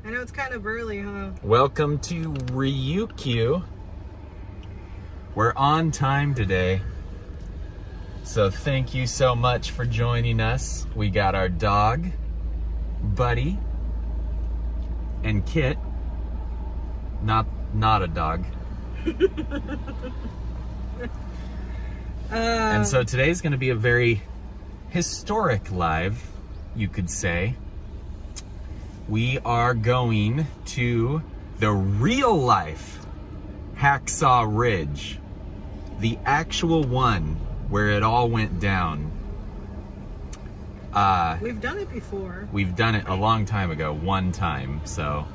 I know it's kind of early, huh? Welcome to Ryukyu. We're on time today, so thank you so much for joining us. We got our dog, Buddy, and Kit. Not a dog. And so today's going to be a very historic live, you could say. We are going to the real life Hacksaw Ridge, the actual one where it all went down. We've done it before. We've done it a long time ago, one time. So,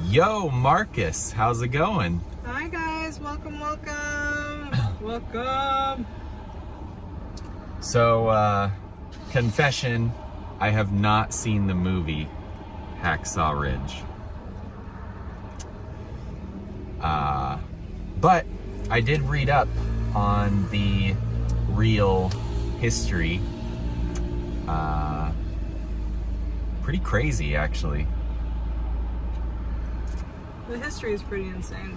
yo, Marcus, how's it going? Hi guys, welcome. Welcome. So, confession, I have not seen the movie Hacksaw Ridge. But I did read up on the real history. Pretty crazy, actually. The history is pretty insane.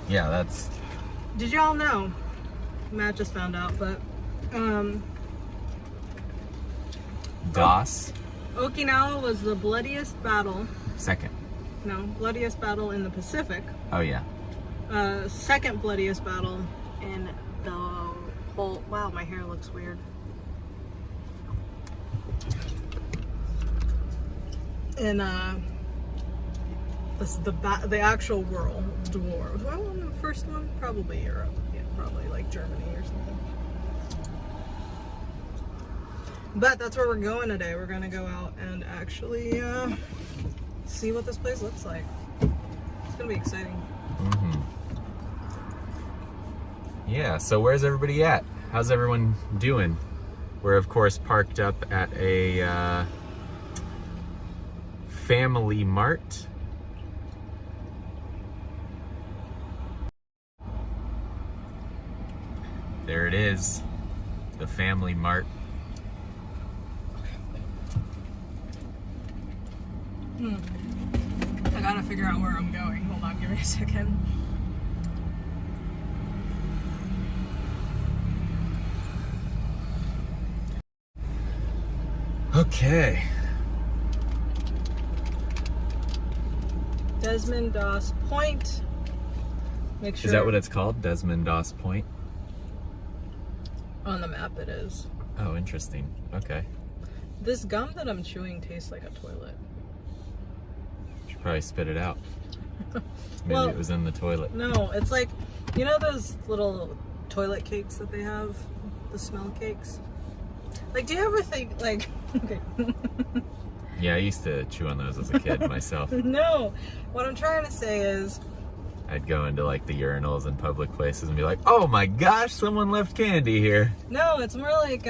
Yeah, that's... Did y'all know? Matt just found out, but DOS. Okinawa was the bloodiest battle. Bloodiest battle in the Pacific. Oh yeah. Second bloodiest battle in the whole. Wow, my hair looks weird. In the actual world war. Do I want the first one? Probably Europe. Yeah, probably like Germany or something. But that's where we're going today. We're gonna go out and actually see what this place looks like. It's gonna be exciting. Mm-hmm. Yeah, so where's everybody at? How's everyone doing? We're of course parked up at a Family Mart. There it is, the Family Mart. I gotta figure out where I'm going. Hold on, give me a second. Okay. Desmond Doss Point. Make sure. Is that what it's called? Desmond Doss Point? On the map it is. Oh, interesting. Okay. This gum that I'm chewing tastes like a toilet. Should probably spit it out. Maybe Well, it was in the toilet. No, it's like, you know those little toilet cakes that they have? The smell cakes? Like, do you ever think, like, okay. Yeah, I used to chew on those as a kid myself. No, what I'm trying to say is, I'd go into like the urinals in public places and be like, oh my gosh, someone left candy here. no, it's more like,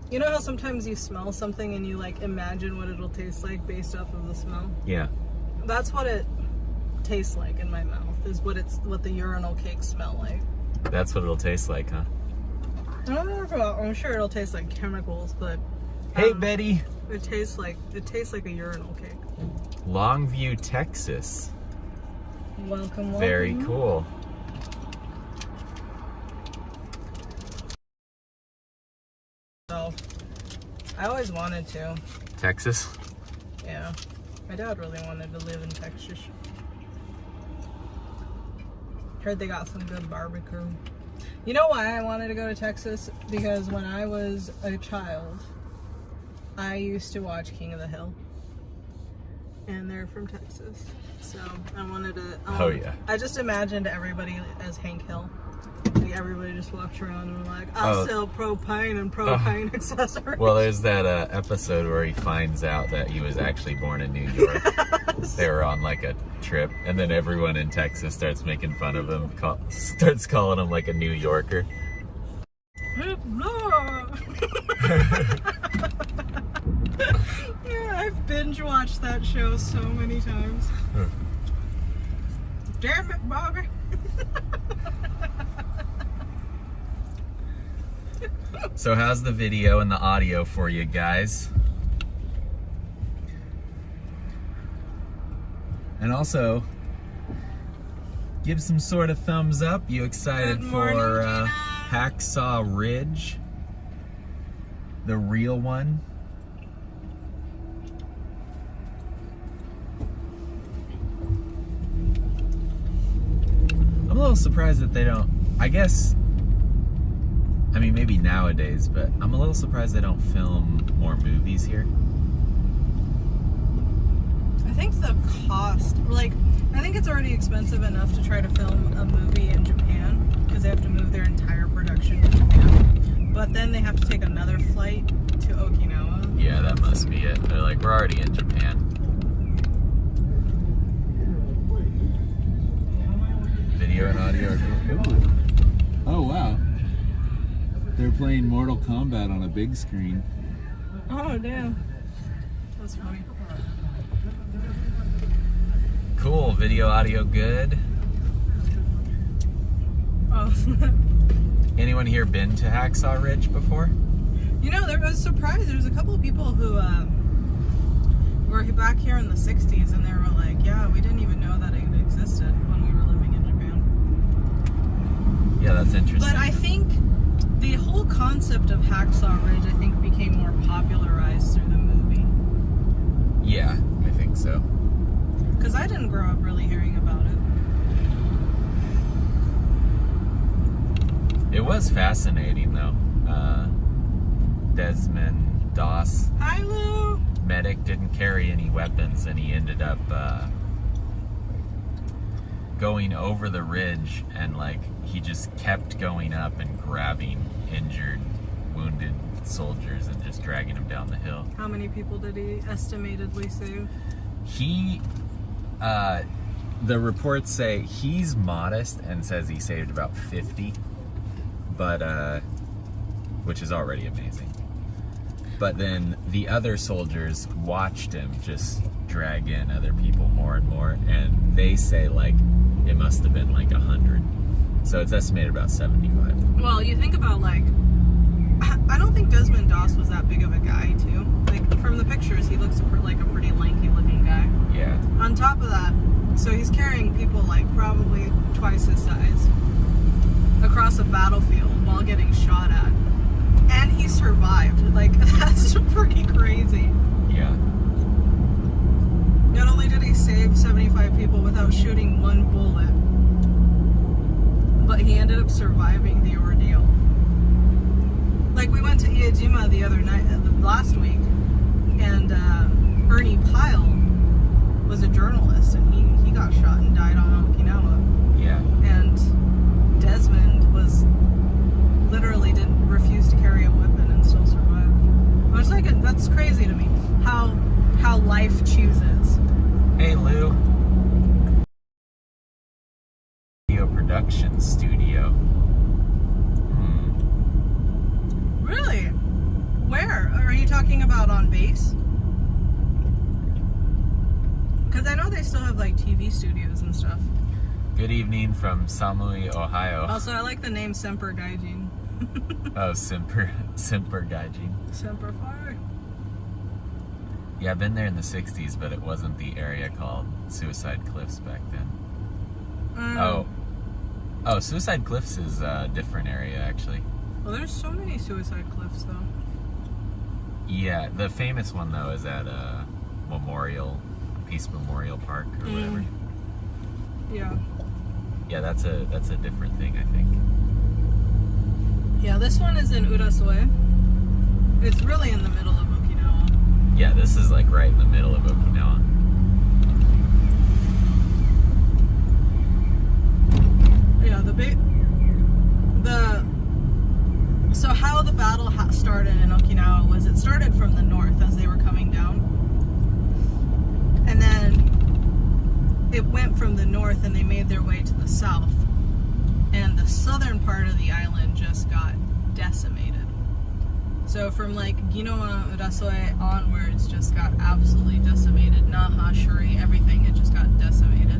you know how sometimes you smell something and you like imagine what it'll taste like based off of the smell? Yeah. That's what it tastes like in my mouth, is what the urinal cakes smell like. That's what it'll taste like, huh? I don't know about, I'm sure it'll taste like chemicals, but Hey, Betty. it tastes like a urinal cake. Longview, Texas. Welcome. Very cool. So, I always wanted to. Texas? Yeah. My dad really wanted to live in Texas. Heard they got some good barbecue. You know why I wanted to go to Texas? Because when I was a child, I used to watch King of the Hill. And they're from Texas. So I wanted to... Oh, yeah. I just imagined everybody as Hank Hill. Like everybody just walked around and were like, I'll sell propane and propane accessories. Well, there's that episode where he finds out that he was actually born in New York. They were on like a trip, and then everyone in Texas starts making fun of him, starts calling him like a New Yorker. Yeah, I've binge watched that show so many times. Damn it, Bobby. So how's the video and the audio for you guys? And also, give some sort of thumbs up. You excited Good morning, for Gina. Hacksaw Ridge? The real one? I'm a little surprised that they don't, I guess, I mean maybe nowadays, but I'm a little surprised they don't film more movies here. I think the cost, like, I think it's already expensive enough to try to film a movie in Japan because they have to move their entire production to Japan. But then they have to take another flight to Okinawa. Yeah, that must be it. They're like, we're already in Japan. Video and audio. Ooh. Oh, wow. They're playing Mortal Kombat on a big screen. Oh, damn. That's funny. Cool. Video, audio, good. Oh. Anyone here been to Hacksaw Ridge before? You know, there was a surprise. There's a couple of people who were back here in the 60s, and they were like, yeah, we didn't even know that it existed when we were living in Japan. Yeah, that's interesting. But I think the whole concept of Hacksaw Ridge, I think, became more popularized through the movie. Yeah, I think so. Because I didn't grow up really hearing about it. It was fascinating, though. Desmond Doss, Hi, Lou! medic, didn't carry any weapons, and he ended up going over the ridge, and like he just kept going up and grabbing injured, wounded soldiers and just dragging them down the hill. How many people did he estimatedly save? He, the reports say he's modest and says he saved about 50, but which is already amazing. But then the other soldiers watched him just drag in other people more and more, and they say like it must have been like 100. So it's estimated about 75. Well, you think about like, I don't think Desmond Doss was that big of a guy too. Like from the pictures, he looks like a pretty lanky looking guy. Yeah. On top of that, so he's carrying people like probably twice his size across a battlefield while getting shot at. And he survived. Like, that's pretty crazy. Yeah. Not only did he save 75 people without shooting one bullet, but he ended up surviving the ordeal. Like, we went to Iejima the other night, last week, and Ernie Pyle was a journalist, and he got shot and died on Okinawa. Yeah. And Desmond was literally refused to carry a weapon and still survived. I was like, that's crazy to me. How life chooses. Hey, Lou. Video production studio. Really? Where? Are you talking about on base? Because I know they still have like TV studios and stuff. Good evening from Samui, Ohio. Also, I like the name Semper Gaijin. Oh, Semper Gaijin. Semper Fi. Yeah, I've been there in the 60s, but it wasn't the area called Suicide Cliffs back then. Oh, Suicide Cliffs is a different area, actually. Well, there's so many Suicide Cliffs, though. Yeah, the famous one, though, is at Peace Memorial Park, or whatever. Yeah. Yeah, that's a different thing, I think. Yeah, this one is in Urasoe. It's really in the middle of Okinawa. Yeah, this is like right in the middle of Okinawa. Yeah, so how the battle started in Okinawa was it started from the north as they were coming down. And then it went from the north and they made their way to the south. And the southern part of the island just got decimated. So from like Ginoa, Urasoe onwards just got absolutely decimated. Naha, Shuri, everything, it just got decimated.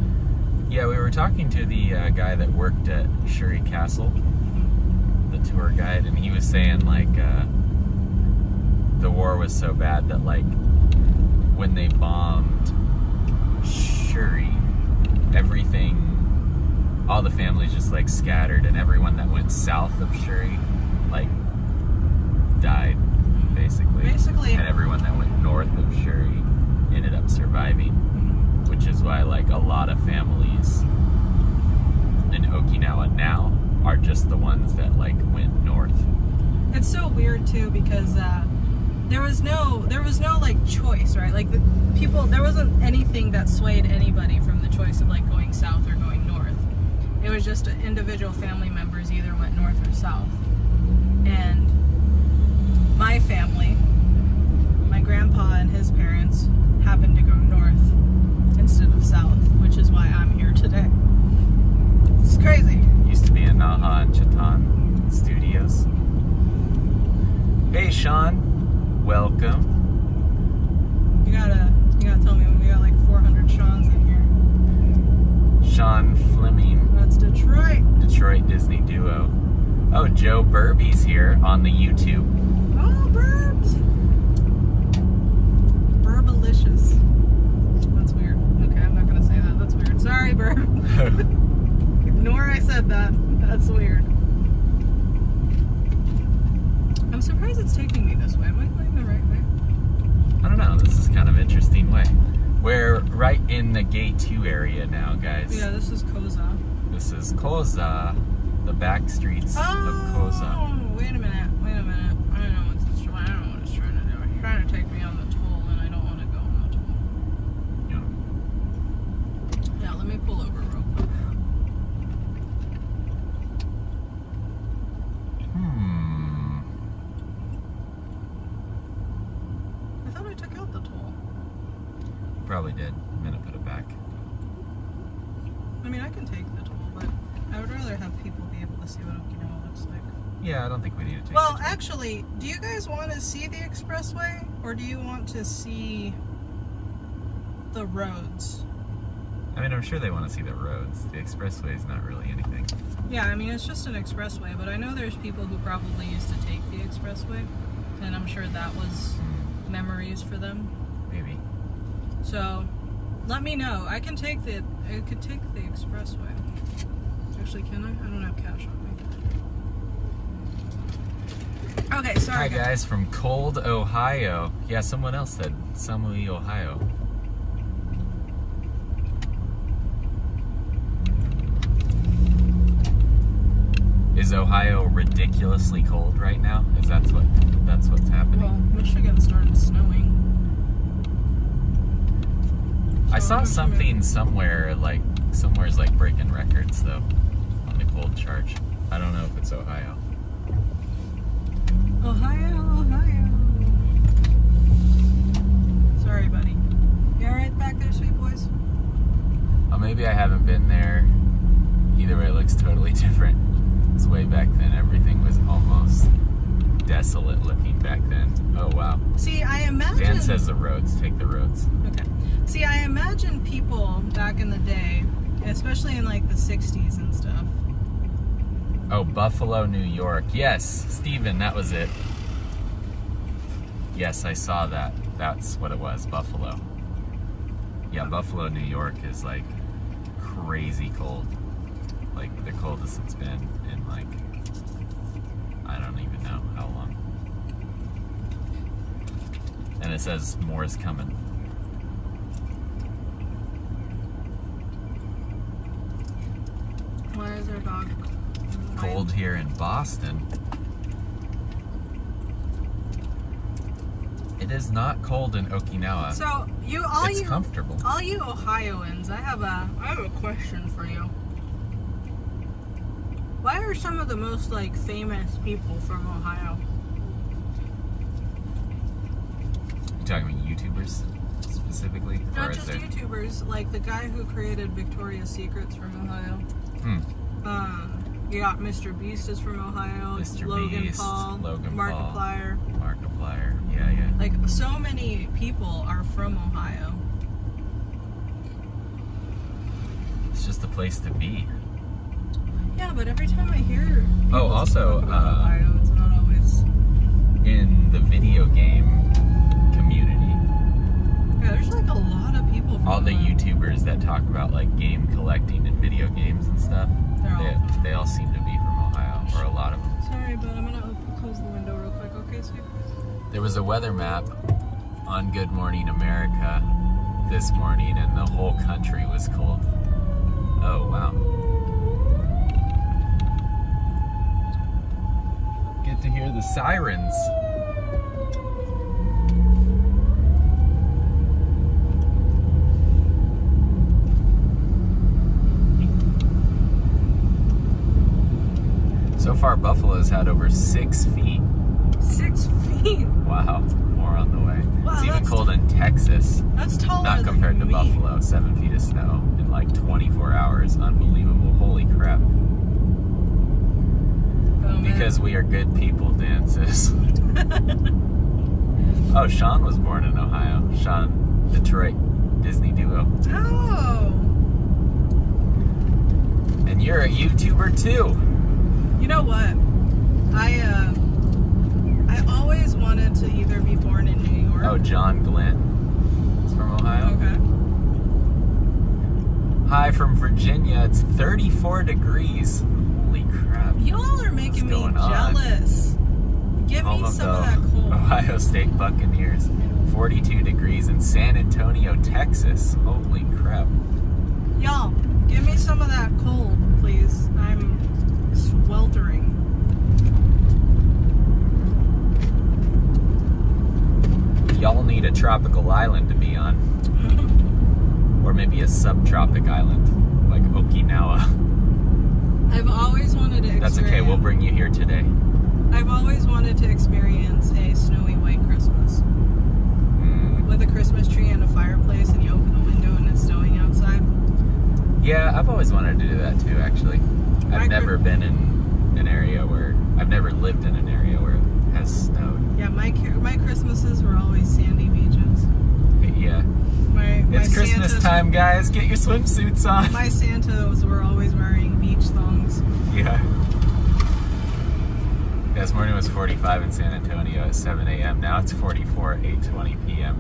Yeah, we were talking to the guy that worked at Shuri Castle, the tour guide, and he was saying like the war was so bad that like when they bombed Shuri, everything, all the families just like scattered, and everyone that went south of Shuri like died basically. And everyone that went north of Shuri ended up surviving, which is why like a lot of families in Okinawa now are just the ones that like went north. It's so weird too because there was no like choice, right? Like the people, there wasn't anything that swayed anybody from the choice of like going south or going north. It was just individual family members either went north or south. And my family, my grandpa and his parents happened to go north instead of south, which is why I'm here today. It's crazy. Used to be in Naha and Chitan studios. Hey Sean, welcome. You gotta tell me when we got like 400 Seans in here. Sean Fleming. That's Detroit. Detroit Disney duo. Oh, Joe Burby's here on the YouTube. Oh, Burbs. Burbalicious. That's weird. Okay, I'm not gonna say that. That's weird. Sorry, Burb. Ignore I said that. That's weird. I'm surprised it's taking me this way. Am I going the right way? I don't know. This is kind of interesting way. We're right in the gate 2 area now, guys. Yeah, this is Koza. This is Koza, the back streets of Koza. Oh, wait a minute. I don't know what it's trying to do. It's trying to take me on the toll, and I don't want to go on the toll. Yeah, let me pull over real quick. I thought I took out the toll. Probably did. I'm gonna put it back. I mean, I can take the toll, but I would rather have people be able to see what Okinawa looks like. Yeah, I don't think we need to take Well, the toll. actually, do you guys want to see the expressway, or do you want to see the roads? I mean, I'm sure they want to see the roads. The expressway is not really anything. Yeah, I mean, it's just an expressway, but I know there's people who probably used to take the expressway, and I'm sure that was memories for them. Maybe. So, let me know. I could take the expressway. Actually, can I? I don't have cash on me. Okay, sorry. Hi guys from cold Ohio. Yeah, someone else said Samui, Ohio. Is Ohio ridiculously cold right now? That's what's happening? Well, Michigan started snowing. I saw something somewhere's like breaking records though on the cold charge. I don't know if it's Ohio. Ohio. Sorry, buddy. You alright back there, sweet boys? Oh, maybe I haven't been there. Either way, it looks totally different. It's way back then. Everything was almost desolate looking back then. Oh, wow. See, I imagine... Dan says the roads. Take the roads. Okay. See, I imagine people back in the day, especially in like the 60s and stuff. Oh, Buffalo, New York. Yes, Steven, that was it. Yes, I saw that. That's what it was, Buffalo. Yeah, Buffalo, New York is like crazy cold. Like the coldest it's been in like, I don't even know how long. And it says more is coming. Why is our dog Cold here in Boston. It is not cold in Okinawa. So it's comfortable. All you Ohioans, I have a question for you. Why are some of the most like famous people from Ohio? You talking about YouTubers specifically? Not just YouTubers, like the guy who created Victoria's Secrets from Ohio. You got Mr. Beast is from Ohio. Mr. Logan Beast, Paul, Logan Paul, Markiplier. Yeah. Like so many people are from Ohio. It's just a place to be. Yeah, but every time I hear Oh, also, talk about Ohio, it's not always in the video game community. Yeah, there's like a lot of people from All the YouTubers that talk about like game collecting and video games and stuff, they all seem to be from Ohio, or a lot of them. Sorry, but I'm gonna close the window real quick, okay, sweetie? There was a weather map on Good Morning America this morning, and the whole country was cold. Oh, wow. Get to hear the sirens. So far, Buffalo's had over 6 feet. 6 feet? Wow, more on the way. Wow, it's even cold in Texas. That's taller Not compared to than me. Buffalo. 7 feet of snow in like 24 hours. Unbelievable. Holy crap. Oh, because we are good people, dances. Oh, Sean was born in Ohio. Sean, Detroit Disney duo. Oh. And you're a YouTuber too. You know what? I always wanted to either be born in New York. Oh, John Glenn is from Ohio. Okay. Hi from Virginia. It's 34 degrees. Holy crap. Y'all are making me What's going on? jealous. Give me some of that cold. Ohio State Buccaneers. 42 degrees in San Antonio, Texas. Holy crap. Y'all, give me some of that cold, please. I'm sweltering. Y'all need a tropical island to be on. Or maybe a subtropic island, like Okinawa. I've always wanted to experience... That's okay, we'll bring you here today. I've always wanted to experience a snowy white Christmas. With a Christmas tree and a fireplace, and you open the window and it's snowing outside. Yeah, I've always wanted to do that too, actually. I've never been in an area where... I've never lived in an area where it has snowed. Yeah, my Christmases were always sandy beaches. Yeah. It's Christmas time, guys. Get your swimsuits on. My Santas were always wearing beach thongs. Yeah. This morning was 45 in San Antonio at 7 a.m. Now it's 44 at 8:20 p.m.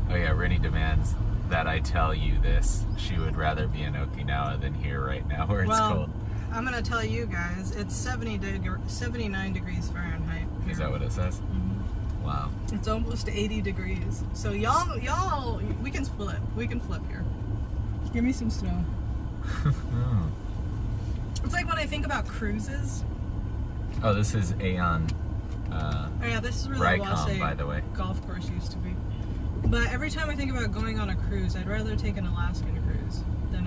Oh yeah, Rennie demands that I tell you this. She would rather be in Okinawa than here right now where it's cold. I'm going to tell you guys, it's 79 degrees Fahrenheit. Is that what it says? Mm-hmm. Wow. It's almost 80 degrees. So y'all, we can flip. We can flip here. Give me some snow. It's like when I think about cruises. Oh, this is Aeon. Oh yeah, this is where the Rycom, by the way. golf course used to be. But every time I think about going on a cruise, I'd rather take an Alaskan cruise than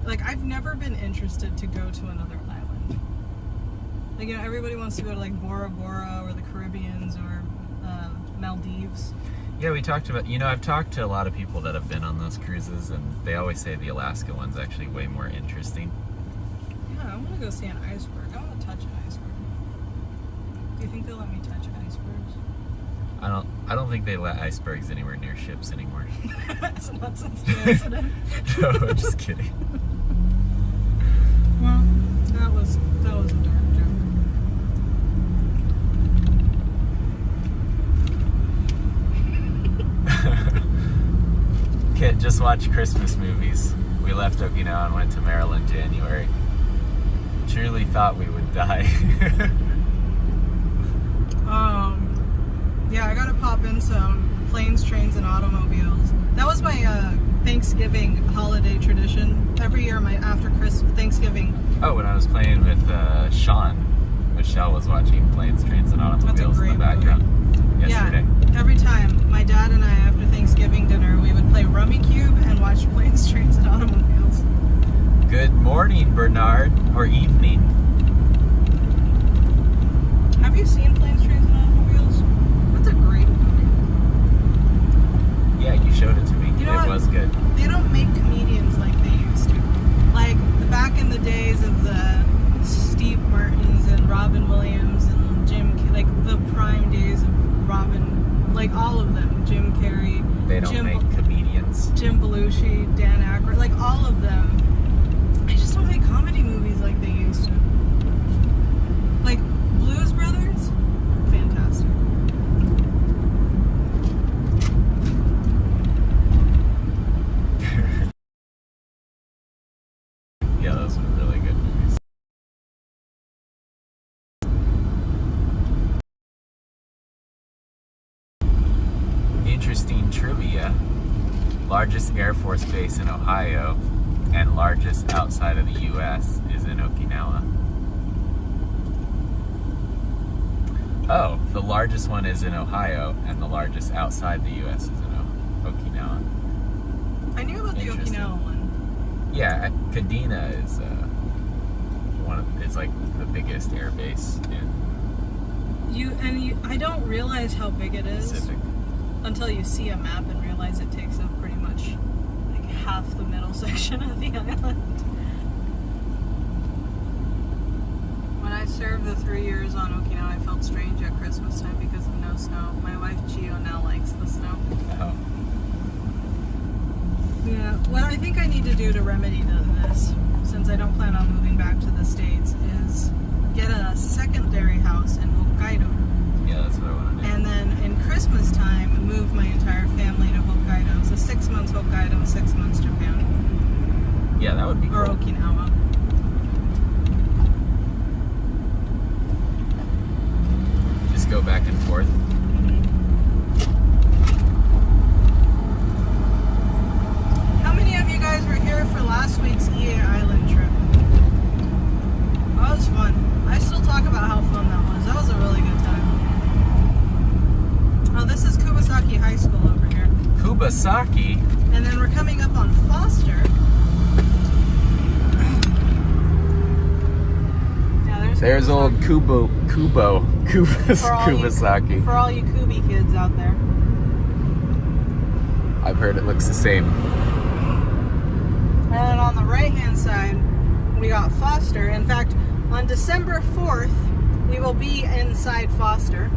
like I've never been interested to go to another island. Like, you know, everybody wants to go to like Bora Bora or the Caribbeans or Maldives. Yeah, we talked about, you know, I've talked to a lot of people that have been on those cruises, and they always say the Alaska one's actually way more interesting. Yeah, I want to go see an iceberg. I want to touch an iceberg. Do you think they'll let me touch icebergs? I don't think they let icebergs anywhere near ships anymore. That's not since the incident. No, just kidding. Well, that was a dark joke. Kit, just watch Christmas movies. We left Okinawa and went to Maryland in January. Truly thought we would die. Yeah, I gotta pop in some planes, trains, and automobiles. That was my Thanksgiving holiday tradition. Every year, after Thanksgiving. Oh, when I was playing with Sean, Michelle was watching Planes, Trains, and Automobiles in the background yesterday. Yeah, every time, my dad and I, after Thanksgiving dinner, we would play Rummy Cube and watch Planes, Trains, and Automobiles. Good morning, Bernard, or evening. Have you seen Planes, Trains, and Automobiles? That's a great movie. Yeah, you showed it to me. You know it was good. They don't make comedians like they used to. Like, back in the days of the Steve Martins and Robin Williams and like the prime days of Robin, like all of them, Jim Carrey. They don't make comedians. Jim Belushi, Dan Aykroyd, like all of them. They just don't make comedy Yeah, those were really good movies. Interesting trivia. Largest Air Force base in Ohio and largest outside of the U.S. is in Okinawa. Oh, the largest one is in Ohio and the largest outside the U.S. is in Okinawa. I knew about the Okinawa one. Yeah, Kadena is it's like the biggest air base in I don't realize how big it is Pacific. until you see a map and realize it takes up pretty much like half the middle section of the island. When I served the 3 years on Okinawa, I felt strange at Christmas time because of no snow. My wife Chio now likes the snow. Oh. Yeah, what I think I need to do to remedy this, since I don't plan on moving back to the States, is get a secondary house in Hokkaido. Yeah, that's what I want to do. And then in Christmas time, move my entire family to Hokkaido. So 6 months Hokkaido, 6 months Japan. Yeah, that would be Or cool. Okinawa. Just go back and forth. How many of you guys were here for last week's EA Island trip? That was fun. I still talk about how fun that was. That was a really good time. Oh, this is Kubasaki High School over here. Kubasaki? And then we're coming up on Foster. Yeah, There's old For Kubasaki. For all you Kubi kids out there. I've heard it looks the same. And then on the right-hand side, we got Foster. In fact, on December 4th, we will be inside Foster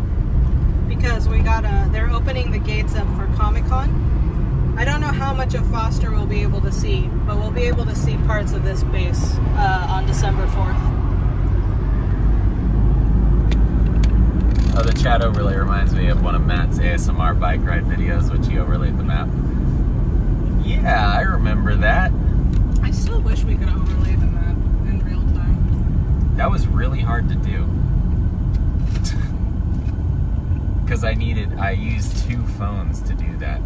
because they're opening the gates up for Comic-Con. I don't know how much of Foster we'll be able to see, but we'll be able to see parts of this base on December 4th. Oh, the chat overlay reminds me of one of Matt's ASMR bike ride videos, which he overlaid the map. Yeah, I remember that. I still wish we could overlay the map in real time. That was really hard to do. Because I used 2 phones to do that.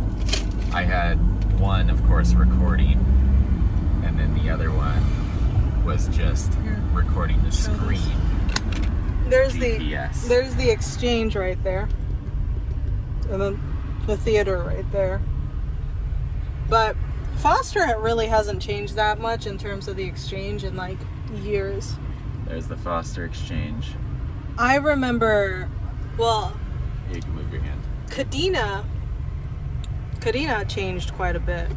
I had one, of course, recording, and then the other one was just recording the screen. There's GPS. there's the exchange right there. And then the theater right there. But Foster really hasn't changed that much in terms of the exchange in like years. There's the Foster Exchange. I remember, well, You can move your hand. Kadena changed quite a bit,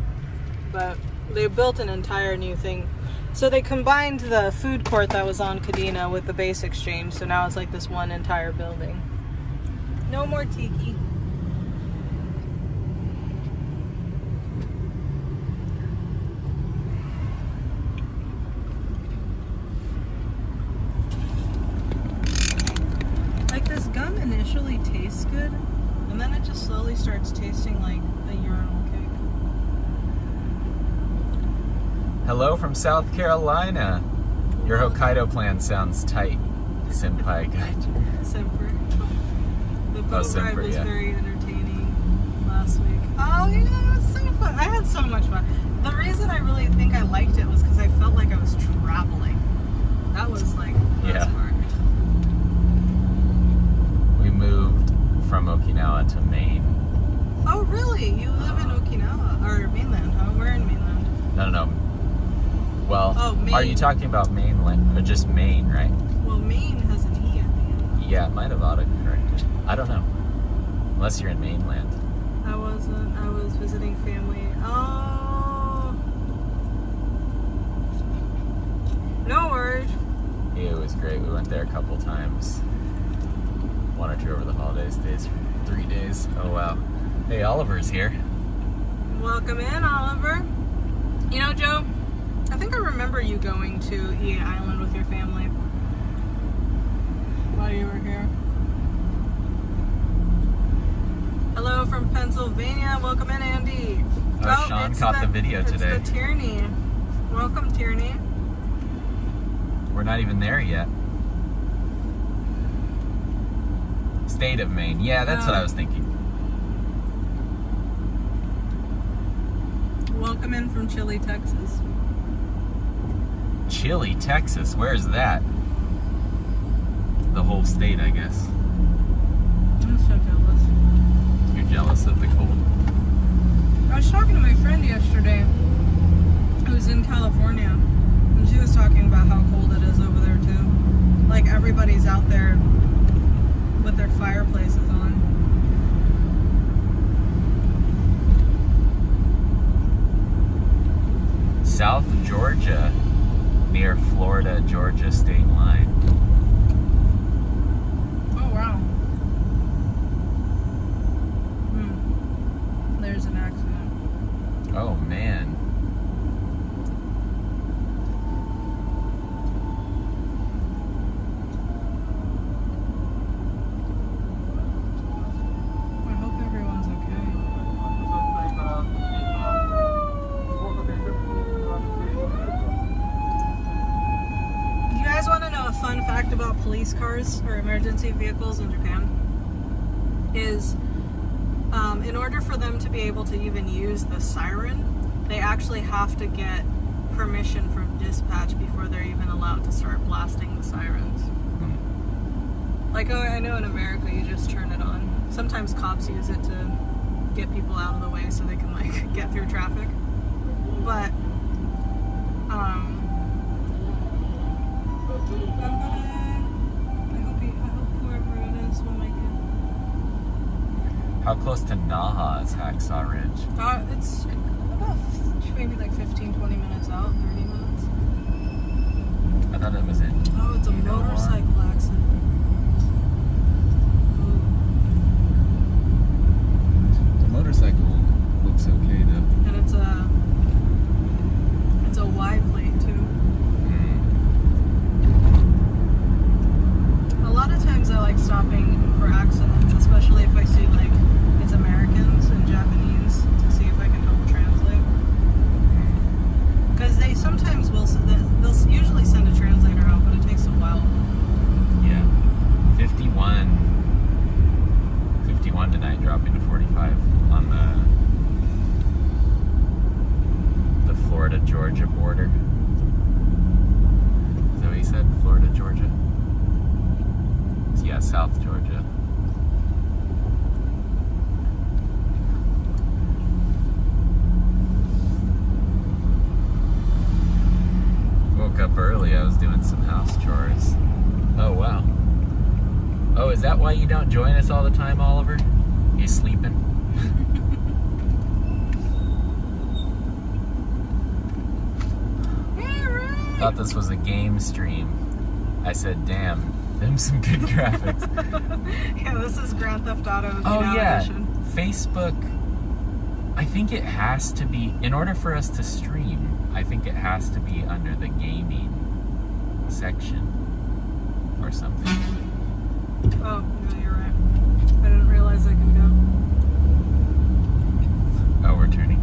but they built an entire new thing. So they combined the food court that was on Kadena with the base exchange, so now it's like this one entire building. No more tiki. Like this gum initially tastes good, and then it just slowly starts tasting like a urinal cake. Hello from South Carolina. Your Hokkaido plan sounds tight, Senpai Guide. Semper. The boat ride Semper, was yeah. very entertaining last week. Oh yeah, it was so fun. I had so much fun. The reason I really think I liked it was because I felt like I was traveling. That was like the best part. We moved from Okinawa to Maine. Oh really? You live in Okinawa or mainland? Huh? We're in mainland. No. Well, Oh, Maine. Are you talking about mainland or just Maine, right? Well, Maine has an E at the end. Yeah, it might have autocorrected. I don't know. Unless you're in mainland. I wasn't. I was visiting family. Oh. No worries. It was great. We went there a couple times. 1 or 2 over the holidays, 3 days. Oh wow. Hey, Oliver's here. Welcome in, Oliver. You know, Joe, I think I remember you going to EA Island with your family while you were here. Hello from Pennsylvania. Welcome in, Andy. Sean it's caught the video today. It's the Tierney. Welcome, Tierney. We're not even there yet. State of Maine. Yeah, that's what I was thinking. Welcome in from Chile, Texas. Chile, Texas. Where's that? The whole state, I guess. I'm so jealous. You're jealous of the cold. I was talking to my friend yesterday who's in California, and she was talking about how cold it is over there too. Like everybody's out there with their fireplaces on. South Georgia, near Florida-Georgia state line. Oh wow. There's an accident. Oh man. I hope everyone's okay. You guys want to know a fun fact about police cars or emergency vehicles in Japan? Is in order for them to be able to even use the siren, they actually have to get permission from dispatch before they're even allowed to start blasting the sirens. Like, I know in America you just turn it on. Sometimes cops use it to get people out of the way so they can like get through traffic. But I hope whoever it is will make it. How close to Naha is Hacksaw Ridge? It's about maybe like 15, 20 minutes out, 30 minutes. I thought it was in. Oh, it's a motorcycle accident. The motorcycle looks okay though. And it's a wide plate too. A lot of times I like stopping for accidents, especially if I see like it's Americans and Japanese, to see if I can help translate. Because they sometimes they'll usually send a translator out, but it takes a while. Yeah. 51 tonight, dropping to 45 on the Florida-Georgia border. Is that what you said? Florida-Georgia? Yeah, South Georgia. Woke up early. I was doing some house chores. Oh, wow. Oh, is that why you don't join us all the time, Oliver? You sleeping? Thought this was a game stream. I said, damn, them some good graphics. Yeah, this is Grand Theft Auto. Oh yeah, edition. Facebook, I think it has to be, in order for us to stream, I think it has to be under the gaming section or something. Oh, no, you're right. I didn't realize I could go. Oh, we're turning.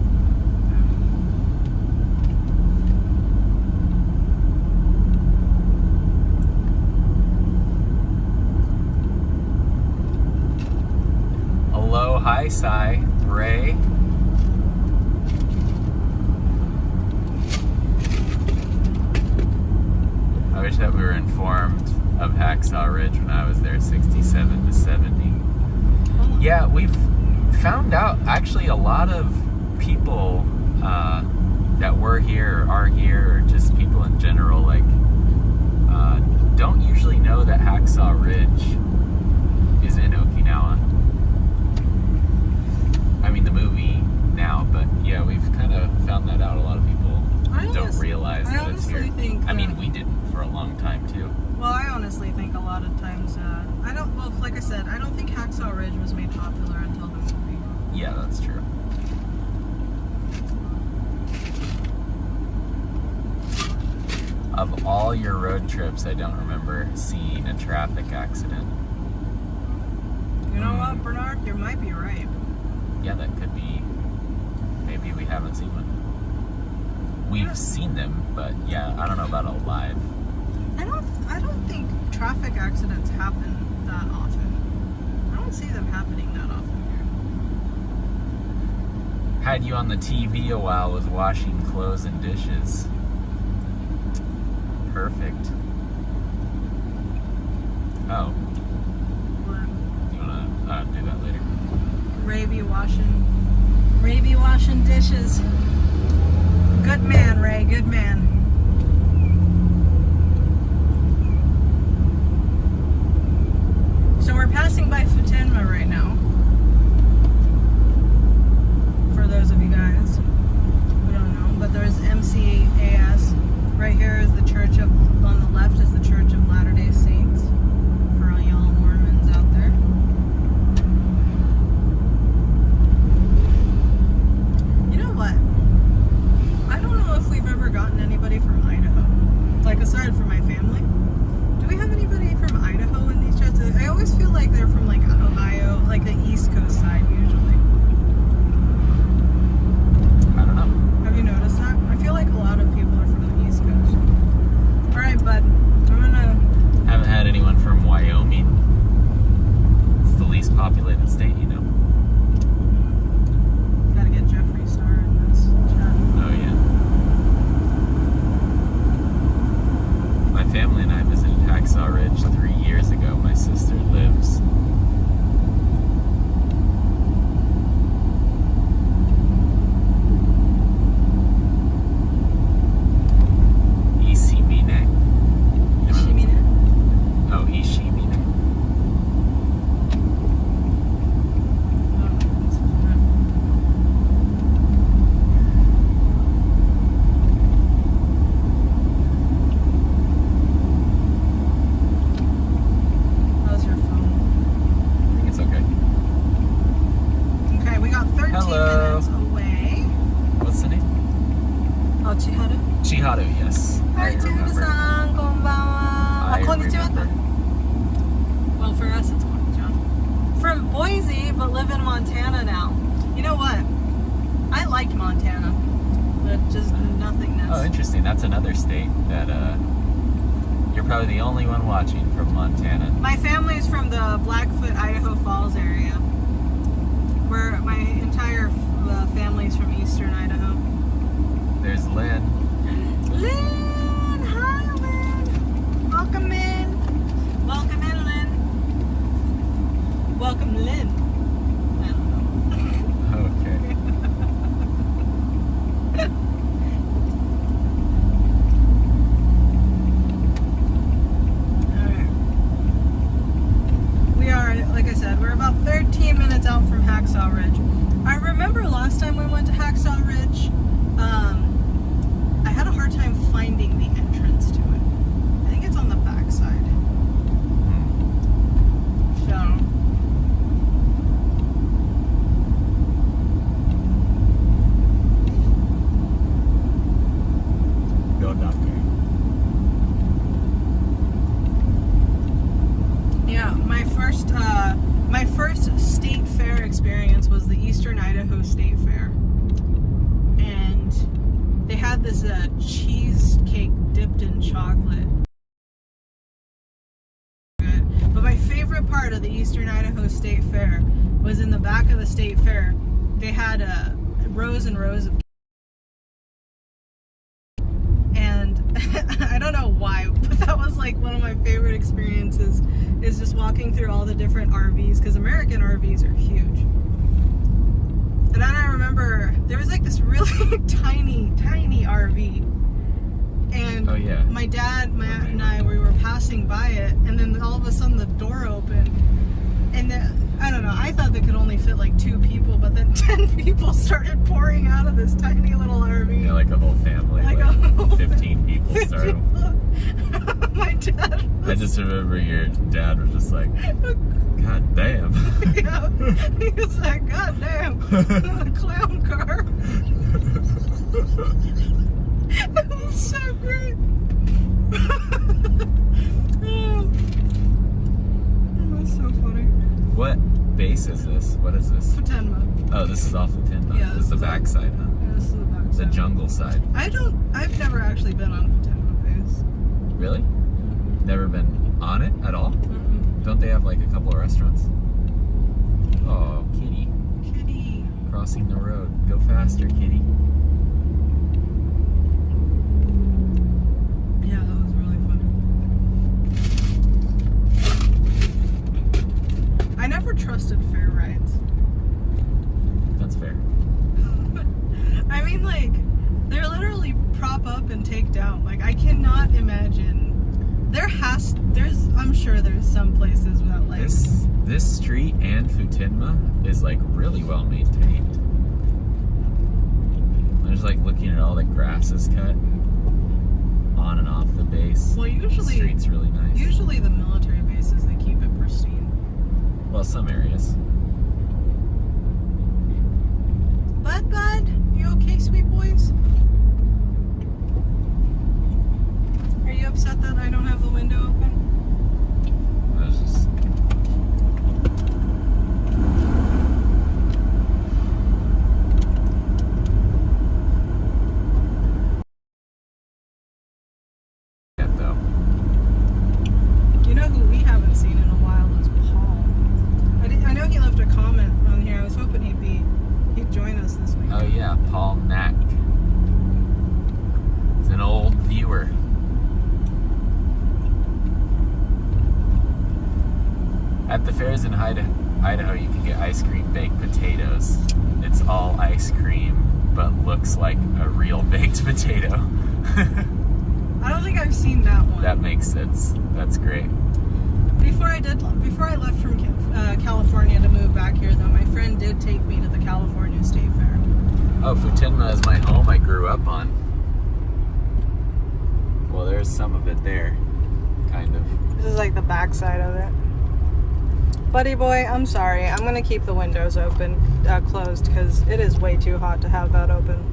Hello, hi, Sai, Ray. I wish that we were informed of Hacksaw Ridge when I was there, 67 to 70. Yeah, we've found out actually a lot of people that were here, are here, or just people in general, like, don't usually know that Hacksaw Ridge is in Okinawa. I mean, the movie now, but yeah, we've kind of found that out. A lot of people don't realize that it's here. I mean, we didn't for a long time too. Well, I honestly think a lot of times, like I said, I don't think Hacksaw Ridge was made popular until the movie. Yeah, that's true. Of all your road trips, I don't remember seeing a traffic accident. You know what, Bernard? You might be right. Yeah, that could be. Maybe we haven't seen one. We've seen them, but yeah, I don't know about a live. I don't traffic accidents happen that often. I don't see them happening that often here. Had you on the TV a while with washing clothes and dishes. Perfect. Oh. What? You wanna do that later? Ray be washing dishes. Good man, Ray, good man. So we're passing by Futenma right now. For those of you guys who don't know, but there's MCAS. Right here is the church of, on the left is the Church of Latter-day Saints. For all y'all Mormons out there. You know what? I don't know if we've ever gotten anybody from Idaho. Like, aside from my family. Do we have anybody from Idaho in these chats? I always feel like they're from, like, Ohio, like the East Coast side, usually. I don't know. Have you noticed that? I feel like a lot of people are from the East Coast. Alright, bud. I'm gonna... Haven't had anyone from Wyoming. It's the least populated state, you know. Gotta get Jeffree Star in this chat. Oh, yeah. My family and I visited Hacksaw Ridge 3 years ago. My sister lives. Ishimine. Ishimine? Oh, Ishimine. How's your phone? I think it's okay. Okay, we got 13 Hello. minutes away. What's the name? Oh, Chiharu? Chiharu, yes. Hi, I remember. Chiharu-san. Konbanwa. I Konnichiwa. remember. Well, for us, it's konnichiwa. From Boise, but live in Montana now. You know what? I liked Montana, but just nothingness. Oh, interesting. That's another state that you're probably the only one watching from Montana. My family's from the Blackfoot, Idaho Falls area, where my entire family's from eastern Idaho. There's Lynn. Lynn! Hi, Lynn! Welcome in! Welcome in, Lynn! Welcome, Lynn! I don't know. Okay. Alright. We are, like I said, we're about 13 minutes out from Hacksaw Ridge. I remember last time we went to Hacksaw Ridge, I had a hard time finding the entrance to it. I think it's on the back side. So. Go doctor. Yeah, my first state fair experience was the Eastern Idaho State Fair. And they had this cheesecake dipped in chocolate. But my favorite part of the Eastern Idaho State Fair was in the back of the state fair. They had rows and rows of, and I don't know why, but that was like one of my favorite experiences, is just walking through all the different RVs, because American RVs are huge. And then I remember there was like this really tiny RV, and Oh, yeah. my dad, Matt, and I, we were passing by it, and then all of a sudden the door opened, and I don't know, I thought they could only fit like 2 people, but then 10 people started pouring out of this tiny little RV. Yeah, like a whole family. Like Like, a whole 15 people. 50 Sorry. My dad I just remember your dad was just like, God damn. yeah, he was like, God damn, clown car. It was so great. Oh, it was so funny. What base is this? What is this? Futenma. Oh, this is off the tin. Yeah, This is the this is back side, huh? Yeah, this is the back The side. jungle side. I've never actually been on Futenma base. Really? Never been on on it at all? Mm-mm. Don't they have like a couple of restaurants? Oh, kitty. Kitty. Crossing the road. Go faster, kitty. Yeah, that was really fun. I never trusted fair rides. That's fair. I mean, like, they're literally prop up and take down. Like, I cannot imagine. I'm sure there's some places that, like... This street and Futenma is, like, really well maintained. There's, like, looking at all the grass is cut on and off the base. Well, usually... The street's really nice. Usually the military bases, they keep it pristine. Well, some areas. Bud, you okay, sweet boys? Are you upset that I don't have the window open? I was just... though. You know who we haven't seen in a while is Paul. I know he left a comment on here. I was hoping he'd join us this week. Oh yeah, Paul Knack. He's an old viewer. At the fairs in Idaho, you can get ice cream baked potatoes. It's all ice cream, but looks like a real baked potato. I don't think I've seen that one. That makes sense. That's great. Before I left from California to move back here, though, my friend did take me to the California State Fair. Oh, Futenma is my home I grew up on. Well, there's some of it there, kind of. This is like the backside of it. Buddy boy, I'm sorry. I'm gonna keep the windows closed, because it is way too hot to have that open.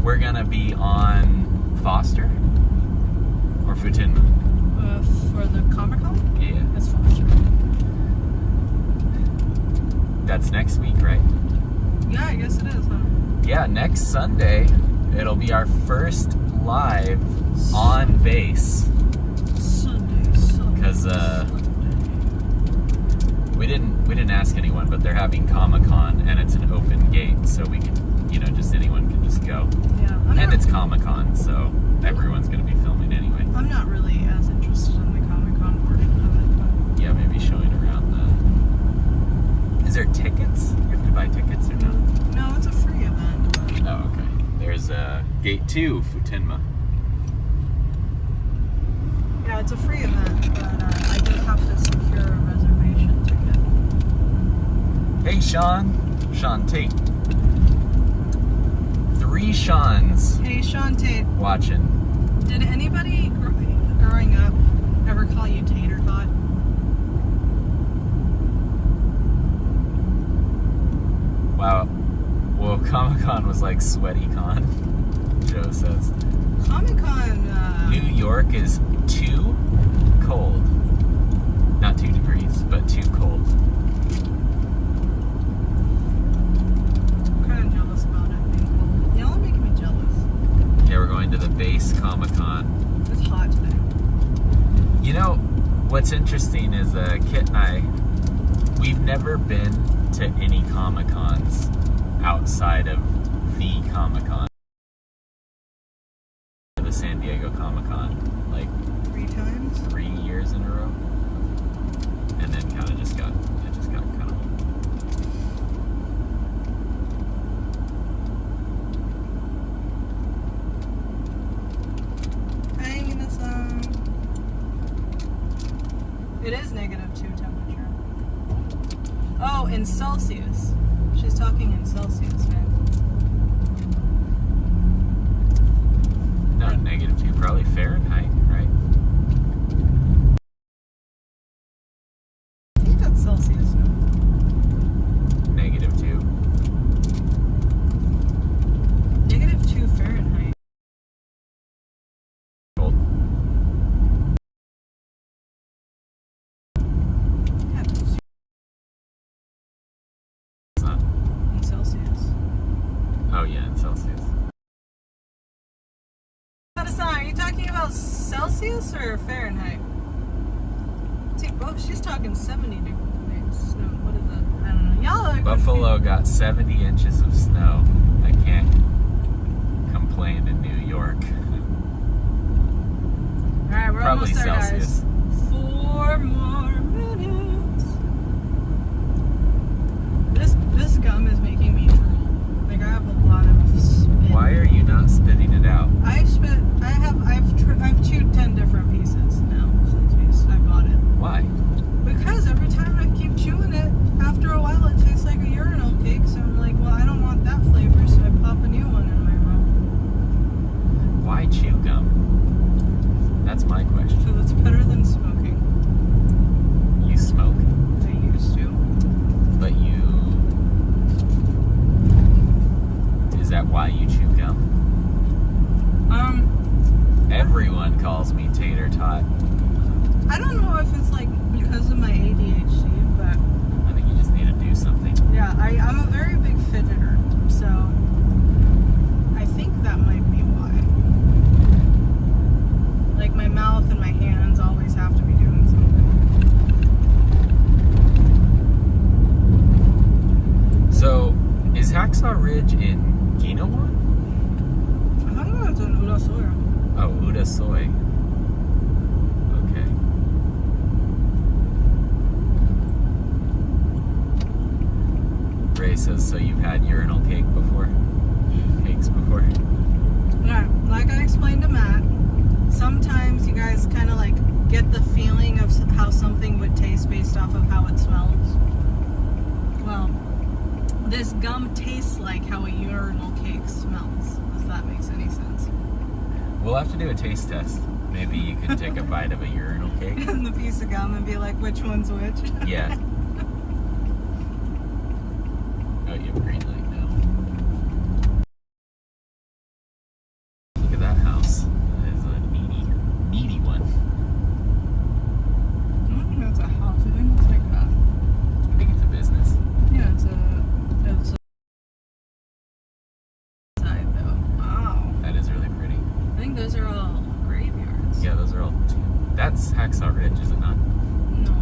We're gonna be on Foster or Futenma. For the Comic-Con? Yeah, That's Foster. that's next week, right? Yeah, I guess it is, huh? Yeah, next Sunday it'll be our first live on base. Sunday. Because we didn't ask anyone, but they're having Comic-Con and it's an open gate, so we can, just anyone can just go. Yeah. And it's Comic-Con, so everyone's gonna be filming anyway. I'm not really as interested in the Comic-Con portion of it, but... Yeah, maybe showing around the... Is there tickets? You have to buy tickets or no? No, it's a free event. But... Oh, okay. There's gate 2, Futenma. Yeah, it's a free event, but I do have to secure a reservation ticket. Hey, Sean Tate. 3 Seans Hey, Sean Tate. watching. Did anybody growing up ever call you Tater Tot? Wow. Well, Comic-Con was like Sweaty Con, Joe says. Comic-Con, New York is too cold. Not 2 degrees, but too cold. I'm kind of jealous about it being cold. Y'all are making me jealous. Yeah, we're going to the base Comic-Con. It's hot today. You know, what's interesting is Kit and I, we've never been to any Comic-Cons outside of the Comic-Con. The San Diego Comic-Con, like 3 times? 3 years in a row. And then it just got kind of old. Hanging the sun. It is -2 temperature. Oh, in Celsius. She's talking in Celsius, man. No, -2, probably Fahrenheit, right? I think that's Celsius, no? -2. -2 Fahrenheit. Cold. Yeah, It's not. about Celsius or Fahrenheit? See, oh, she's talking 70 degrees. No, what is that? I don't know. Y'all are Buffalo got 70 inches of snow. I can't complain in New York. Alright, we're Probably almost there, Celsius. guys. 4 more minutes. This gum is making me drool. Like, I have a lot of spit. Why are you not spitting it out? I've chewed 10 different pieces now since I bought it. Why? Because every time I keep chewing it, after a while it tastes like a urinal cake. So I'm like, well, I don't want that flavor, so I pop a new one in my mouth. Why chew gum? That's my question. So it's better than smoking. You smoke, I used to. but is that why you chew gum? Everyone calls me tater tot. I don't know if it's like because of my ADHD, but I think you just need to do something. yeah, I'm a very big fidgeter, so I think that might be why. Like my mouth and my hands always have to be doing something. So, is Hacksaw Ridge in Okinawa? I don't know, it's an Urasoya. Oh, Urasoy. Okay. Ray says, so you've had urinal cakes before? Yeah, like I explained to Matt, sometimes you guys kind of like get the feeling of how something would taste based off of how it smells. Well, this gum tastes like how a urinal cake smells, if that makes any sense. We'll have to do a taste test. Maybe you can take a bite of a urinal cake. And the piece of gum and be like, which one's which? Yeah. Oh, you have green light now. Look at that house. That is a meaty one. I don't think that's a house. I think it's like a... I think it's a business. Yeah, it's a side though. Wow. That is really pretty. I think those are all graveyards. Yeah, those are all. That's Hacksaw Ridge, is it not? No.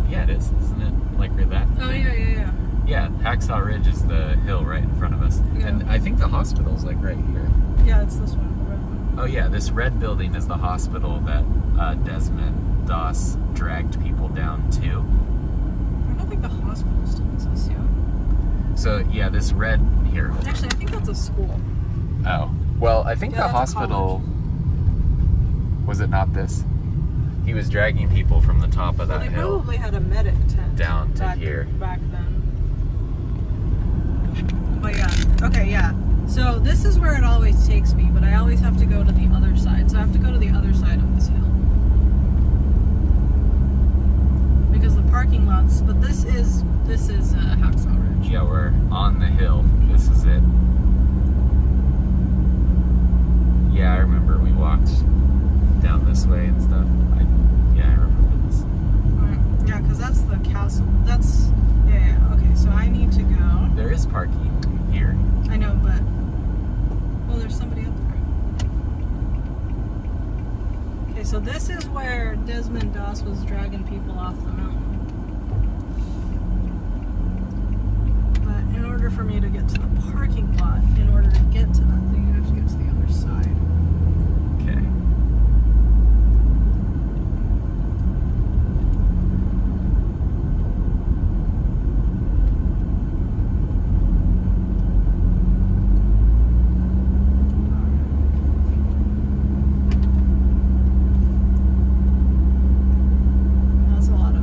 Yeah, it is. Isn't it? Like where that? Oh, yeah. Yeah, Hacksaw Ridge is the hill right in front of us. Yeah. And I think the hospital's like right here. Yeah, it's this one, the red one. Oh yeah, this red building is the hospital that Desmond Doss dragged people down to. I don't think the hospital still exists, yeah. So yeah, this red here. Actually, I think that's a school. Oh. Well, I think Yeah, the that's a hospital... Was it not this? He was dragging people from the top of Well, that they hill probably had a medic tent down to here. back then. But yeah, okay, yeah. So this is where it always takes me, but I always have to go to the other side. So I have to go to the other side of this hill. Because the parking lots, but this is Hacksaw Ridge. Yeah, we're on the hill. This is it. Yeah, I remember we walked down this way and stuff. I remember this. Alright, yeah, because that's the castle. That's, yeah, okay, so I need to go. There is parking here. I know, but, well, there's somebody up there. Okay, so this is where Desmond Doss was dragging people off the mountain. But in order for me to get to the parking lot, in order to get to that thing, I have to get to the other side. Okay. That's a lot of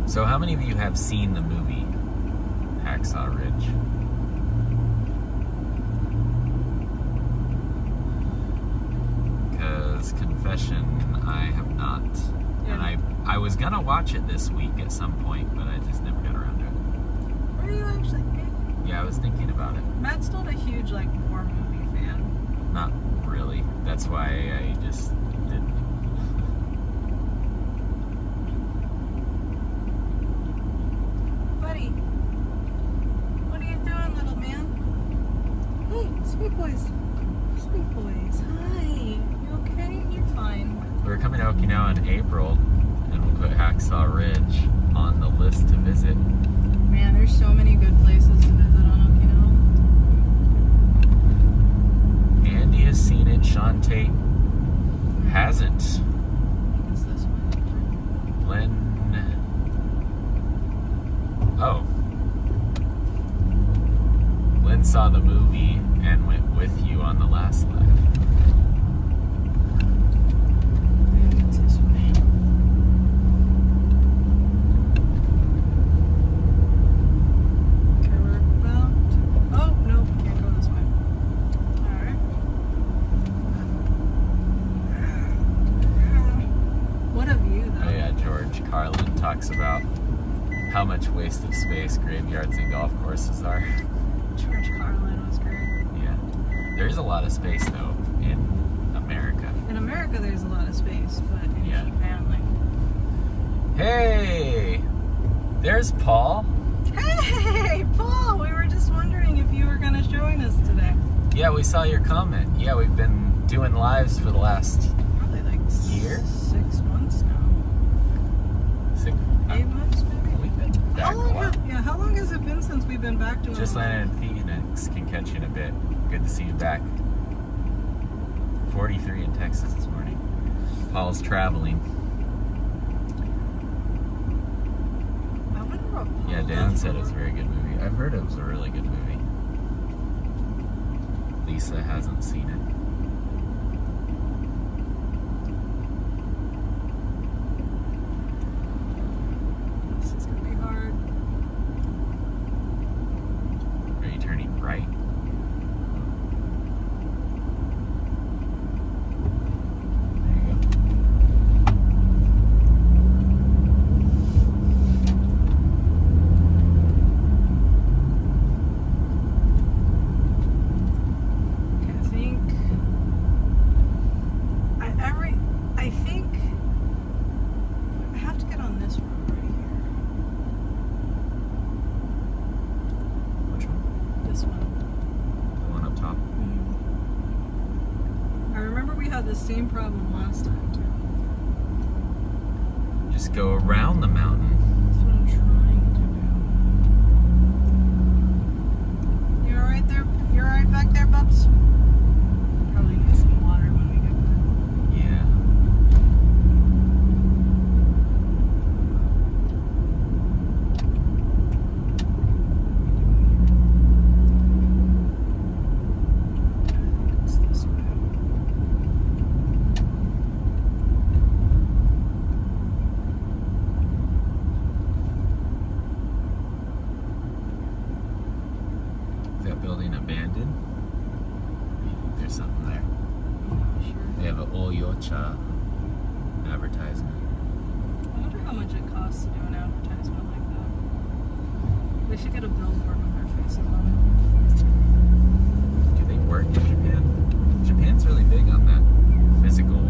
So how many of you have seen the movie Hacksaw Ridge? Because confession, I have not. Yeah. And I was gonna watch it this week at some point, but I just never got around to it. Were you actually? Yeah, I was thinking about it. Matt's not a huge like war movie fan. Not really. That's why I just didn't. Buddy, what are you doing, little man? Hey, sweet boys. Sweet boys. Hi. You okay? You're fine. We're coming to Okinawa in April, and we'll put Hacksaw Ridge on the list to visit. Man, there's so many good places to visit on Okinawa. Andy has seen it. Sean Tate hasn't. What's this one? Glenn. Oh. Glenn saw the movie and went with you on the last live. What's this way? Okay, we're about to... Oh, no, can't go this way. Alright. What a view, though. Oh yeah, George Carlin talks about how much waste of space graveyards and golf courses are. George Carlin was great. Yeah. There is a lot of space, though, in America. In America, there's a lot of space, but in Yeah. Japan, like... Hey! There's Paul. Hey, Paul! We were just wondering if you were going to join us today. Yeah, we saw your comment. Yeah, we've been doing lives for the last Probably like Year? 6 months now. 8 months, maybe? We've been back How a long, while. how long has it been since we've been back to Just Ohio? landed in Phoenix. Can catch you in a bit. Good to see you back. 43 in Texas this morning. Paul's traveling. I wonder what Paul Yeah, Dan does said for it's a very good movie. I've heard it was a really good movie. Lisa hasn't seen it. This is going to be hard. Are you turning right? There you go. Okay, I think I have to get on this road right here. Which one? This one. The one up top? I remember we had the same problem last time too. Just go around the mountain. That's what I'm trying to do. You alright there? You alright back there, Bubs? Probably need some water when we get back. Yeah. It's this way. Is that building abandoned? There's something there. Sure. They have an Oyocha advertisement. I wonder how much it costs to do an advertisement like that. We should get a billboard with our faces on Do they work in Japan? Japan's really big on that physical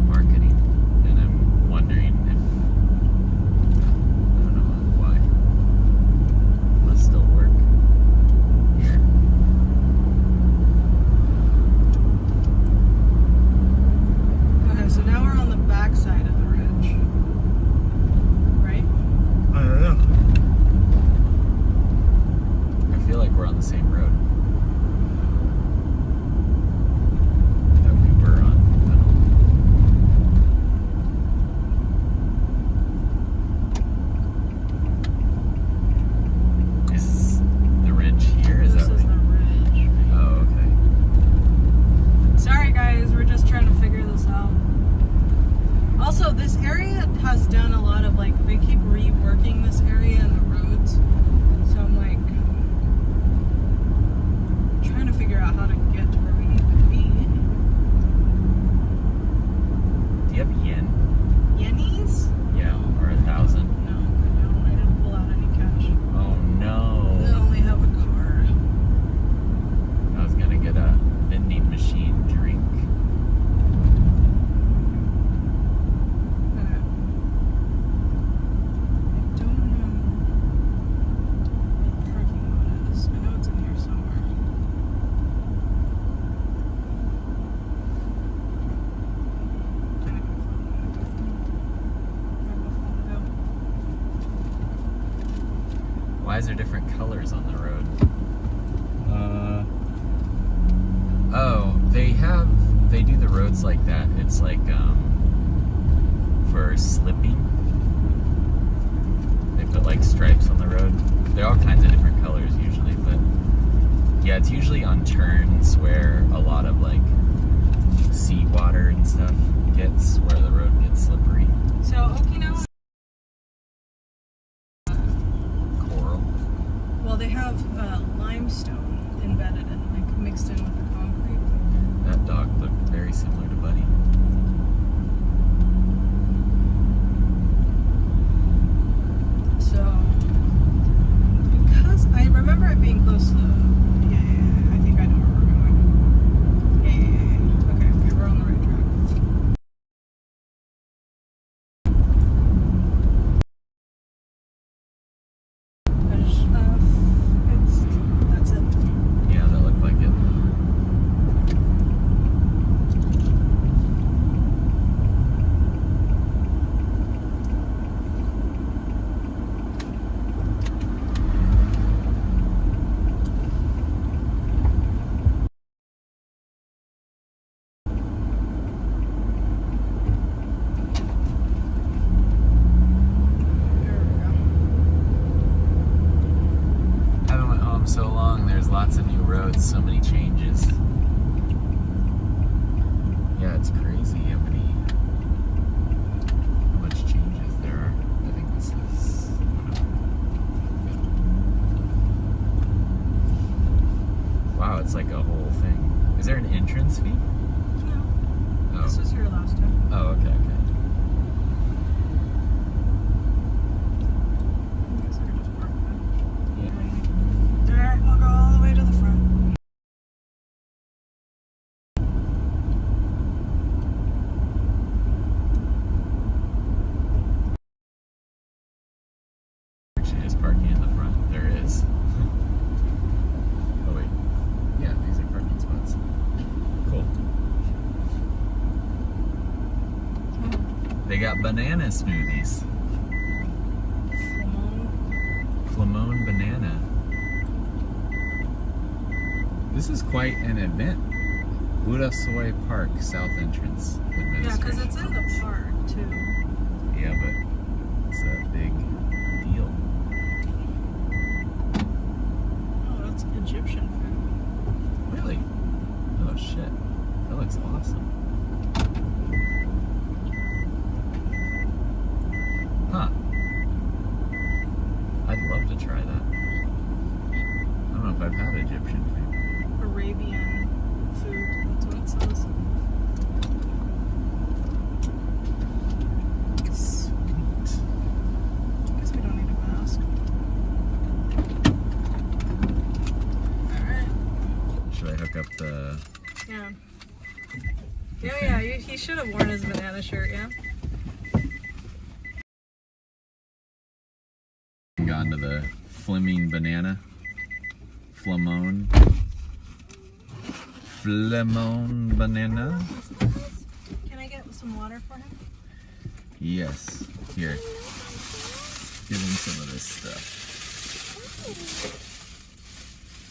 marketing, and I'm wondering if I don't know why. Must still work here. it. Okay, so now we're on the back side of the ridge. Right? I don't know. I feel like we're on the same road that we were on. Is the ridge here? Is This that is the ridge. Oh, okay. Sorry guys, we're just trying to figure this out. Also, Also, this area has done a lot of like, they keep reworking this area and the roads. So I'm like trying to figure out how to get to where we need to be. Do you have yen? Yennies? Yeah, or 1,000. No, I don't. I didn't pull out any cash. Oh no. I only have a card. I was gonna get a vending machine drink. I don't know where the parking lot is. I know it's in here somewhere. Why is there different colors on the road? Oh, they do the roads like that. It's like, for slipping. They put like stripes on the road. They're all kinds of different colors usually, but yeah, it's usually on turns where a lot of like seawater and stuff gets, where the road gets slippery. So Okinawa. Coral. Well, they have limestone embedded in, like mixed in with the concrete. That dog looked very similar to Buddy. So, because I remember it being close to the, yeah, I think I know where we're going. Yeah. Okay, we're on the right track. That's it. Yeah, that looked like it. There we go. Haven't went home so long. There's lots of new roads, so many changes. Yeah, it's crazy how much changes there are. I think this is. Wow, it's like a whole thing. Is there an entrance fee? No, Oh. this was here last time. Oh, okay, okay. I guess I could just park there. Yeah. Alright, I'll go all the way to the front. Actually, is parking in the front. There is. Oh wait. Yeah, these are parking spots. Cool. They got banana smoothies. Flamone banana. This is quite an event. Urasoy Park South Entrance Yeah, because Administration. it's in the park too. Yeah, but it's a big deal. Oh, that's Egyptian food. Really? Oh shit. That looks awesome. Huh. I'd love to try that. I don't know if I've had Egyptian food. Arabian food, that's what it says. Sweet. Guess we don't need a mask. Alright. Should I hook up the... Yeah. Yeah, he should have worn his banana shirt, yeah? Gone to the Fleming banana? Flamone banana? Can I get some water for him? Yes. Here. Give him some of this stuff.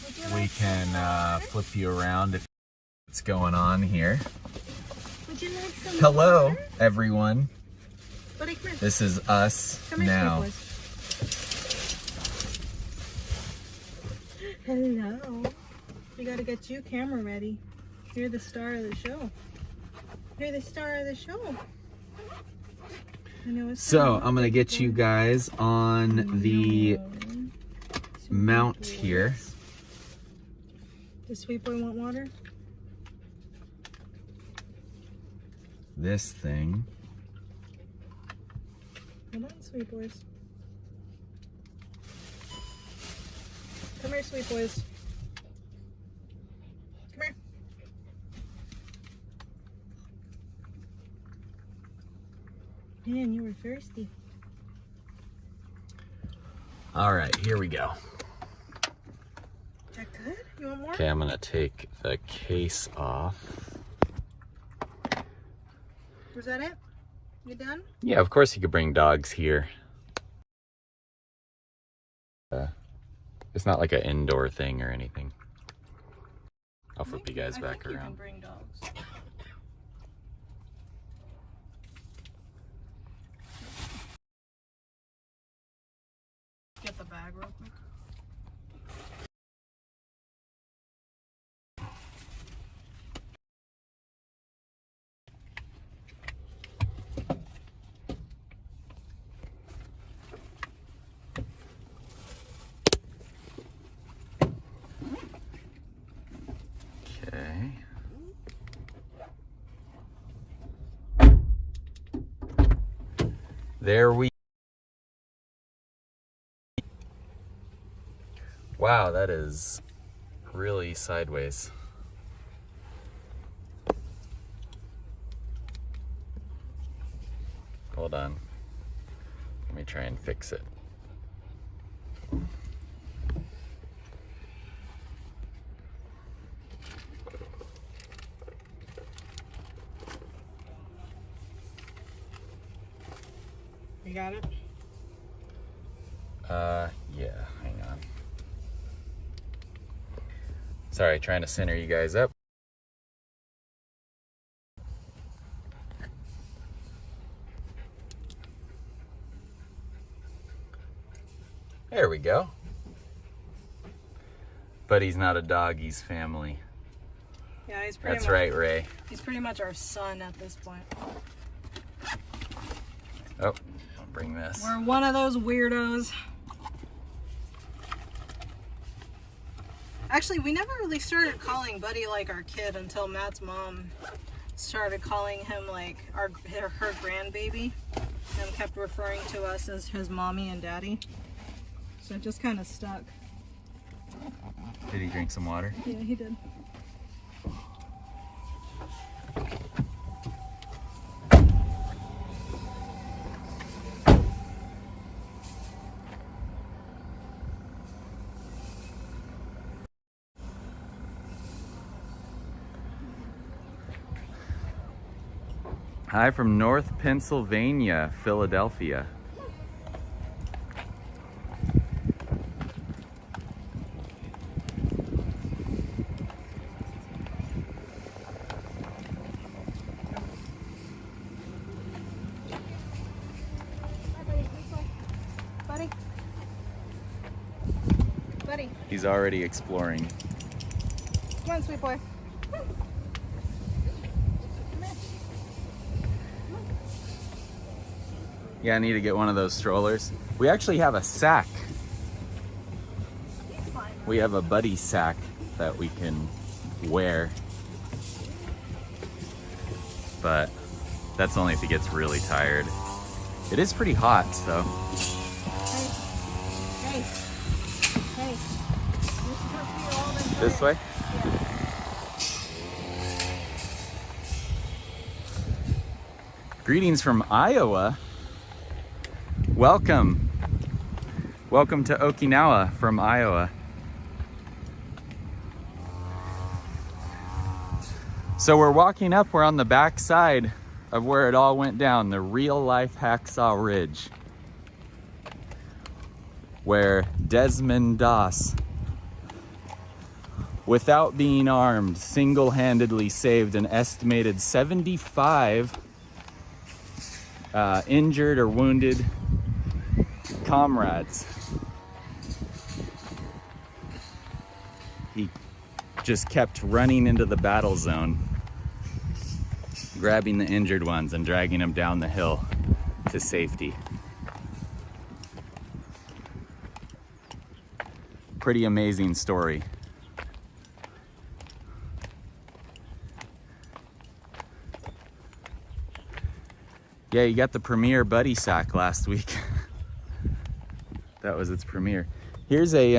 Would you We like can some water? flip you around if what's going on here. Would you like some Hello, water? everyone. Buddy, come here. This is us Come here, now. sweet boys. Hello. We gotta get you camera ready. You're the star of the show. You're the star of the show. know it's So I'm gonna get you guys on the mount here. Does Sweet Boy want water? This thing. Hold on, Sweet Boys. Come here, Sweet Boys. Come here. Man, you were thirsty. All right, here we go. Is that good? You want more? Okay, I'm gonna take the case off. Was that it? You done? Yeah, of course you could bring dogs here. It's not like an indoor thing or anything. I'll flip you guys back You can around. bring dogs. Get the bag real quick. Okay. There we. Wow, that is really sideways. Hold on. Let me try and fix it. You got it? Yeah, hang on. Sorry, trying to center you guys up. There we go. But he's not a dog, he's family. Yeah, he's pretty That's much, right, Ray. He's pretty much our son at this point. Oh, I'll bring this. We're one of those weirdos. Actually, we never really started calling Buddy like our kid until Matt's mom started calling him like her grandbaby and kept referring to us as his mommy and daddy. So it just kind of stuck. Did he drink some water? Yeah, he did. Hi from North Pennsylvania, Philadelphia. Buddy. Buddy. He's already exploring. Come on, sweet boy. Yeah, I need to get one of those strollers. We actually have a sack. We have a buddy sack that we can wear. But that's only if he gets really tired. It is pretty hot, so. Hey. Hey. This way? Greetings from Iowa. Welcome. Welcome to Okinawa from Iowa. So we're walking up, we're on the back side of where it all went down, the real life Hacksaw Ridge, where Desmond Doss, without being armed, single-handedly saved an estimated 75 injured or wounded comrades. He just kept running into the battle zone, grabbing the injured ones and dragging them down the hill to to safety. Pretty amazing story. Yeah, you got the premiere buddy sack last week. That was its premiere. Here's a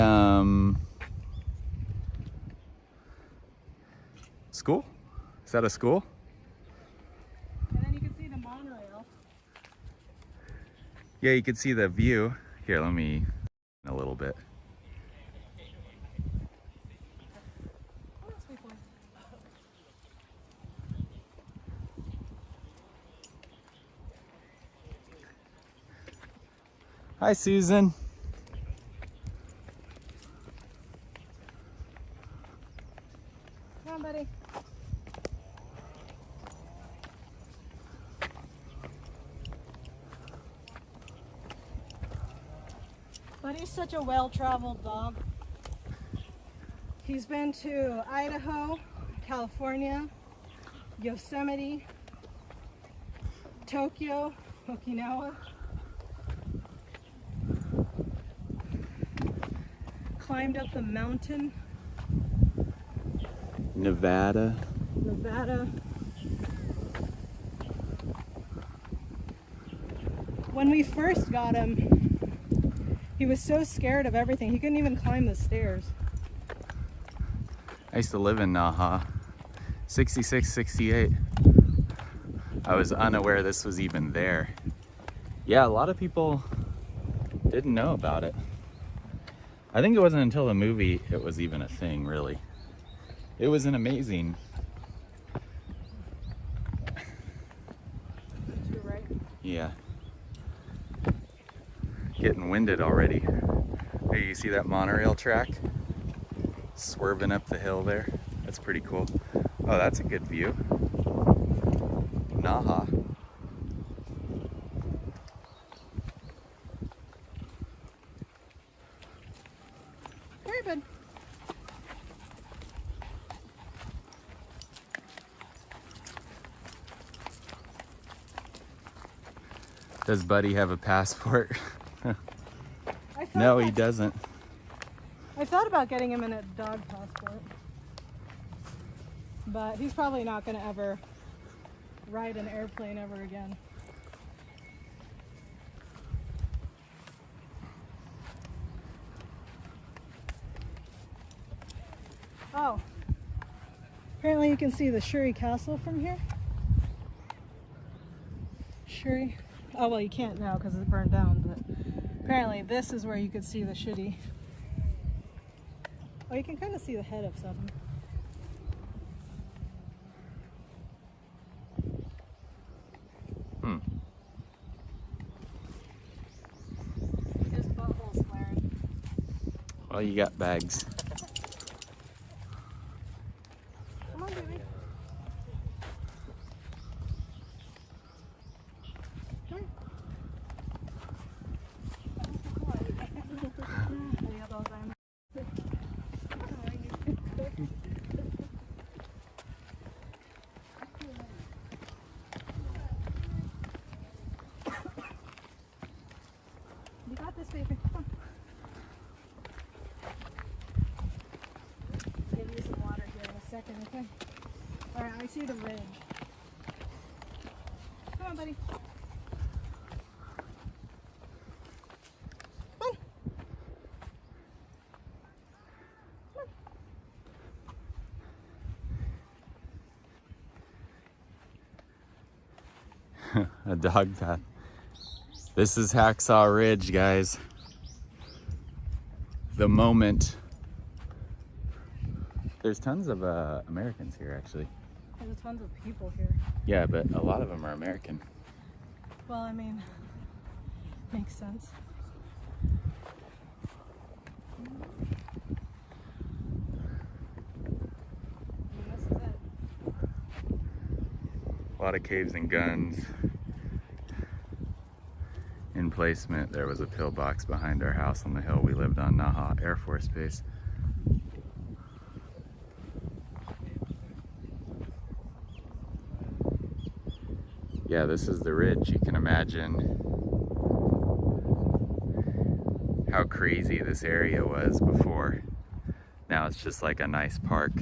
school? Is that a school? And then you can see the monorail. Yeah, you can see the view. Here, let me a little bit. Oh, that's pretty cool. Hi, Susan. Come on, buddy. Buddy's such a well-traveled dog. He's been to Idaho, California, Yosemite, Tokyo, Okinawa. Climbed up the mountain, Nevada. Nevada. When we first got him, he was so scared of everything. He couldn't even climb the stairs. I used to live in Naha. 66, 68. I was unaware this was even there. Yeah, a lot of people didn't know about it. I think it wasn't until the movie it was even a thing, really. It was an amazing. You're right. Yeah. Getting winded already. Hey, you see that monorail track? Swerving up the hill there. That's pretty cool. Oh, that's a good view. Naha. Very good. Does Buddy have a passport? I No, he doesn't. I thought about getting him in a dog passport, but he's probably not going to ever ride an airplane ever again. Oh, apparently you can see the Shuri Castle from here. Shuri. Oh, well, you can't now because it burned down, but apparently this is where you could see the Shuri. Oh, you can kind of see the head of something. His butthole's flaring. Well, you got bags. Come on, baby. Come here. You got this, baby. Come on. Give you some water here in a second, okay? All right, I see the ridge. Come on, buddy. Come on. A dog path. This is Hacksaw Ridge, guys. The moment. There's tons of Americans here, actually. There's tons of people here. Yeah, but a lot of them are American. Well, I mean, makes sense. This is it. A lot of caves and guns. In placement, there was a pillbox behind our house on the hill we lived on, Naha Air Force Base. Yeah, this is the ridge. You can imagine how crazy this area was before. Now it's just like a nice park.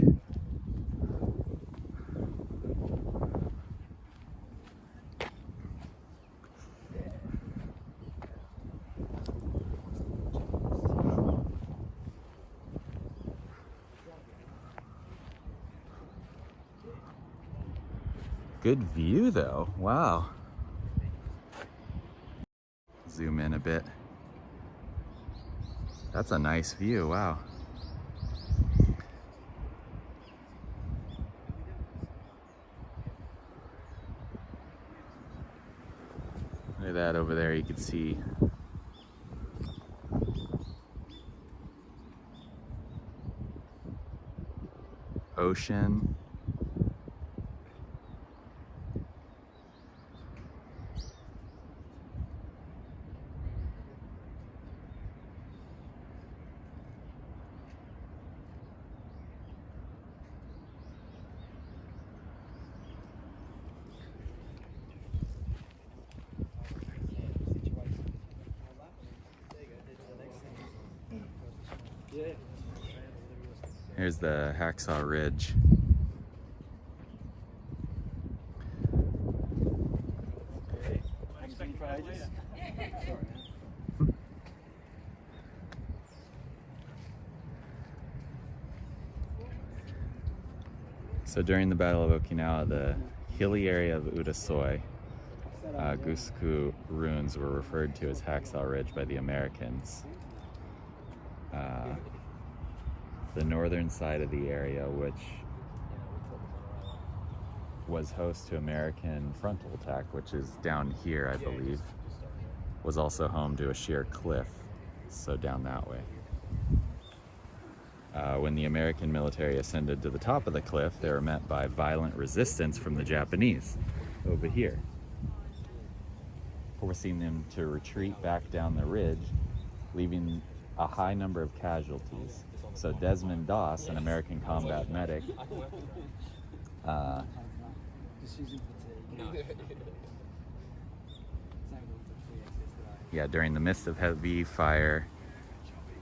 Good view though, wow. Zoom in a bit. That's a nice view, wow. Look at that over there, you can see. Ocean. Here's the Hacksaw Ridge. So during the Battle of Okinawa, the hilly area of Utasoy, Gusuku ruins were referred to as Hacksaw Ridge by the Americans. The northern side of the area, which was host to American frontal attack, which is down here, I believe, was also home to a sheer cliff, so down that way. When the American military ascended to the top of the cliff, they were met by violent resistance from the Japanese over here, forcing them to retreat back down the ridge, leaving a high number of casualties. So Desmond Doss, an American combat medic, during the midst of heavy fire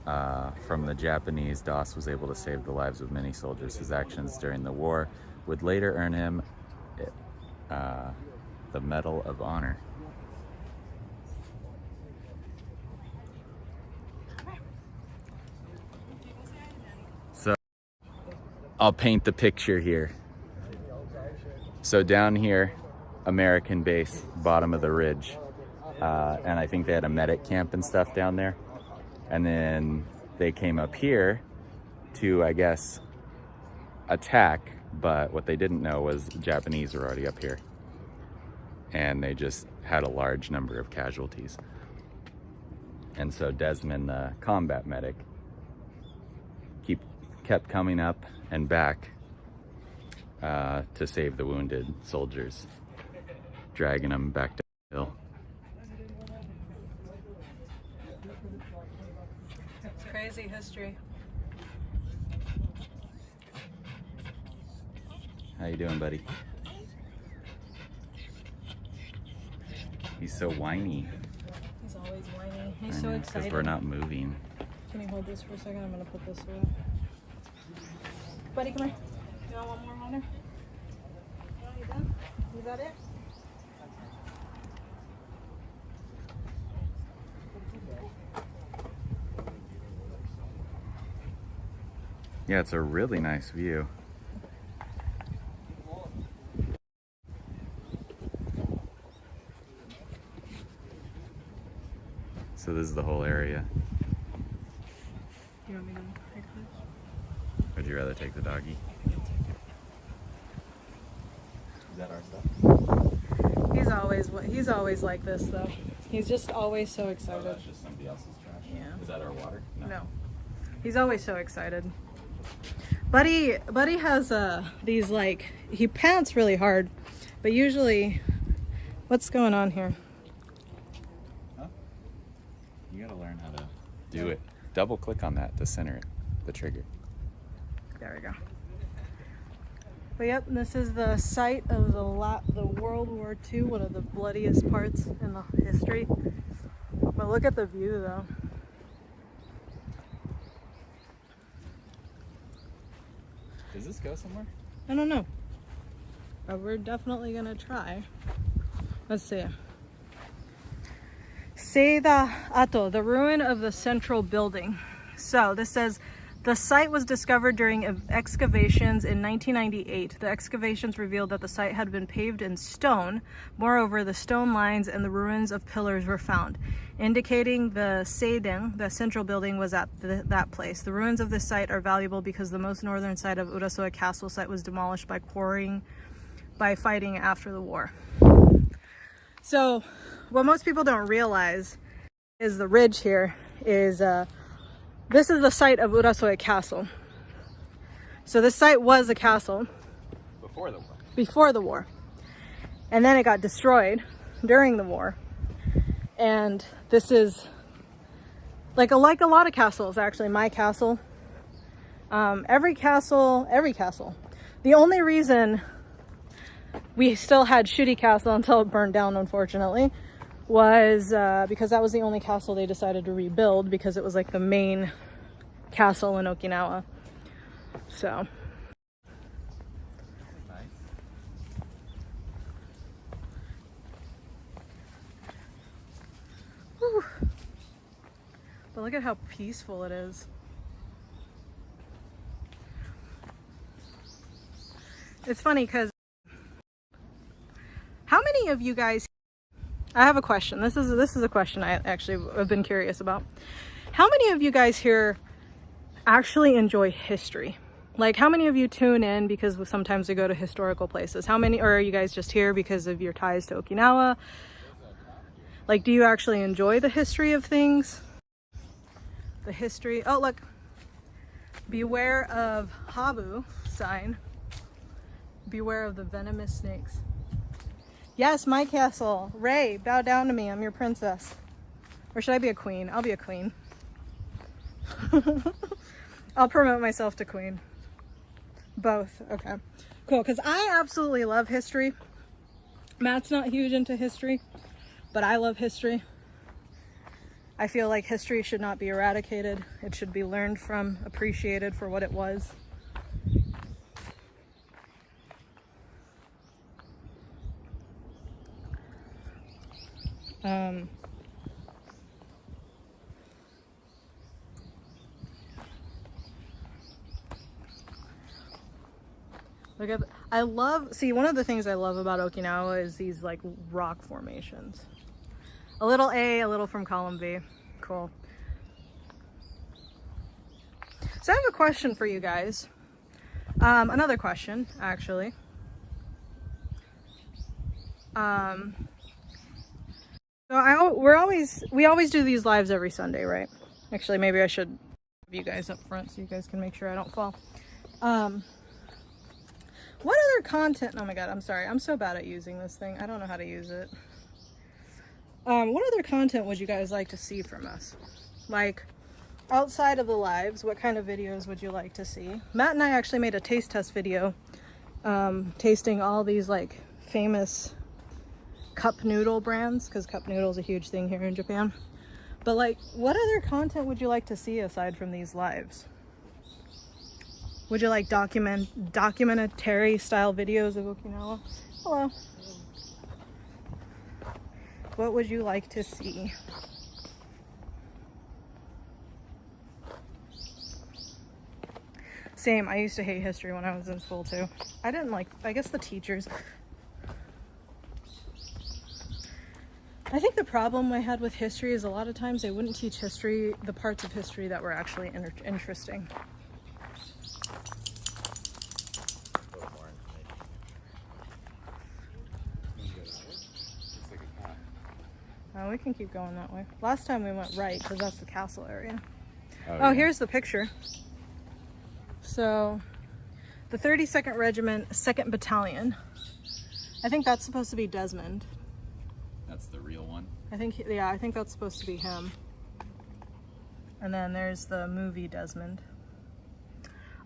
from the Japanese, Doss was able to save the lives of many soldiers. His actions during the war would later earn him the Medal of Honor. So I'll paint the picture here. So down here, American base, bottom of the ridge. And I think they had a medic camp and stuff down there. And then they came up here to, I guess, attack, but what they didn't know was the Japanese were already up here. And they just had a large number of casualties. And so Desmond, the combat medic, kept coming up and back to save the wounded soldiers, dragging them back down the hill. Crazy history. How you doing, buddy? He's so whiny. He's always whiny. He's so excited. Because we're not moving. Can you hold this for a second? I'm gonna put this away. Buddy, come here. You want one more, Hunter? You done? Is that it? Yeah, it's a really nice view. So this is the whole area. You want me to take this? Would you rather take the doggy? Is that our stuff? He's always like this though. He's just always so excited. Oh, that's just somebody else's trash. Yeah. Is that our water? No. He's always so excited. Buddy has these, like, he pants really hard, but usually, what's going on here? Huh? You gotta learn how to do it. Double click on that to center it, the trigger. There we go. But yep, this is the site of the World War II, one of the bloodiest parts in the history. But look at the view though. Does this go somewhere? I don't know. But we're definitely gonna try. Let's see. Seida Ato, the ruin of the central building. So this says, the site was discovered during excavations in 1998. The excavations revealed that the site had been paved in stone. Moreover, the stone lines and the ruins of pillars were found, indicating the Seiden, the central building, was at that place. The ruins of this site are valuable because the most northern side of Urasoe Castle site was demolished by fighting after the war. So what most people don't realize is the ridge here is this is the site of Urasoe Castle. So this site was a castle before the war. And then it got destroyed during the war. And this is like a lot of castles, actually. My castle, every castle. The only reason we still had Shuri Castle until it burned down, unfortunately, was because that was the only castle they decided to rebuild, because it was like the main castle in Okinawa. So Nice. whew. But look at how peaceful it is. It's funny because how many of you guys, I have a question. This is a question I actually have been curious about. How many of you guys here actually enjoy history? Like, how many of you tune in because sometimes we go to historical places? How many, or are you guys just here because of your ties to Okinawa? Like, do you actually enjoy the history of things? The history, oh look, beware of Habu sign. Beware of the venomous snakes. Yes, my castle. Ray, bow down to me. I'm your princess. Or should I be a queen? I'll be a queen. I'll promote myself to queen. Both. Okay. Cool. Because I absolutely love history. Matt's not huge into history, but I love history. I feel like history should not be eradicated. It should be learned from, appreciated for what it was. Look at, I love, see, one of the things I love about Okinawa is these like rock formations. A little A, a little from column B. Cool. So I have a question for you guys. Another question, actually. So we always do these lives every Sunday, right? Actually, maybe I should have you guys up front so you guys can make sure I don't fall. What other content? Oh my god, I'm sorry. I'm so bad at using this thing. I don't know how to use it. What other content would you guys like to see from us? Like, outside of the lives, what kind of videos would you like to see? Matt and I actually made a taste test video, tasting all these like famous cup noodle brands, because cup noodle is a huge thing here in Japan. But like, what other content would you like to see aside from these lives? Would you like documentary style videos of Okinawa? Hello. What would you like to see? Same, I used to hate history when I was in school too. I didn't like, I guess the teachers. I think the problem I had with history is a lot of times they wouldn't teach history, the parts of history that were actually interesting. We can keep going that way. Last time we went right because that's the castle area. Oh, yeah. Here's the picture. So, the 32nd Regiment, 2nd Battalion. I think that's supposed to be Desmond. That's the real one? I think that's supposed to be him. And then there's the movie Desmond.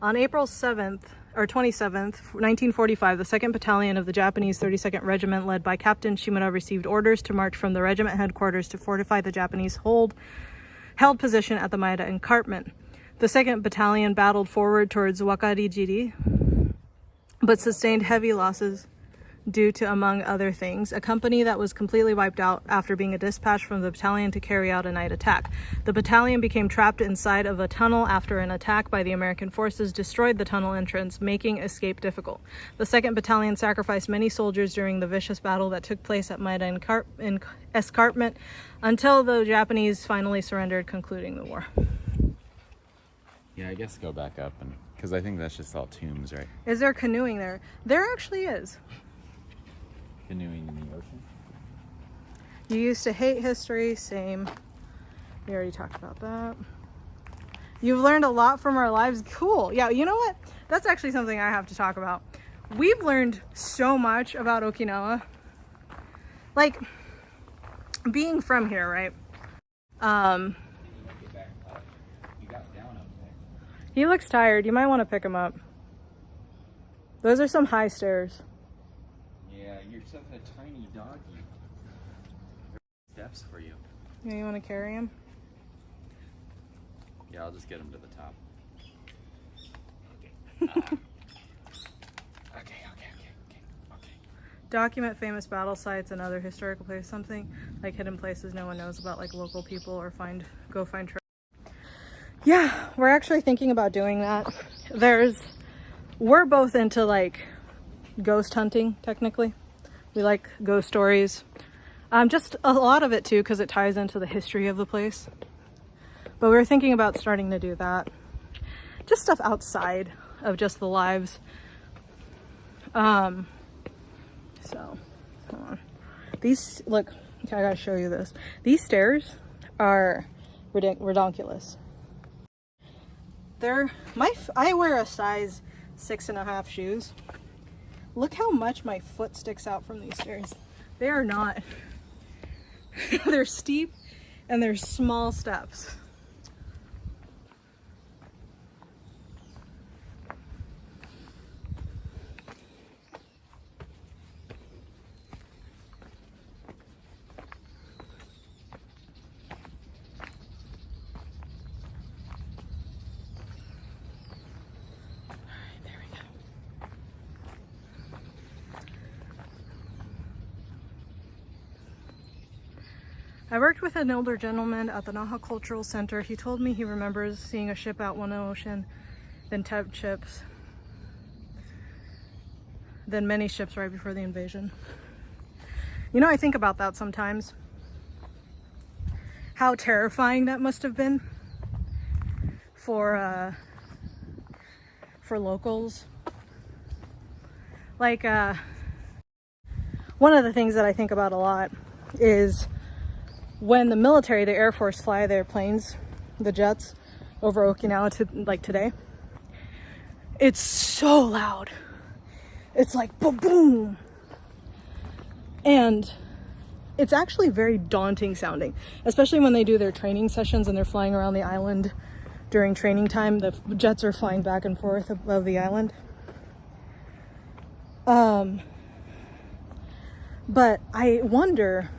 On April 7th, or 27th, 1945, the 2nd Battalion of the Japanese 32nd Regiment, led by Captain Shimura, received orders to march from the regiment headquarters to fortify the Japanese held position at the Maeda Encampment. The 2nd Battalion battled forward towards Wakarijiri, but sustained heavy losses due to, among other things, a company that was completely wiped out after being dispatched from the battalion to carry out a night attack. The battalion became trapped inside of a tunnel after an attack by the American forces destroyed the tunnel entrance, making escape difficult. The 2nd Battalion sacrificed many soldiers during the vicious battle that took place at Maeda Escarpment until the Japanese finally surrendered, concluding the war. Yeah, I guess go back up, and because I think that's just all tombs, right? Is there canoeing there? There actually is. Canoeing in the ocean? You used to hate history, same. We already talked about that. You've learned a lot from our lives. Cool. Yeah, you know what? That's actually something I have to talk about. We've learned so much about Okinawa. Like, being from here, right? He looks tired. You might want to pick him up. Those are some high stairs. Yeah, you're such a tiny doggy. Steps for you. Yeah, you want to carry him? Yeah, I'll just get him to the top. Okay. Document famous battle sites and other historical places. Something like hidden places no one knows about, like local people, or go find treasure. Yeah, we're actually thinking about doing that. We're both into like ghost hunting, technically. We like ghost stories. Just a lot of it too, because it ties into the history of the place. But we were thinking about starting to do that. Just stuff outside of just the lives. So, hold on. Look, okay, I gotta show you this. These stairs are ridiculous. I wear a size 6.5 shoes. Look how much my foot sticks out from these stairs. They are not. They're steep and they're small steps. I worked with an older gentleman at the Naha Cultural Center. He told me he remembers seeing a ship out on the ocean, then tub ships, then many ships right before the invasion. You know, I think about that sometimes. How terrifying that must have been for locals. Like, one of the things that I think about a lot is when the military, the Air Force, fly their planes, the jets, over Okinawa like today, it's so loud. It's like boom, boom. And it's actually very daunting sounding, especially when they do their training sessions and they're flying around the island during training time. The jets are flying back and forth above the island. But I wonder,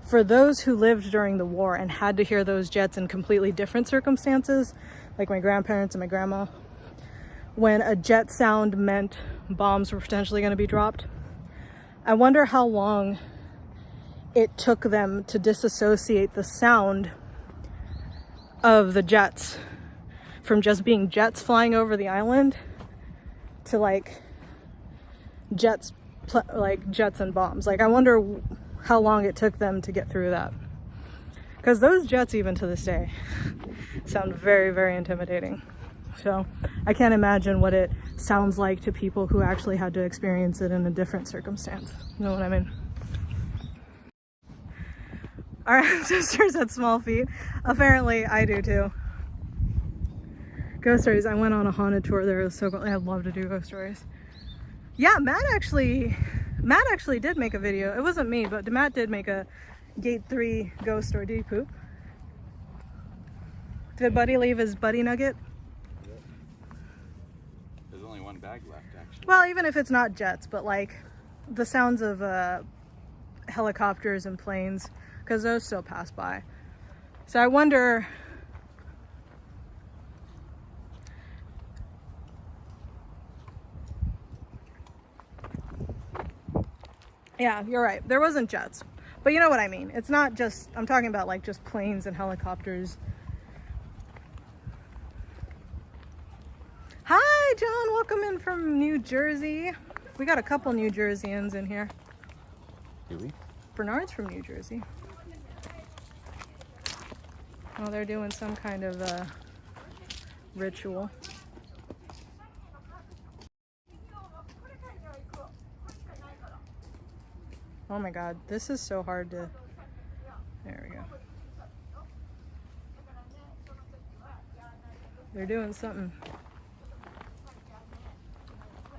for those who lived during the war and had to hear those jets in completely different circumstances, like my grandparents and my grandma, when a jet sound meant bombs were potentially going to be dropped, I wonder how long it took them to disassociate the sound of the jets from just being jets flying over the island to like jets and bombs. Like, I wonder how long it took them to get through that, because those jets, even to this day, sound very, very intimidating. So I can't imagine what it sounds like to people who actually had to experience it in a different circumstance. You know what I mean? Our ancestors had small feet. Apparently I do too. Ghost stories. I went on a haunted tour there. It was so cool. I'd love to do ghost stories. Yeah, Matt actually did make a video. It wasn't me, but Matt did make a Gate 3 ghost story. Did he poop? Did Buddy leave his buddy nugget? There's only one bag. flag left, actually. Well, even if it's not jets, but like the sounds of helicopters and planes, because those still pass by. So I wonder. Yeah, you're right. There wasn't jets. But you know what I mean. It's not just, I'm talking about like just planes and helicopters. Hi, John. Welcome in from New Jersey. We got a couple New Jerseyans in here. Do we? Bernard's from New Jersey. Oh, they're doing some kind of ritual. Oh my God, this is so hard to, there we go. They're doing something.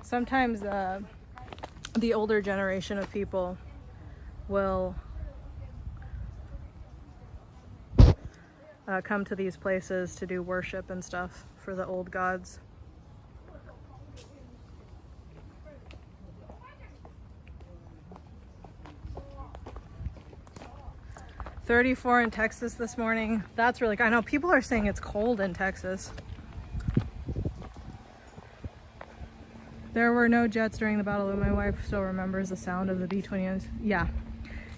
Sometimes the older generation of people will come to these places to do worship and stuff for the old gods. $34 in Texas this morning. That's really, I know people are saying it's cold in Texas. There were no jets during the battle, but my wife still remembers the sound of the B-29s. Yeah.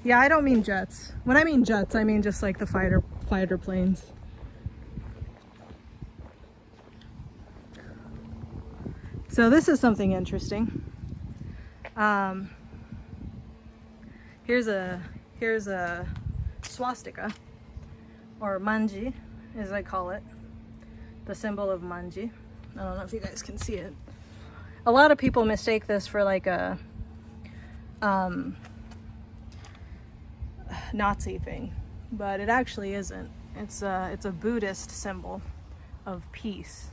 Yeah, I don't mean jets. When I mean jets, I mean just like the fighter planes. So this is something interesting. Here's a swastika, or manji as I call it, the symbol of manji. I don't know if you guys can see it. A lot of people mistake this for like a Nazi thing, but it actually isn't. It's a Buddhist symbol of peace.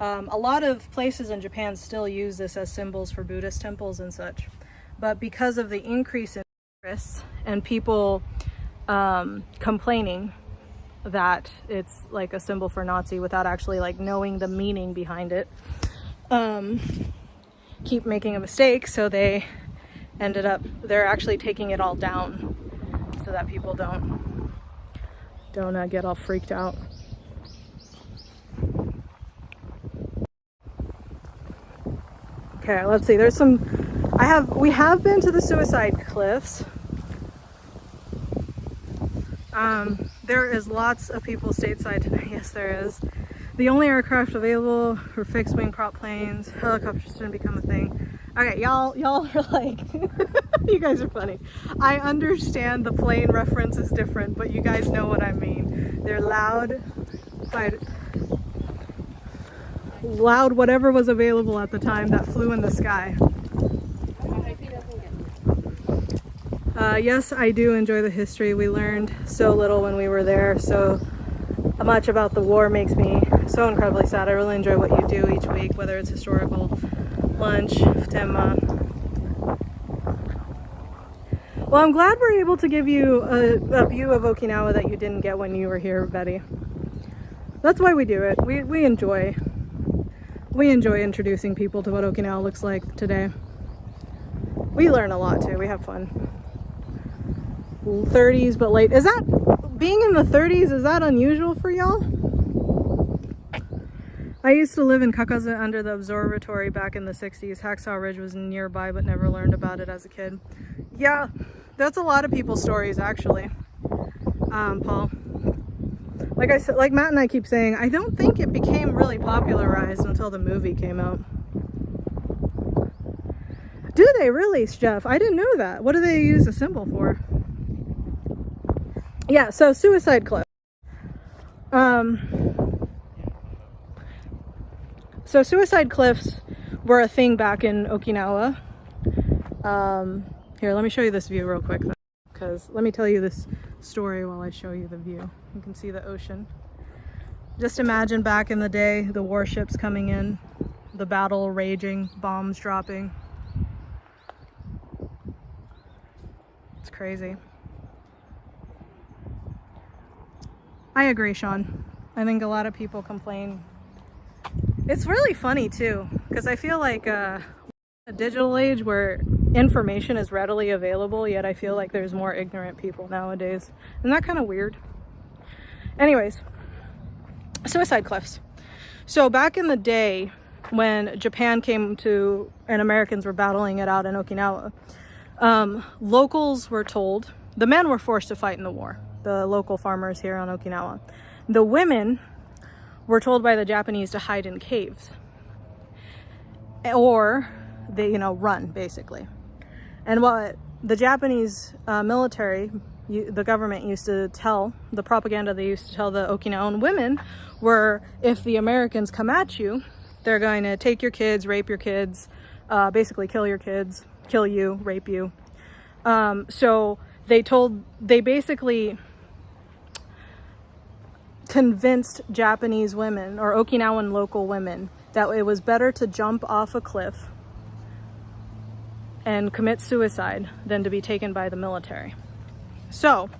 A lot of places in Japan still use this as symbols for Buddhist temples and such. But because of the increase in tourists and people complaining that it's like a symbol for Nazi without actually like knowing the meaning behind it, keep making a mistake, so they're actually taking it all down so that people don't get all freaked out. Okay, let's see. There's some. We have been to the Suicide Cliffs. There is lots of people stateside today. Yes, there is. The only aircraft available for fixed wing prop planes. Helicopters didn't become a thing. Okay, y'all are like, you guys are funny. I understand the plane reference is different, but you guys know what I mean. They're loud, whatever was available at the time that flew in the sky. Yes, I do enjoy the history. We learned so little when we were there. So much about the war makes me so incredibly sad. I really enjoy what you do each week, whether it's historical, lunch, tema. Well, I'm glad we're able to give you a view of Okinawa that you didn't get when you were here, Betty. That's why we do it. We enjoy introducing people to what Okinawa looks like today. We learn a lot too. We have fun. 30s but late. Is that, being in the 30s, is that unusual for y'all? I used to live in Kakaza under the observatory back in the 60s. Hacksaw Ridge was nearby but never learned about it as a kid. Yeah, that's a lot of people's stories actually, Paul. Like I said, like Matt and I keep saying, I don't think it became really popularized until the movie came out. Do they really, Jeff? I didn't know that. What do they use the symbol for? Yeah, so Suicide Cliff. So Suicide Cliffs were a thing back in Okinawa. Here, let me show you this view real quick, because let me tell you this story while I show you the view. You can see the ocean. Just imagine back in the day, the warships coming in, the battle raging, bombs dropping. It's crazy. I agree, Sean. I think a lot of people complain. It's really funny too, because I feel like a digital age where information is readily available, yet I feel like there's more ignorant people nowadays. Isn't that kind of weird? Anyways, suicide cliffs. So back in the day when Japan came to and Americans were battling it out in Okinawa, locals were told, the men were forced to fight in the war, the local farmers here on Okinawa. The women were told by the Japanese to hide in caves, or they, run basically. And what the Japanese military, the government used to tell, the propaganda they used to tell the Okinawan women were, if the Americans come at you, they're going to take your kids, rape your kids, basically kill your kids, kill you, rape you. So they basically convinced Japanese women or Okinawan local women that it was better to jump off a cliff and commit suicide than to be taken by the military. So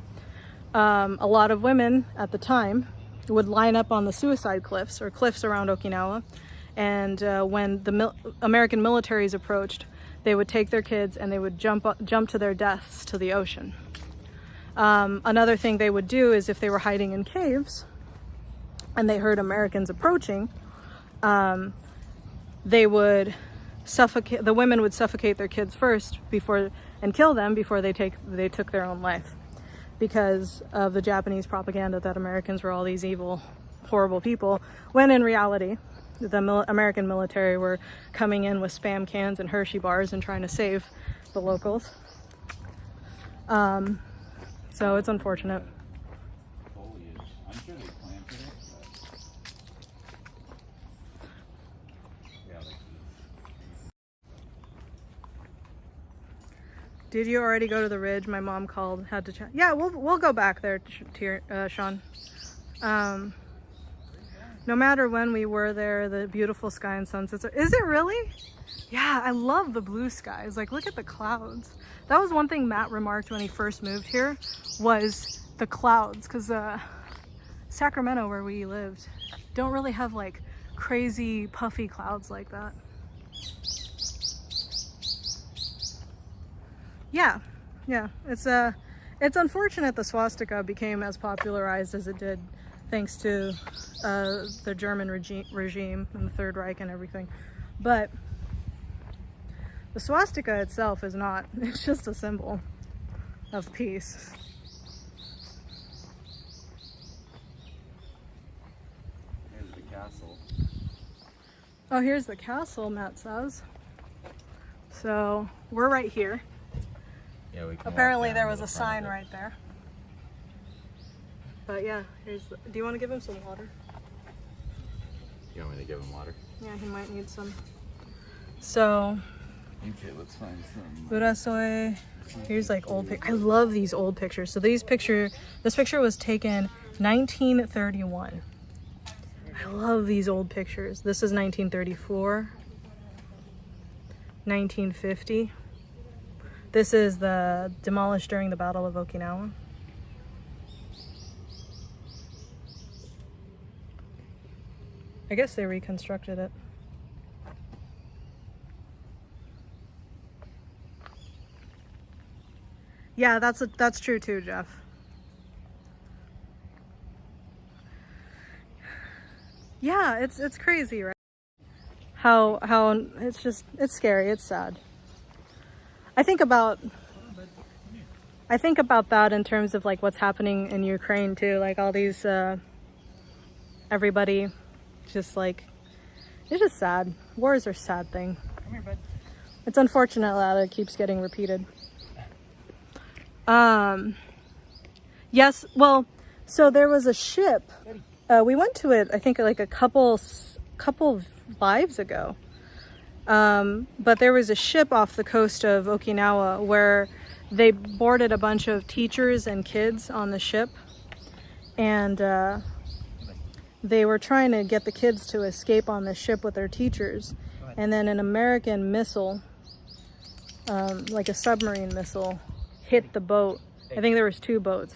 a lot of women at the time would line up on the suicide cliffs or cliffs around Okinawa, and when the American militaries approached, they would take their kids and they would jump to their deaths to the ocean. Another thing they would do is if they were hiding in caves and they heard Americans approaching, they would suffocate, the women would suffocate their kids first and kill them before they took their own life, because of the Japanese propaganda that Americans were all these evil, horrible people, when in reality the American military were coming in with Spam cans and Hershey bars and trying to save the locals. So it's unfortunate. Foliage. I'm sure they planted it, but... Yeah, Did you already go to the ridge? My mom called, had to check. Yeah, we'll go back there, Sean. No matter when we were there, the beautiful sky and sunsets. Is it really? Yeah, I love the blue skies. Like, look at the clouds. That was one thing Matt remarked when he first moved here, was the clouds, because Sacramento, where we lived, don't really have like crazy puffy clouds like that. Yeah, it's unfortunate the swastika became as popularized as it did thanks to the German regime and the Third Reich and everything. But the swastika itself is not, it's just a symbol of peace. Here's the castle. Oh, here's the castle, Matt says. So we're right here. Yeah, we can Apparently there was a sign right there. But yeah, here's the, do you want to give him some water? You want me to give him water? Yeah, he might need some. So, Okay, let's find some. Urasoe. Here's like old I love these old pictures. So this picture was taken 1931. I love these old pictures. This is 1934. 1950. This is the demolished during the Battle of Okinawa. I guess they reconstructed it. Yeah, that's true too, Jeff. Yeah, it's crazy, right? How it's scary, it's sad. I think about that in terms of like what's happening in Ukraine too, like all these everybody just like, it's just sad. Wars are a sad thing. Come here, bud. It's unfortunate that it keeps getting repeated. Yes, well, so there was a ship. We went to it, I think, like a couple lives ago. But there was a ship off the coast of Okinawa where they boarded a bunch of teachers and kids on the ship, and they were trying to get the kids to escape on the ship with their teachers, and then an American missile, like a submarine missile, hit the boat. I think there was 2 boats,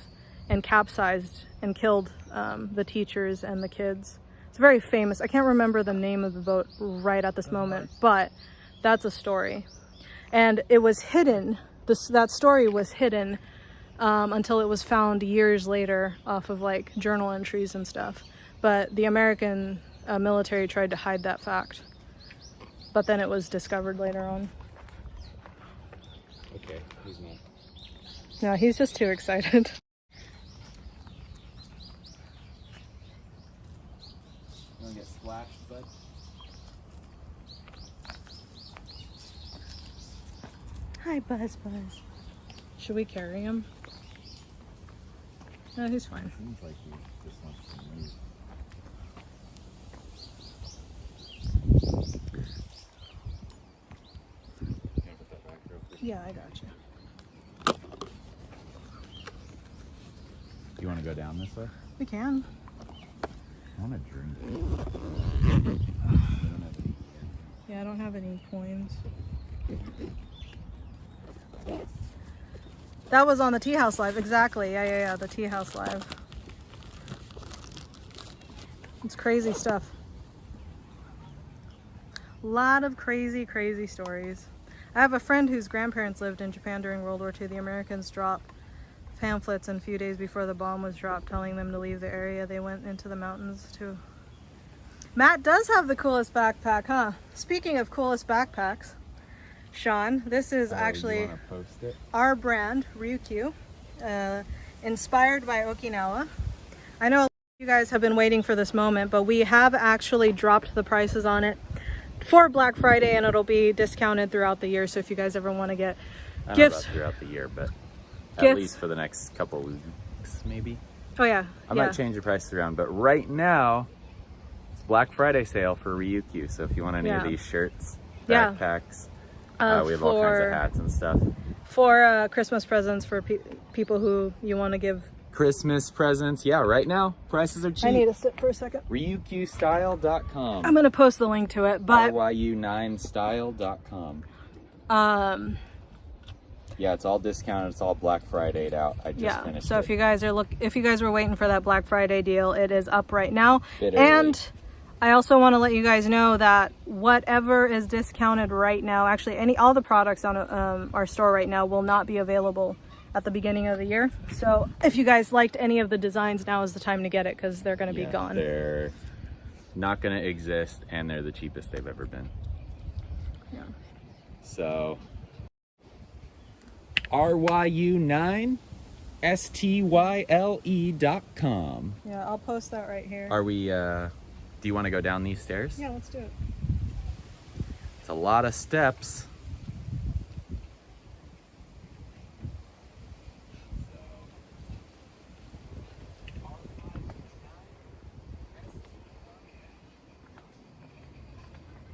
and capsized and killed the teachers and the kids. It's very famous. I can't remember the name of the boat right at this moment, but that's a story. And it was hidden, that story was hidden until it was found years later off of like journal entries and stuff. But the American military tried to hide that fact. But then it was discovered later on. Okay, who's not? No, he's just too excited. You wanna get splashed, bud? Hi, Buzz. Should we carry him? No, he's fine. Seems like he just wants to move. Can I put that back real quick? Yeah, I got you. You want to go down this way? We can. I want to drink. Yeah, I don't have any coins. That was on the Tea House Live, exactly. Yeah, the Tea House Live. It's crazy stuff. A lot of crazy stories. I have a friend whose grandparents lived in Japan during World War II. The Americans dropped pamphlets, and a few days before the bomb was dropped telling them to leave the area. They went into the mountains too. Matt does have the coolest backpack, huh? Speaking of coolest backpacks, Sean, this is actually our brand, Ryu9, inspired by Okinawa. I know a lot of you guys have been waiting for this moment, but we have actually dropped the prices on it for Black Friday, and it'll be discounted throughout the year. So if you guys ever want to get gifts throughout the year, but gifts, at least for the next couple weeks, maybe. Oh yeah, I might change the prices around, but right now it's Black Friday sale for Ryu9. So if you want any of these shirts, backpacks, we have all kinds of hats and stuff. For Christmas presents for people who you want to give. Christmas presents, yeah, right now prices are cheap. I need to sit for a second. Ryu9style.com. I'm gonna post the link to it, but Ryu9style.com. Yeah, it's all discounted. It's all Black Friday'd out. I just finished so it. if you guys were waiting for that Black Friday deal, it is up right now. Bit and early. I also want to let you guys know that whatever is discounted right now, actually all the products on our store right now will not be available at the beginning of the year. So if you guys liked any of the designs, now is the time to get it, because they're going to be gone. They're not going to exist, and they're the cheapest they've ever been. Yeah. So Ryu9style.com. Yeah, I'll post that right here. Are we do you want to go down these stairs? Yeah, let's do it. It's a lot of steps.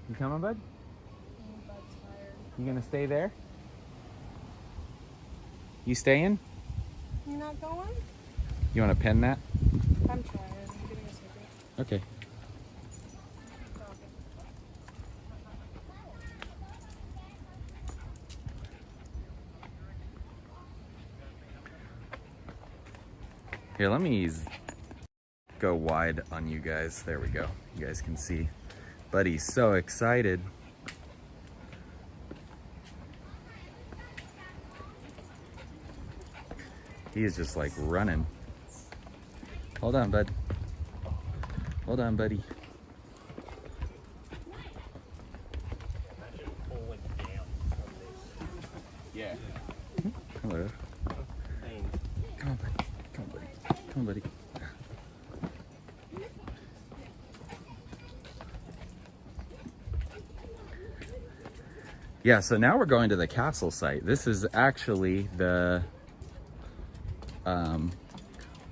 You coming, bud? You gonna stay there? You staying? You not going? You want to pin that? I'm trying. Give me a second. Okay. Here, let me go wide on you guys. There we go. You guys can see. Buddy's so excited. He is just like running. Hold on, bud. Hold on, buddy. Yeah. Hello. Come on, buddy. Come on, buddy. Come on, buddy. Yeah, so now we're going to the castle site. This is actually the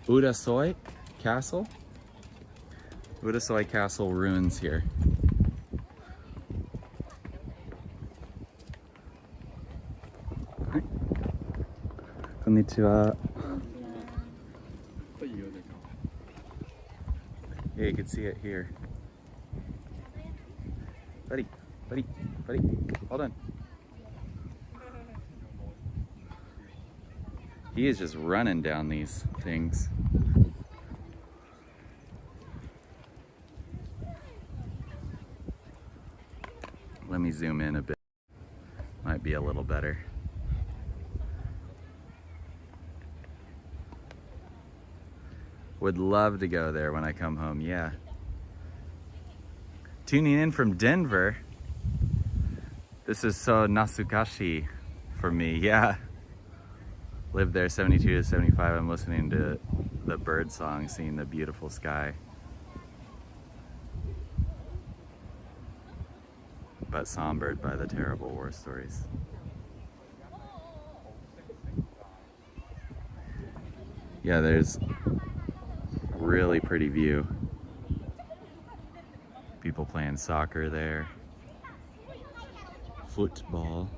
Udasoi Castle. Udasoi Castle ruins here. Konnichiwa. Yeah, you can see it here. Buddy, buddy, buddy, hold on. He is just running down these things. me zoom in a bit. Might be a little better. Would love to go there when I come home, yeah. Tuning in from Denver. This is so Nasukashi for me, yeah. Lived there 72 to 75. I'm listening to the bird song, seeing the beautiful sky. But sombered by the terrible war stories. Yeah, there's really pretty view. People playing soccer there. Football.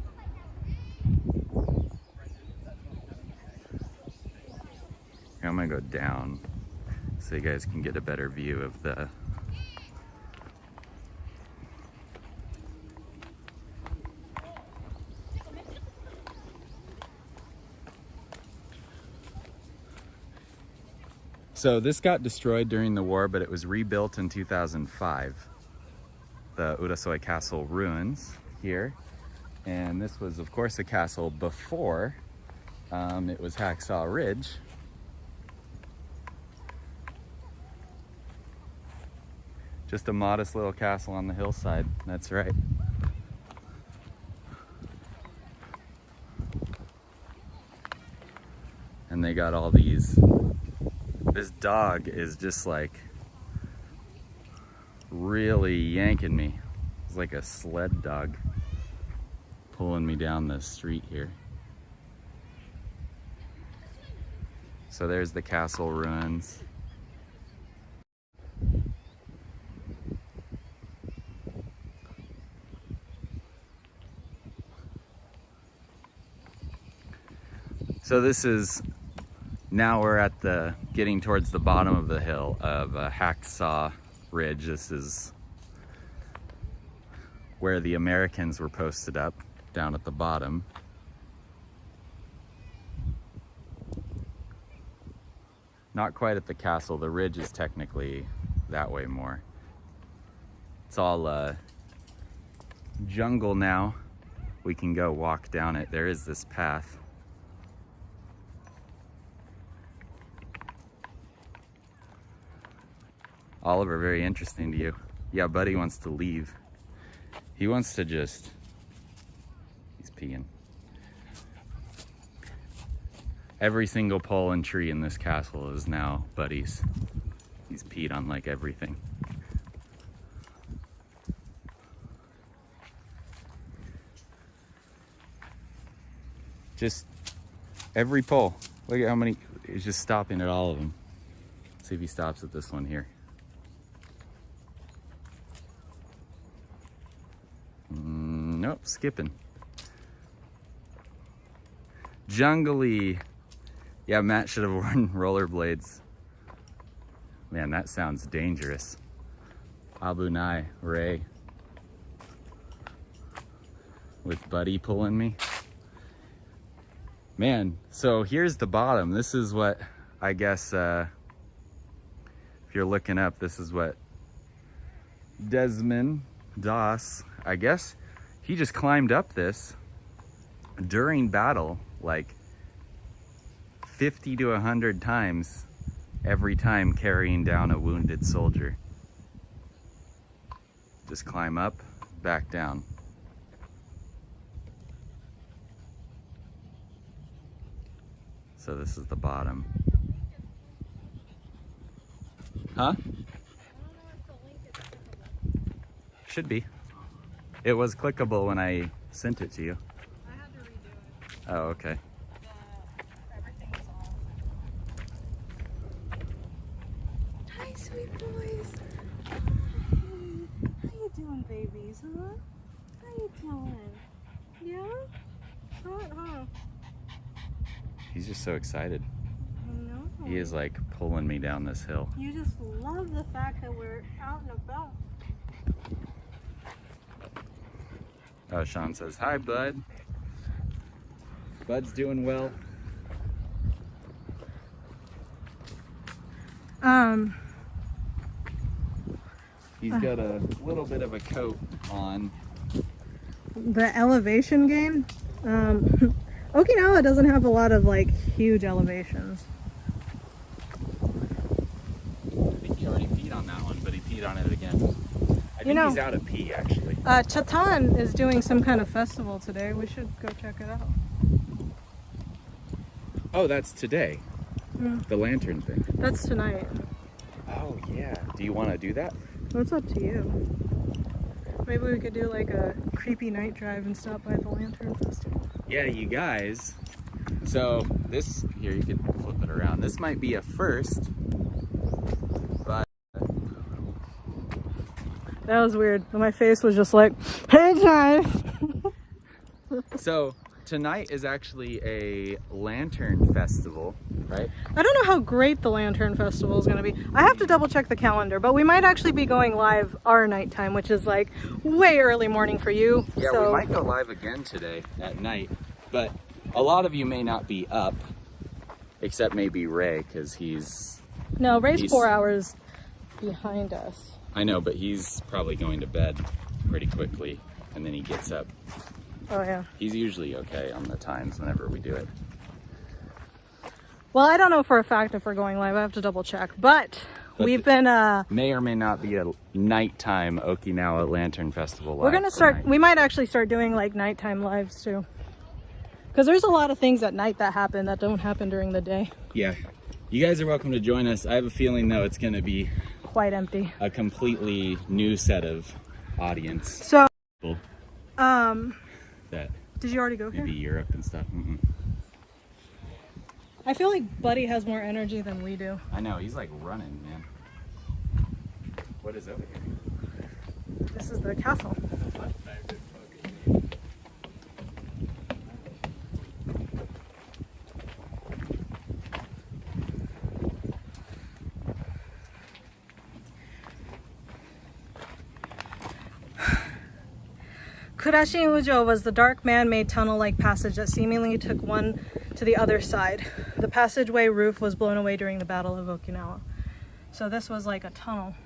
Here, I'm gonna go down so you guys can get a better view of the So this got destroyed during the war, but it was rebuilt in 2005. The Urasoe Castle ruins here. And this was, of course, a castle before it was Hacksaw Ridge. Just a modest little castle on the hillside, that's right. And they got all these. This dog is just like really yanking me. It's like a sled dog pulling me down the street here. So there's the castle ruins. So this is, now we're at the, getting towards the bottom of the hill of Hacksaw Ridge. This is where the Americans were posted up, down at the bottom. Not quite at the castle. The ridge is technically that way more. It's all jungle now. We can go walk down it. There is this path. Oliver, very interesting to you. Yeah, Buddy wants to leave. He wants to just, he's peeing. Every single pole and tree in this castle is now Buddy's. He's peed on like everything. Just every pole. Look at how many, he's just stopping at all of them. See if he stops at this one here. Nope, skipping. Jungly. Yeah, Matt should have worn rollerblades. Man, that sounds dangerous. Abunai, Ray. With Buddy pulling me. Man, so here's the bottom. This is what, I guess, if you're looking up, this is what Desmond Doss, I guess, he just climbed up this during battle, like 50 to 100 times, every time carrying down a wounded soldier. Just climb up, back down. So this is the bottom. Huh? Should be. It was clickable when I sent it to you. I had to redo it. Oh, okay. Everything was off. Hi, sweet boys. Hi. How you doing, babies, huh? How you doing? Yeah? Hot, huh? He's just so excited. I know. He is like pulling me down this hill. You just love the fact that we're out and about. Oh, Sean says, hi, Bud. Bud's doing well. He's got a little bit of a coat on. the elevation gain. Okinawa doesn't have a lot of like huge elevations. I think he already peed on that one, but he peed on it again. I think he's out of pee, actually. Chatan is doing some kind of festival today. We should go check it out. Oh, that's today. The lantern thing. That's tonight. Oh, yeah. Do you want to do that? Well, it's up to you. Maybe we could do like a creepy night drive and stop by the Lantern Festival. Yeah, you guys. So this, here, you can flip it around. This might be a first, but... That was weird. My face was just like, hey guys! So tonight is actually a lantern festival, right? I don't know how great the Lantern Festival is going to be. I have to double check the calendar, but we might actually be going live our nighttime, which is like way early morning for you. Yeah, so... we might go live again today at night, but a lot of you may not be up, except maybe Ray, because he's... No, Ray's 4 hours behind us. I know, but he's probably going to bed pretty quickly, and then he gets up. Oh, yeah. He's usually okay on the times whenever we do it. Well, I don't know for a fact if we're going live. I have to double check. But we've been... may or may not be a nighttime Okinawa Lantern Festival live. We're going to start... tonight. We might actually start doing like nighttime lives too. Because there's a lot of things at night that happen that don't happen during the day. Yeah. You guys are welcome to join us. I have a feeling, though, it's going to be... quite empty. A completely new set of audience. So... People that did you already go here? maybe Europe and stuff. I feel like Buddy has more energy than we do. I know, he's like running, man. What is over here? This is the castle. Kurashin Ujo was the dark man-made tunnel-like passage that seemingly took one to the other side. The passageway roof was blown away during the Battle of Okinawa. So this was like a tunnel.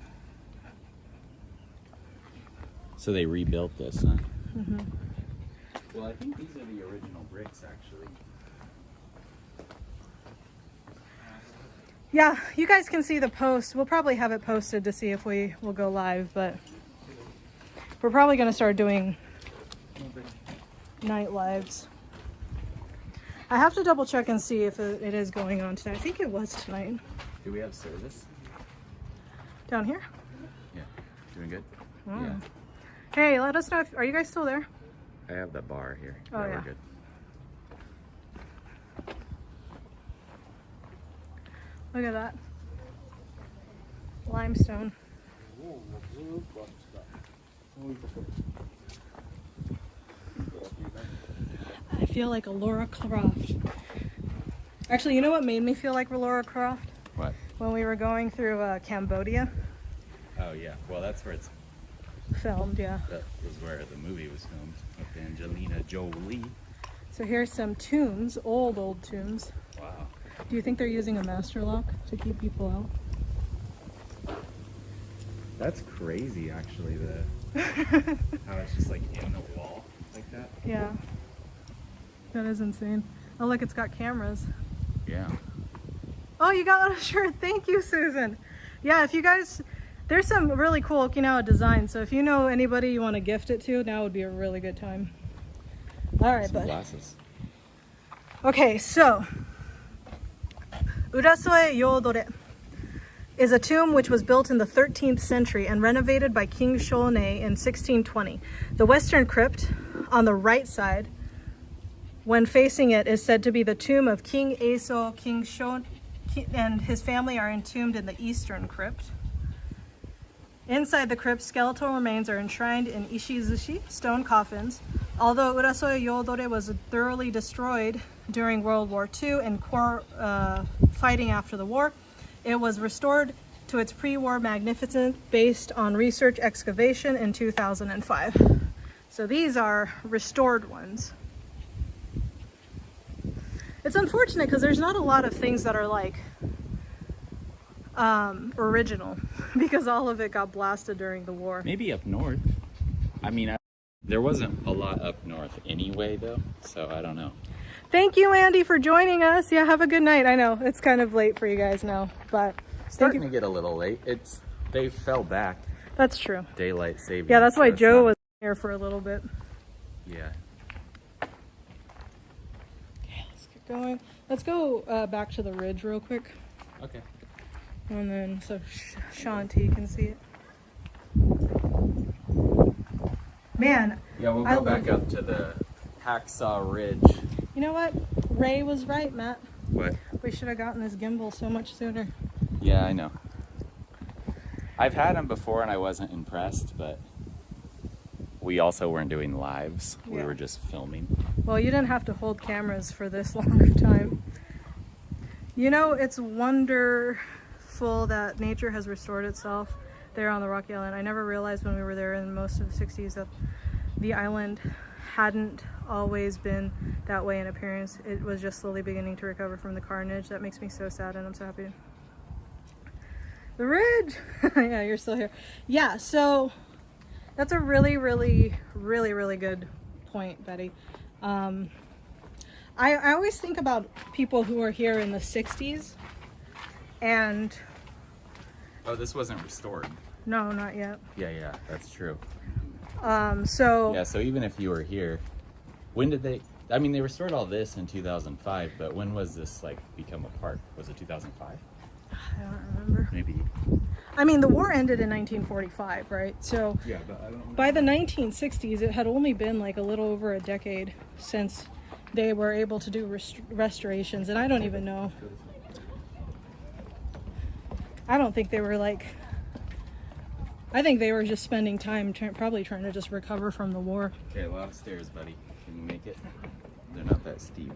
So they rebuilt this, huh? Mm-hmm. Well, I think these are the original bricks, actually. Yeah, you guys can see the post. We'll probably have it posted to see if we will go live, but we're probably going to start doing night lives. I have to double check and see if it is going on tonight. I think it was tonight. Do we have service? Down here? Yeah. Doing good? Oh. Yeah. Hey, let us know if... Are you guys still there? I have the bar here. Oh, yeah. We're good. Look at that. Limestone. I feel like a Laura Croft. Actually, you know what made me feel like Laura Croft? What? When we were going through Cambodia. Oh, yeah. Well, that's where it's... Filmed, yeah. That was where the movie was filmed, with Angelina Jolie. So here's some tombs, old tombs. Wow. Do you think they're using a master lock to keep people out? That's crazy, actually, how it's just like in the wall like that. Yeah. That is insane. Oh, look, it's got cameras. Yeah. Oh, you got on a shirt. Thank you, Susan. Yeah, if you guys... There's some really cool Okinawa designs, so if you know anybody you want to gift it to, now would be a really good time. All right, bud. Glasses. Okay, so Urasoe Yodore is a tomb which was built in the 13th century and renovated by King Shone in 1620. The western crypt on the right side, when facing it, is said to be the tomb of King Eiso. King Shone and his family are entombed in the eastern crypt. Inside the crypt, skeletal remains are enshrined in ishizushi, stone coffins. Although Urasoe Yodore was thoroughly destroyed during World War II and fighting after the war, it was restored to its pre-war magnificence based on research excavation in 2005. So these are restored ones. It's unfortunate because there's not a lot of things that are like original because all of it got blasted during the war. Maybe up north. I mean, There wasn't a lot up north anyway, though, so I don't know. Thank you, Andy, for joining us. Yeah, have a good night. I know it's kind of late for you guys now, but Starting to get a little late. They fell back. That's true. Daylight saving. Yeah, that's why so Joe was here for a little bit. Yeah. Okay, let's get going. Let's go back to the ridge real quick. Okay. And then so Sean T can see it. Man. Yeah, we'll go back up to the Hacksaw Ridge. You know what? Ray was right, Matt. What? We should have gotten this gimbal so much sooner. Yeah, I know. I've had them before and I wasn't impressed, but we also weren't doing lives. We Yeah. were just filming. Well, you didn't have to hold cameras for this long of time. You know, it's wonderful that nature has restored itself there on the Rocky Island. I never realized when we were there in most of the 60s that the island hadn't always been that way in appearance. It was just slowly beginning to recover from the carnage. That makes me so sad, and I'm so happy. The ridge! Yeah, you're still here. Yeah, so that's a really, really, really, really good point, Betty. I always think about people who are here in the 60s, and... Oh, this wasn't restored. No, not yet. Yeah, that's true. So... Yeah, so even if you were here, when did they... I mean, they restored all this in 2005, but when was this, like, become a park? Was it 2005? I don't remember. Maybe. I mean, the war ended in 1945, right? So Yeah, but I don't know. by the 1960s, it had only been like a little over a decade since they were able to do restorations, and I don't even know. I don't think they were like... I think they were just spending time probably trying to just recover from the war. Okay, a lot of stairs, buddy. Can you make it? They're not that steep.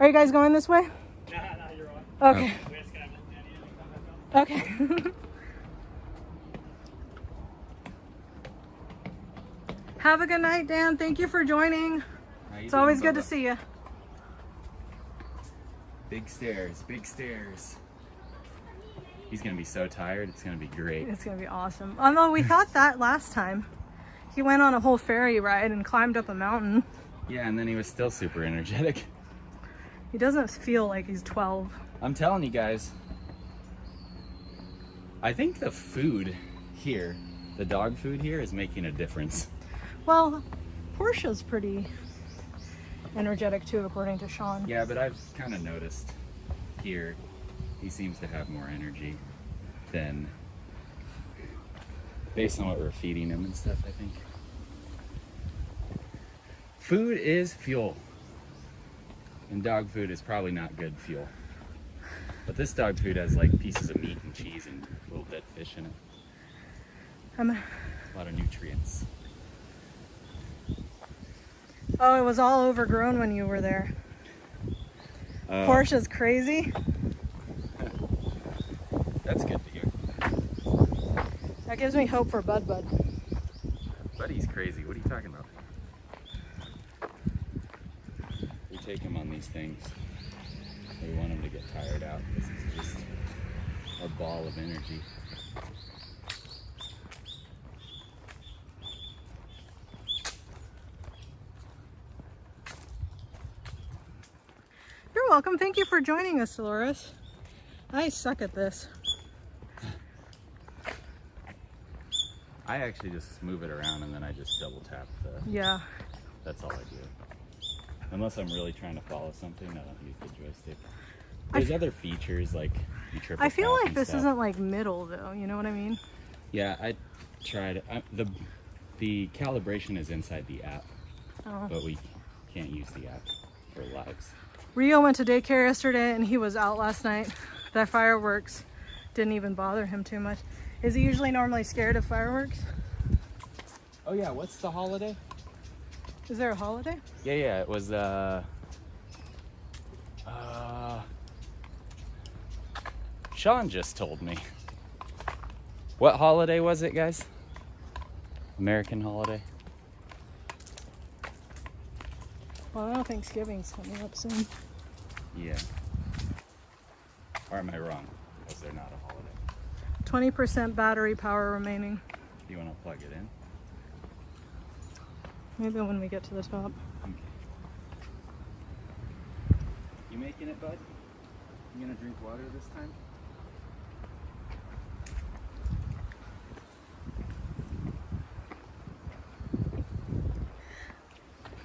Are you guys going this way? No, you're on. Okay. We just gotta let Danny come back up. Okay. Have a good night, Dan. Thank you for joining. It's always good to see you. Big stairs, big stairs. He's gonna be so tired, it's gonna be great. It's gonna be awesome. Although we thought that last time. He went on a whole ferry ride and climbed up a mountain. Yeah, and then he was still super energetic. He doesn't feel like he's 12. I'm telling you guys, I think the food here, the dog food here, is making a difference. Well, Portia's pretty energetic too, according to Sean. Yeah, but I've kind of noticed here, he seems to have more energy than, based on what we're feeding him and stuff, I think. Food is fuel. And dog food is probably not good fuel. But this dog food has like pieces of meat and cheese and little dead fish in it. A lot of nutrients. Oh, it was all overgrown when you were there. Portia's crazy. That's good to hear. That gives me hope for Bud. Buddy's crazy. What are you talking about? We take him on these things. We want him to get tired out. This is just a ball of energy. You're welcome. Thank you for joining us, Dolores. I suck at this. I actually just move it around and then I just double tap the... Yeah. That's all I do. Unless I'm really trying to follow something, I don't use the joystick. There's other features like you triple I feel tap like and this stuff. isn't like middle though, you know what I mean? Yeah, I tried. The calibration is inside the app, but we can't use the app for lives. Rio went to daycare yesterday and he was out last night. That fireworks didn't even bother him too much. Is he usually normally scared of fireworks? Oh yeah, what's the holiday? Is there a holiday? Yeah, it was Sean just told me. What holiday was it, guys? American holiday? Well, I know Thanksgiving's coming up soon. Yeah. Or am I wrong? Was there not a holiday? 20% battery power remaining. You want to plug it in? Maybe when we get to the top. Okay. You making it, bud? You gonna drink water this time?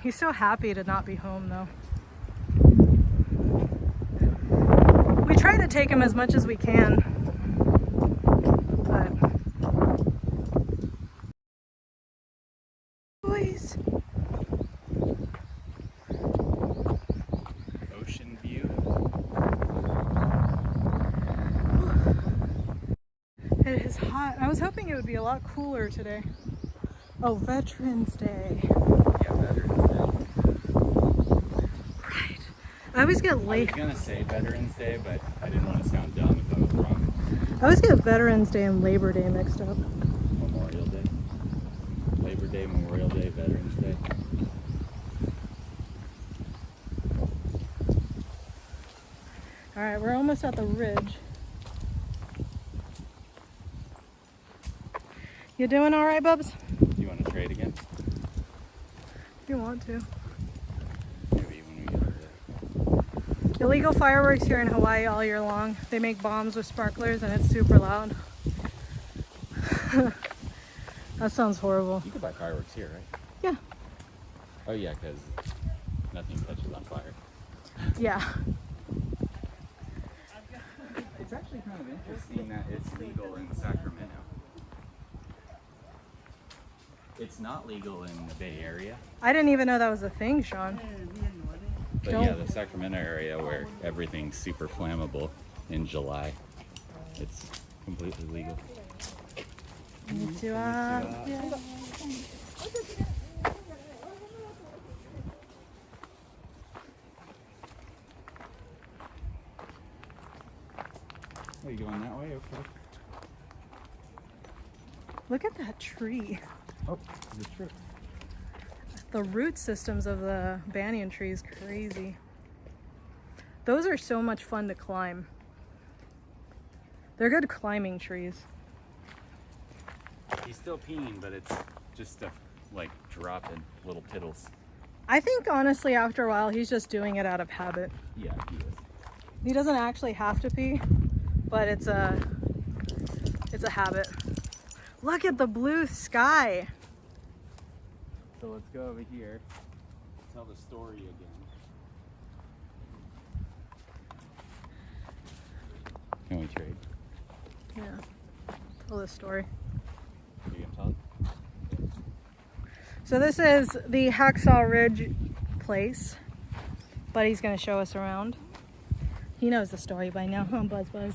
He's so happy to not be home though. We try to take him as much as we can, but boys. Ocean view. It is hot. I was hoping it would be a lot cooler today. Oh, Veterans Day. Yeah, Veterans Day. Right. I always get I was late. gonna say Veterans Day, but I didn't want to sound dumb if I was wrong. I always get Veterans Day and Labor Day mixed up. Memorial Day. Labor Day, Memorial Day, Veterans Day. All right, we're almost at the ridge. You doing all right, Bubs? You want to trade again? If you want to. Maybe when we get to the... Illegal fireworks here in Hawaii all year long. They make bombs with sparklers and it's super loud. That sounds horrible. You could buy fireworks here, right? Yeah. Oh yeah, because nothing catches on fire. Yeah. It's actually kind of interesting that it's legal in Sacramento. It's not legal in the Bay Area. I didn't even know that was a thing, Sean. But yeah, the Sacramento area where everything's super flammable in July, it's completely legal. Konnichiwa. Oh, you going that way? Okay. Look at that tree. Oh, the trip. The root systems of the banyan tree is crazy. Those are so much fun to climb. They're good climbing trees. He's still peeing, but it's just like dropping little tittles. I think honestly after a while he's just doing it out of habit. Yeah, he is. He doesn't actually have to pee, but it's a habit. Look at the blue sky. So let's go over here, tell the story again. Can we trade? Yeah, tell the story. Are you gonna talk? So this is the Hacksaw Ridge place. Buddy's gonna show us around. He knows the story by now, huh, Buzz Buzz?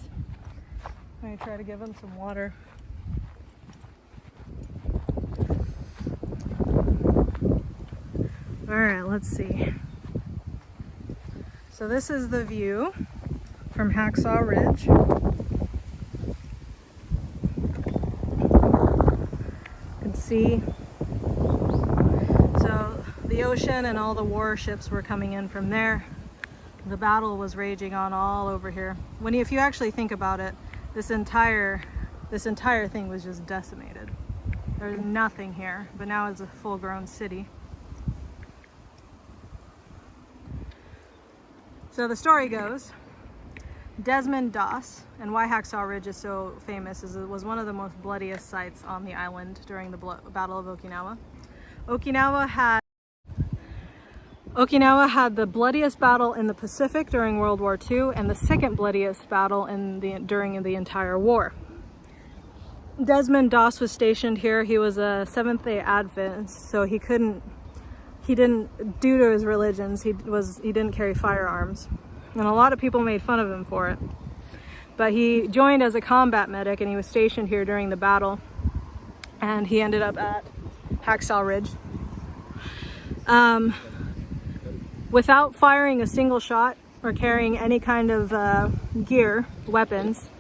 I'm gonna try to give him some water. All right, let's see. So this is the view from Hacksaw Ridge. You can see. So the ocean and all the warships were coming in from there. The battle was raging on all over here. If you actually think about it, this entire thing was just decimated. There's nothing here, but now it's a full-grown city. So the story goes, Desmond Doss, and why Hacksaw Ridge is so famous is it was one of the most bloodiest sites on the island during the Battle of Okinawa. Okinawa had the bloodiest battle in the Pacific during World War II and the second bloodiest battle during the entire war. Desmond Doss was stationed here. He was a Seventh-day Adventist, so he didn't, due to his religions, he didn't carry firearms. And a lot of people made fun of him for it. But he joined as a combat medic and he was stationed here during the battle. And he ended up at Hacksaw Ridge. Without firing a single shot or carrying any kind of gear, weapons,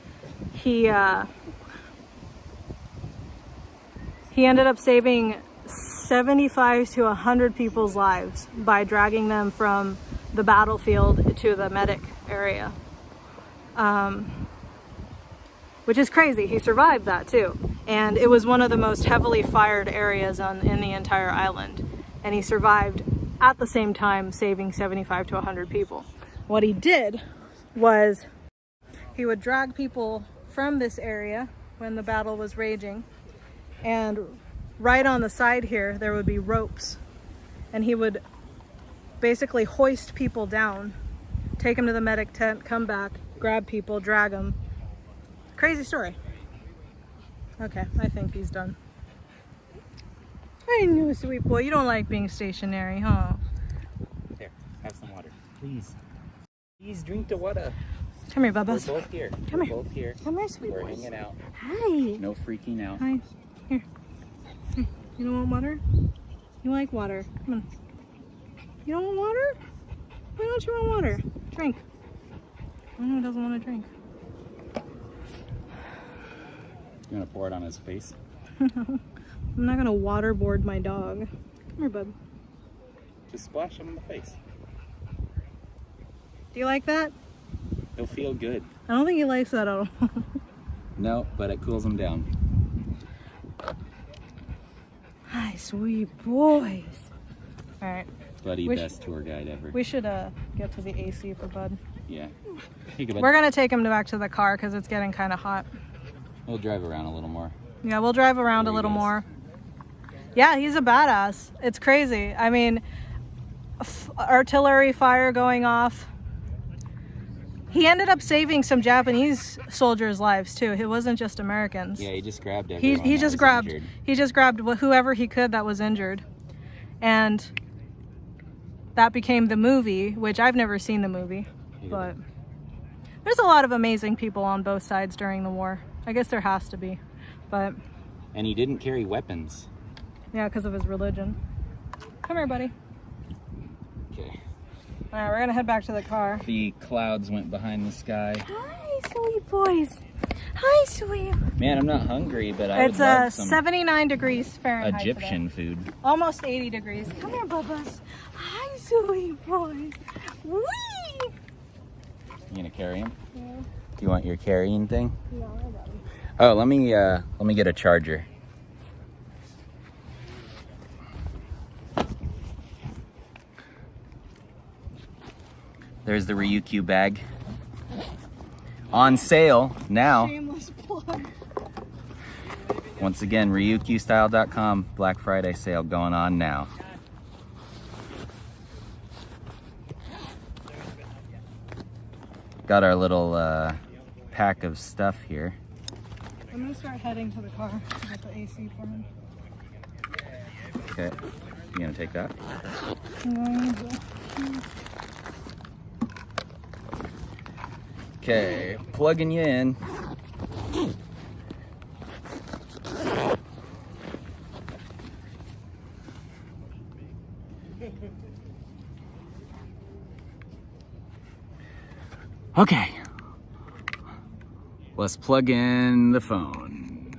he ended up saving 75 to 100 people's lives by dragging them from the battlefield to the medic area, which is crazy. He survived that too, and it was one of the most heavily fired areas in the entire island. and he survived at the same time, saving 75 to 100 people. What he did was he would drag people from this area when the battle was raging, and right on the side here there would be ropes, and he would basically hoist people down, take them to the medic tent, come back, grab people, drag them. Crazy story. Okay, I think he's done. I knew, sweet boy, you don't like being stationary, huh? There, have some water. Please. Please drink the water. Come here, Bubba. We're both here. Come We're here. both here. Come here, sweet We're boys. hanging out. Hi. No freaking out. Hi. Here. Hey, you don't want water? You like water. Come on. You don't want water? Why don't you want water? Drink. Oh, he doesn't want to drink. You want to pour it on his face? I'm not going to waterboard my dog. Come here, bub. Just splash him in the face. Do you like that? He'll feel good. I don't think he likes that at all. No, but it cools him down. Hi, sweet boys. All right. Buddy, best tour guide ever. We should get to the AC for Bud. Yeah. Hey, good, bud. We're going to take him back to the car because it's getting kind of hot. We'll drive around a little more. Yeah, we'll drive around a little more. Yeah, he's a badass. It's crazy. I mean, artillery fire going off. He ended up saving some Japanese soldiers' lives too. It wasn't just Americans. Yeah, he just grabbed everyone. He just grabbed whoever he could that was injured, and that became the movie. Which I've never seen the movie, but there's a lot of amazing people on both sides during the war. I guess there has to be, but. And he didn't carry weapons. Yeah, because of his religion. Come here, buddy. Okay. All right, we're gonna head back to the car. The clouds went behind the sky. Hi, sweet boys. Hi, sweet. Man, I'm not hungry, but I would love some 79 degrees Fahrenheit Egyptian today. food. Almost 80 degrees. Come here, Bubba's. Hi, sweet boys. Whee! You gonna carry him? Yeah. Do you want your carrying thing? Yeah, I got him. Oh, let me get a charger. There's the Ryukyu bag. On sale now. Shameless plug. Once again, ryukyustyle.com Black Friday sale going on now. Got our little pack of stuff here. I'm gonna start heading to the car to get the AC for him. Okay, you gonna take that? Okay, plugging you in. Okay, let's plug in the phone.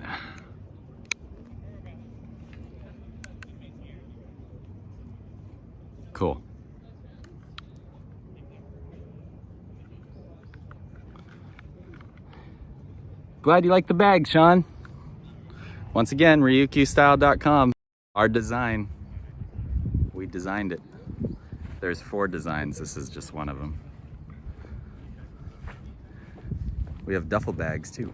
Cool. Glad you like the bag, Sean. Once again, ryukyustyle.com. Our design. We designed it. There's 4 designs. This is just one of them. We have duffel bags too.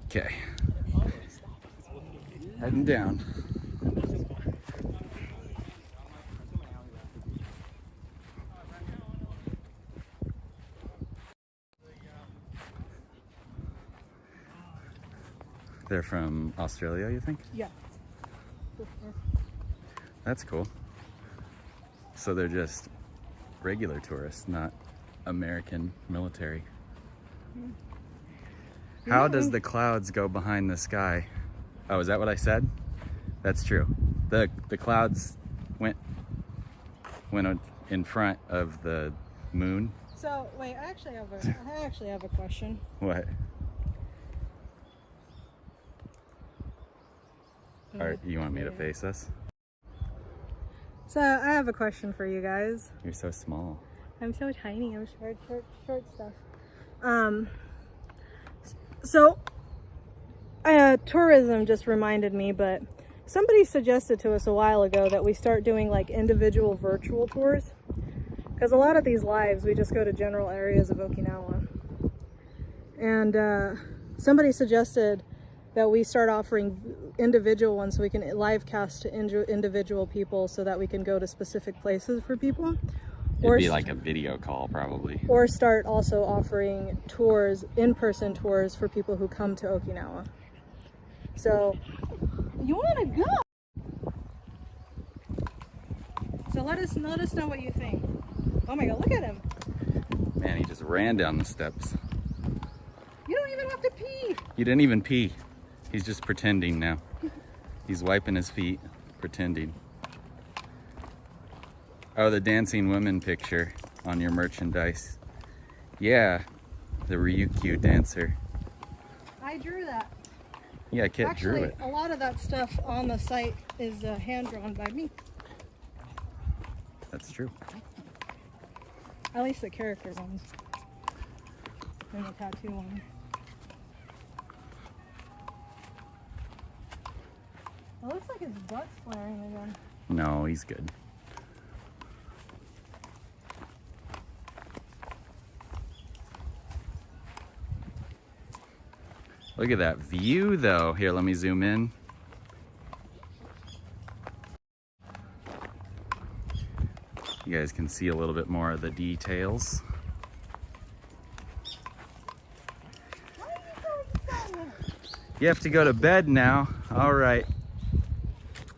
Okay. Heading down. They're from Australia, you think? Yeah. That's cool. So they're just regular tourists, not American military. How does the clouds go behind the sky? Oh, is that what I said? That's true. The clouds went in front of the moon. So wait, I actually have a question. What? You want me to face us? So I have a question for you guys. You're so small. I'm so tiny. I'm short stuff. So tourism just reminded me, but somebody suggested to us a while ago that we start doing like individual virtual tours, because a lot of these lives we just go to general areas of Okinawa, and somebody suggested that we start offering individual ones so we can live cast to individual people so that we can go to specific places for people. It'd be like a video call probably. Or start also offering tours, in-person tours for people who come to Okinawa. So, you want to go? So let us know what you think. Oh my god, look at him. Man, he just ran down the steps. You don't even have to pee. He didn't even pee. He's just pretending now. He's wiping his feet, pretending. Oh, the dancing women picture on your merchandise. Yeah, the Ryukyu dancer. I drew that. Yeah, Kit drew it. Actually, a lot of that stuff on the site is hand-drawn by me. That's true. At least the character ones. And the tattoo one. It looks like his butt's flaring again. No, he's good. Look at that view though. Here, let me zoom in. You guys can see a little bit more of the details. Why are you so excited? You have to go to bed now. All right.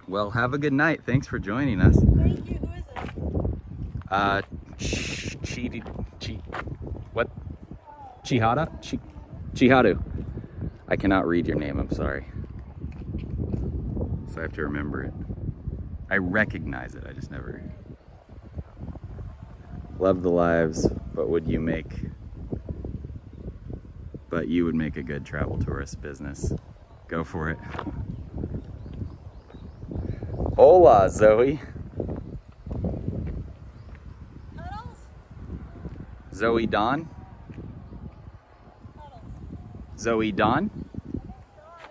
Well, have a good night. Thanks for joining us. Thank you. Who is it? What? Chihadu. I cannot read your name, I'm sorry. So I have to remember it. I recognize it, I just never. Love the lives, but you would make a good travel tourist business. Go for it. Hola, Zoe. Cuddles? Zoe Dawn? Cuddles. Zoe Dawn? Dawn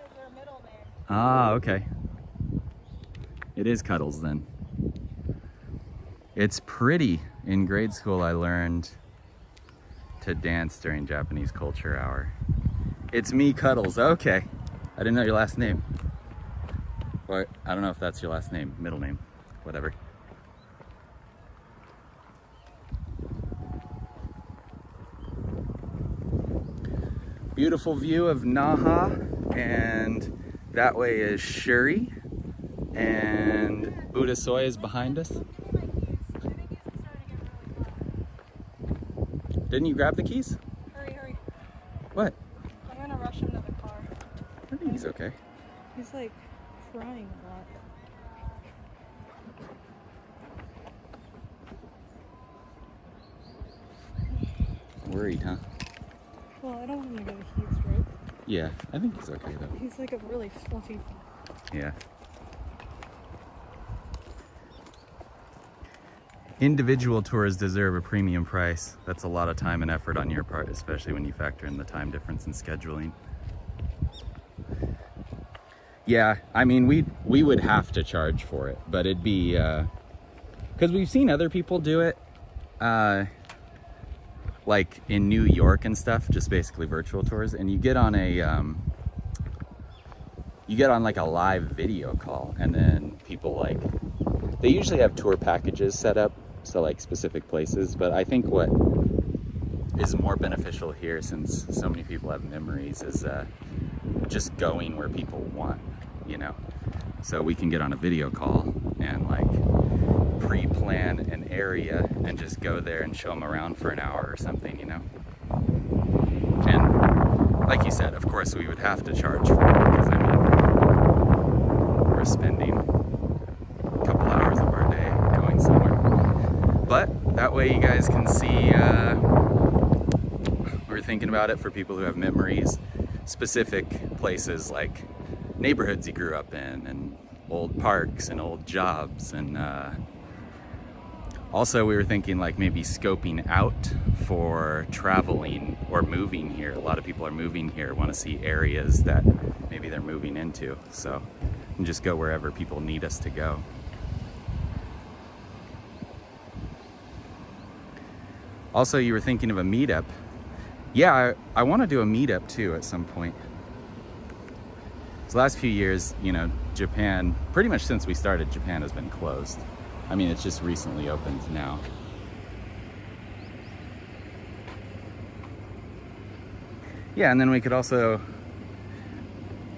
is her middle name. Ah, okay. It is Cuddles then. It's pretty. In grade school, I learned to dance during Japanese culture hour. It's me, Cuddles. Okay. I didn't know your last name. Or, I don't know if that's your last name, middle name, whatever. Beautiful view of Naha, and that way is Shuri, and Budasoy is behind us. Didn't you grab the keys? Hurry, hurry. What? I'm gonna rush him to the car. I think he's okay. He's like crying a lot. Worried, huh? Well, I don't want him to get a heat stroke. Yeah, I think he's okay though. He's like a really fluffy. Yeah. Individual tours deserve a premium price. That's a lot of time and effort on your part, especially when you factor in the time difference in scheduling. Yeah, I mean, we would have to charge for it, but it'd be, because we've seen other people do it, like in New York and stuff, just basically virtual tours, and you get on like a live video call, and then people like, they usually have tour packages set up, so like specific places, but I think what is more beneficial here, since so many people have memories, is just going where people want, you know? So we can get on a video call and like pre-plan an area and just go there and show them around for an hour or something, you know? And like you said, of course we would have to charge for it, because I mean, we're spending a couple hours of our day going somewhere. But that way you guys can see, we're thinking about it for people who have memories, specific places like neighborhoods you grew up in, and old parks and old jobs, and Also, we were thinking like maybe scoping out for traveling or moving here. A lot of people are moving here, want to see areas that maybe they're moving into. So, and just go wherever people need us to go. Also, you were thinking of a meetup. Yeah, I want to do a meetup too at some point. The last few years, you know, Japan, pretty much since we started, Japan has been closed. I mean, it's just recently opened now. Yeah, and then we could also,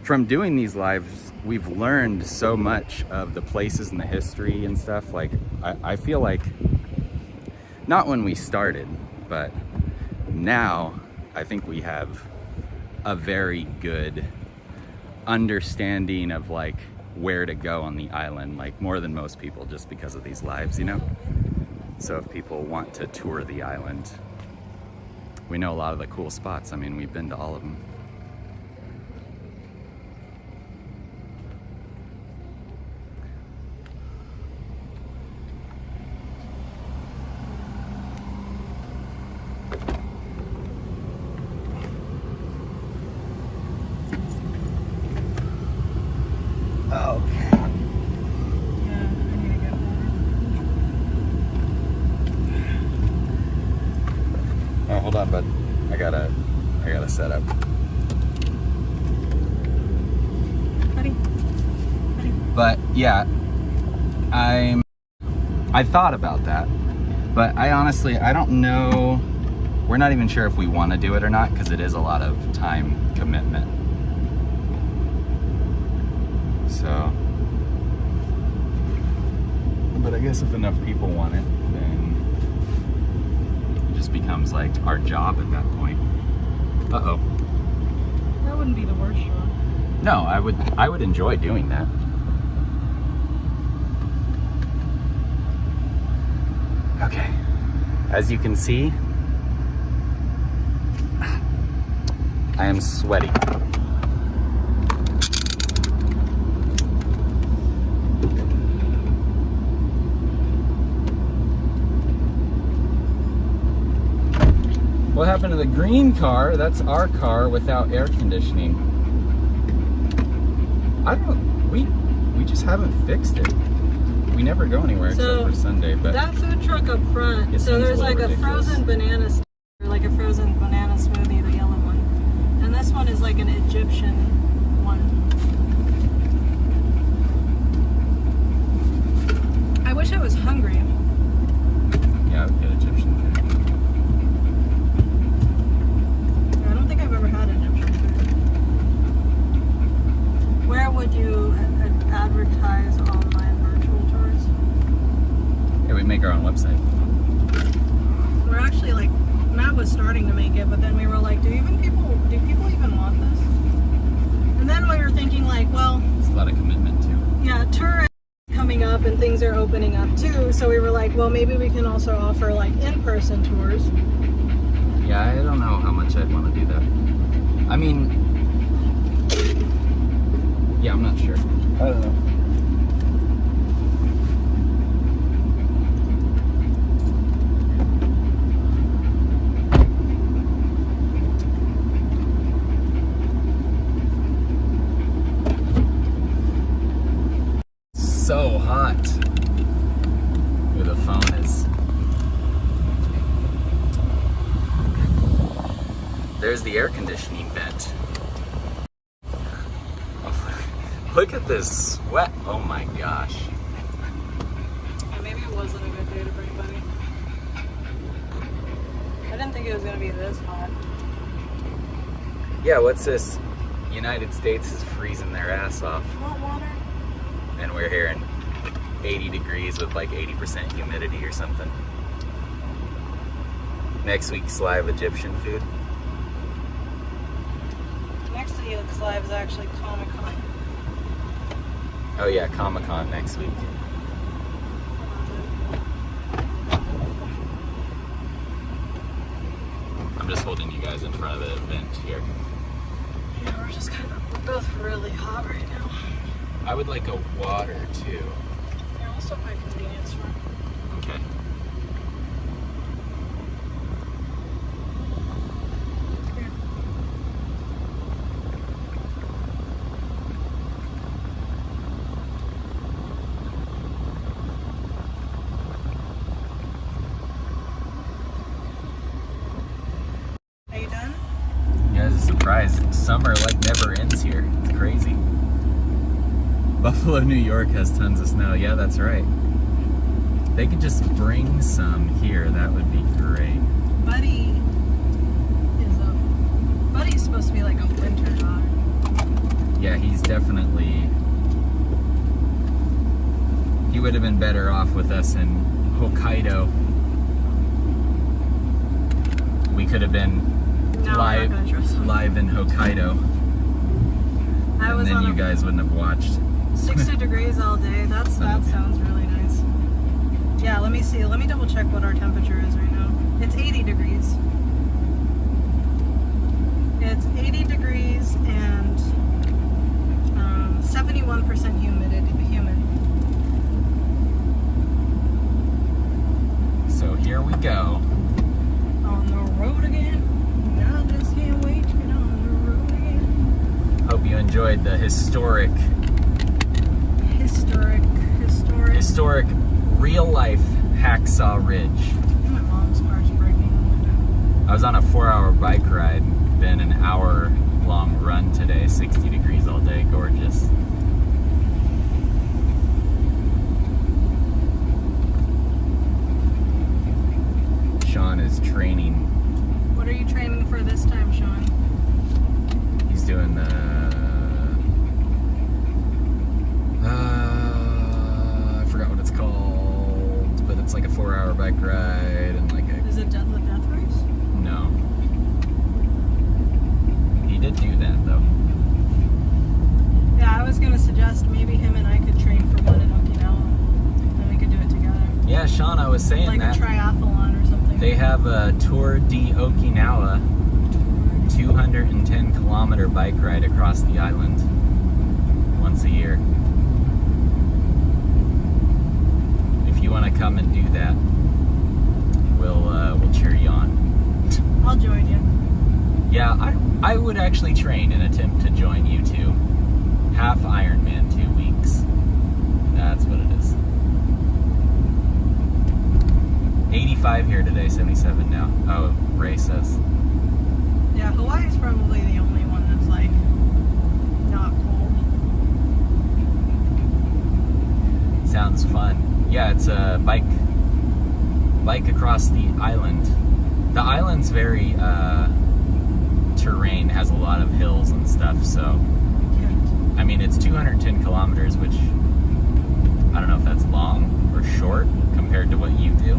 from doing these lives, we've learned so much of the places and the history and stuff. Like, I feel like, not when we started, but now I think we have a very good understanding of like where to go on the island, like more than most people, just because of these lives, you know? So if people want to tour the island, we know a lot of the cool spots. I mean, we've been to all of them. Hold on, bud. I gotta set up. But yeah, I thought about that, but I honestly, I don't know. We're not even sure if we want to do it or not, because it is a lot of time commitment. So, but I guess if enough people want it, then becomes like our job at that point. Uh-oh. That wouldn't be the worst job. No, I would enjoy doing that. Okay. As you can see, I am sweaty. What happened to the green car? That's our car without air conditioning. We just haven't fixed it. We never go anywhere except for Sunday. But that food truck up front, so there's like a frozen banana, or like a frozen banana smoothie, the yellow one. And this one is like an Egyptian one. I wish I was hungry. Yeah, I would get Egyptian food. Where would you advertise online virtual tours? Yeah, we make our own website. We're actually like, Matt was starting to make it, but then we were like, do people even want this? And then we were thinking like, well, it's a lot of commitment too. Yeah, tourists coming up and things are opening up too. So we were like, well, maybe we can also offer like in-person tours. Yeah, I don't know how much I'd want to do that. I mean, yeah, I'm not sure. I don't know. So hot. Ooh, the phone is. There's the air conditioning vent. Look at this sweat. Oh my gosh. Yeah, maybe it wasn't a good day to bring Buddy. I didn't think it was going to be this hot. Yeah, what's this? United States is freezing their ass off. Hot water? And we're here in 80 degrees with like 80% humidity or something. Next week's live Egyptian food. Next week's live is actually Comic-Con. Oh yeah, Comic-Con next week. I'm just holding you guys in front of the event here. Yeah, we're both really hot right now. I would like a water too. Yeah, I'll stop by convenience store. Okay. summer like never ends here. It's crazy. Buffalo, New York has tons of snow. Yeah, that's right. They could just bring some here. That would be great. Buddy's supposed to be like a winter dog. Yeah, he's definitely... He would have been better off with us in Hokkaido. We could have been live in Hokkaido. And then you guys wouldn't have watched. 60 degrees all day. That sounds really nice. Yeah, let me see. Let me double check what our temperature is right now. It's 80 degrees. It's 80 degrees and 71% humid. So here we go. On the road again. I just can't wait to get on the road again. Hope you enjoyed the historic real life Hacksaw Ridge. My mom's car's breaking. I was on a 4-hour bike ride, then an hour-long run today. 60 degrees all day, gorgeous. Sean is training. What are you training for this time, Sean? He's doing the I forgot what it's called, but it's like a 4-hour bike ride and like a... Is it the death race? No. He did do that though. Yeah, I was gonna suggest maybe him and I could train for one in Okinawa, and we could do it together. Yeah, Sean, I was saying like that. Like a triathlon or something. They have a Tour de Okinawa, 210 kilometer bike ride across the island once a year. If you want to come and do that, we'll cheer you on. I'll join you. Yeah, I would actually train and attempt to join you too. Half Ironman, 2 weeks. That's what it is. 85 here today, 77 now. Oh, Ray says. Yeah, Hawaii's probably the only one that's like not cold. Sounds fun. Yeah, it's a bike across the island. The island's very terrain, has a lot of hills and stuff, so I mean it's 210 kilometers, which I don't know if that's long or short compared to what you do,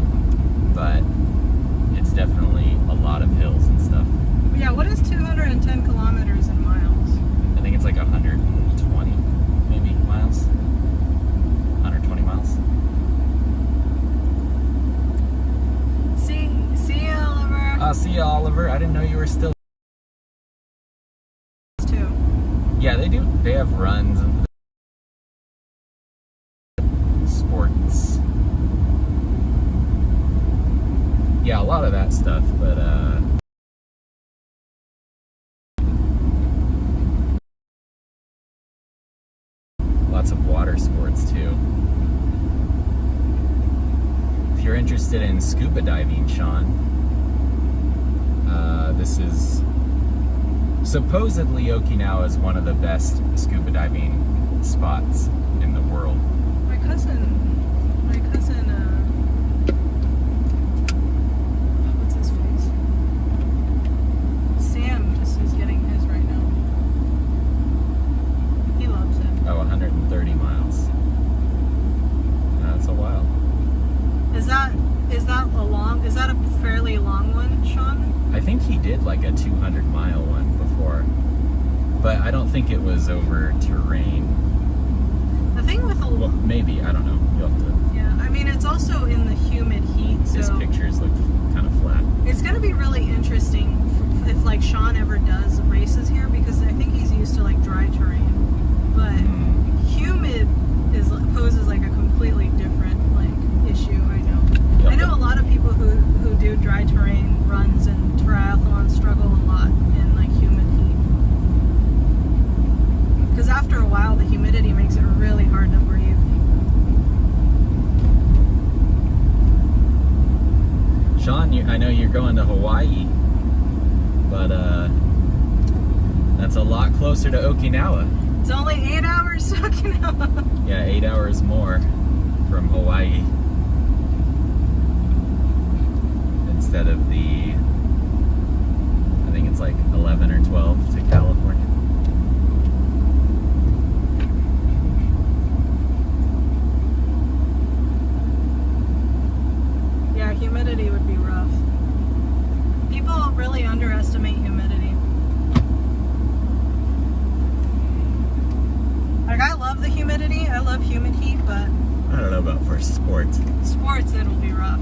but it's definitely a lot of hills and stuff. Yeah, what is 210 kilometers in miles? I think it's like 120 maybe miles. 120 miles. See you, Oliver. See you, Oliver. I didn't know you were still. Too. Yeah, they do. They have runs and sports. Yeah, a lot of that stuff, but lots of water sports too. If you're interested in scuba diving, Sean, this is supposedly Okinawa is one of the best scuba diving spots in the world. My cousin, what's his face? Sam just is getting his right now. He loves it. Oh, 130 miles. That's a while. Is that a fairly long one, Sean? I think he did like a 200-mile one before, but I don't think it was over terrain. The thing with Well, maybe, I don't know. You'll have to... Yeah, I mean, it's also in the humid heat, so... His pictures look kind of flat. It's going to be really interesting if, like, Sean ever does races here, because I think he's used to, like, dry terrain. But humid poses, like, a completely different, like, issue, I know. Yep. I know a lot of people who do dry terrain runs and triathlons struggle a lot in, like, humid heat. Because after a while, the humidity makes it really hard to breathe. Sean, I know you're going to Hawaii, but that's a closer to Okinawa. It's only 8 hours to Okinawa. Yeah, 8 hours more from Hawaii. Instead of the, I think it's like 11 or 12 to California. Yeah, humidity would be rough. People really underestimate humidity. Like, I love the humidity. I love humid heat, but I don't know about for sports. sports, it'll be rough.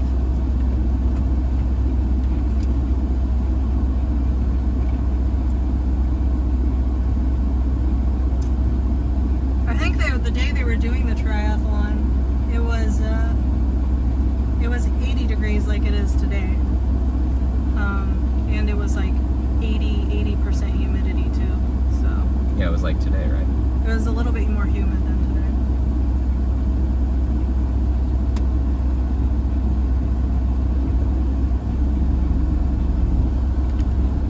I think the day they were doing the triathlon, it was 80 degrees like it is today. And it was like 80% humidity too. So Yeah, it was like today, right? it was a little bit more humid than today.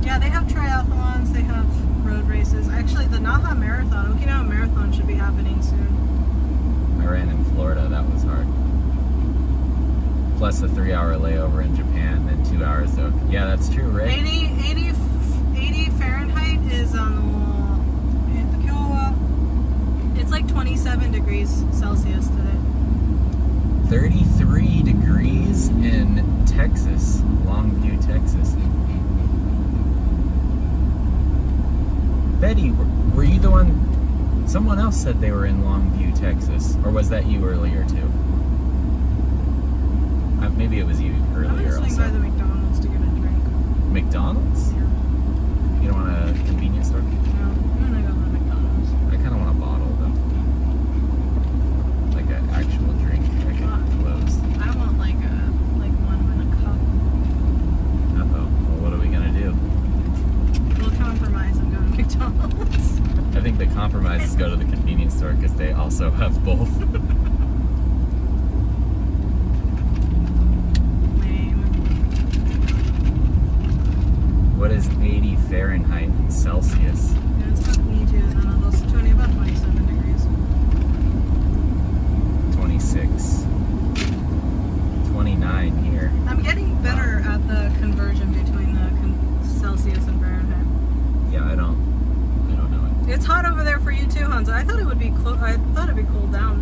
Yeah, they have triathlons, they have road races. Actually, the Naha Marathon, Okinawa Marathon should be happening soon. I ran in Florida, that was hard. Plus a 3-hour layover in Japan, then 2 hours to yeah, that's true, right? 80 Fahrenheit is on the wall. It's like 27 degrees Celsius today. 33 degrees in Texas, Longview, Texas. Betty, were you the one? Someone else said they were in Longview, Texas. Or was that you earlier too? Maybe it was you I'm earlier gonna swing by the also. McDonald's to get a drink. McDonald's? Yeah. You don't want a convenience store? No, I'm gonna go to McDonald's. I kind of want a bottle though. Like an actual drink. I could close. I want like one in a cup. Uh-oh. Well, what are we gonna do? We'll compromise and go to McDonald's. I think the compromise is go to the convenience store because they also have both. Lame. What is 80 Fahrenheit in Celsius? Yeah, it's about me too. And then it's about 27 degrees. 26. 29 here. I'm getting better at the conversion between the Celsius and Fahrenheit. Yeah, I don't know it. It's hot over there for you too, Hans. I thought it would be I thought it'd be cooled down.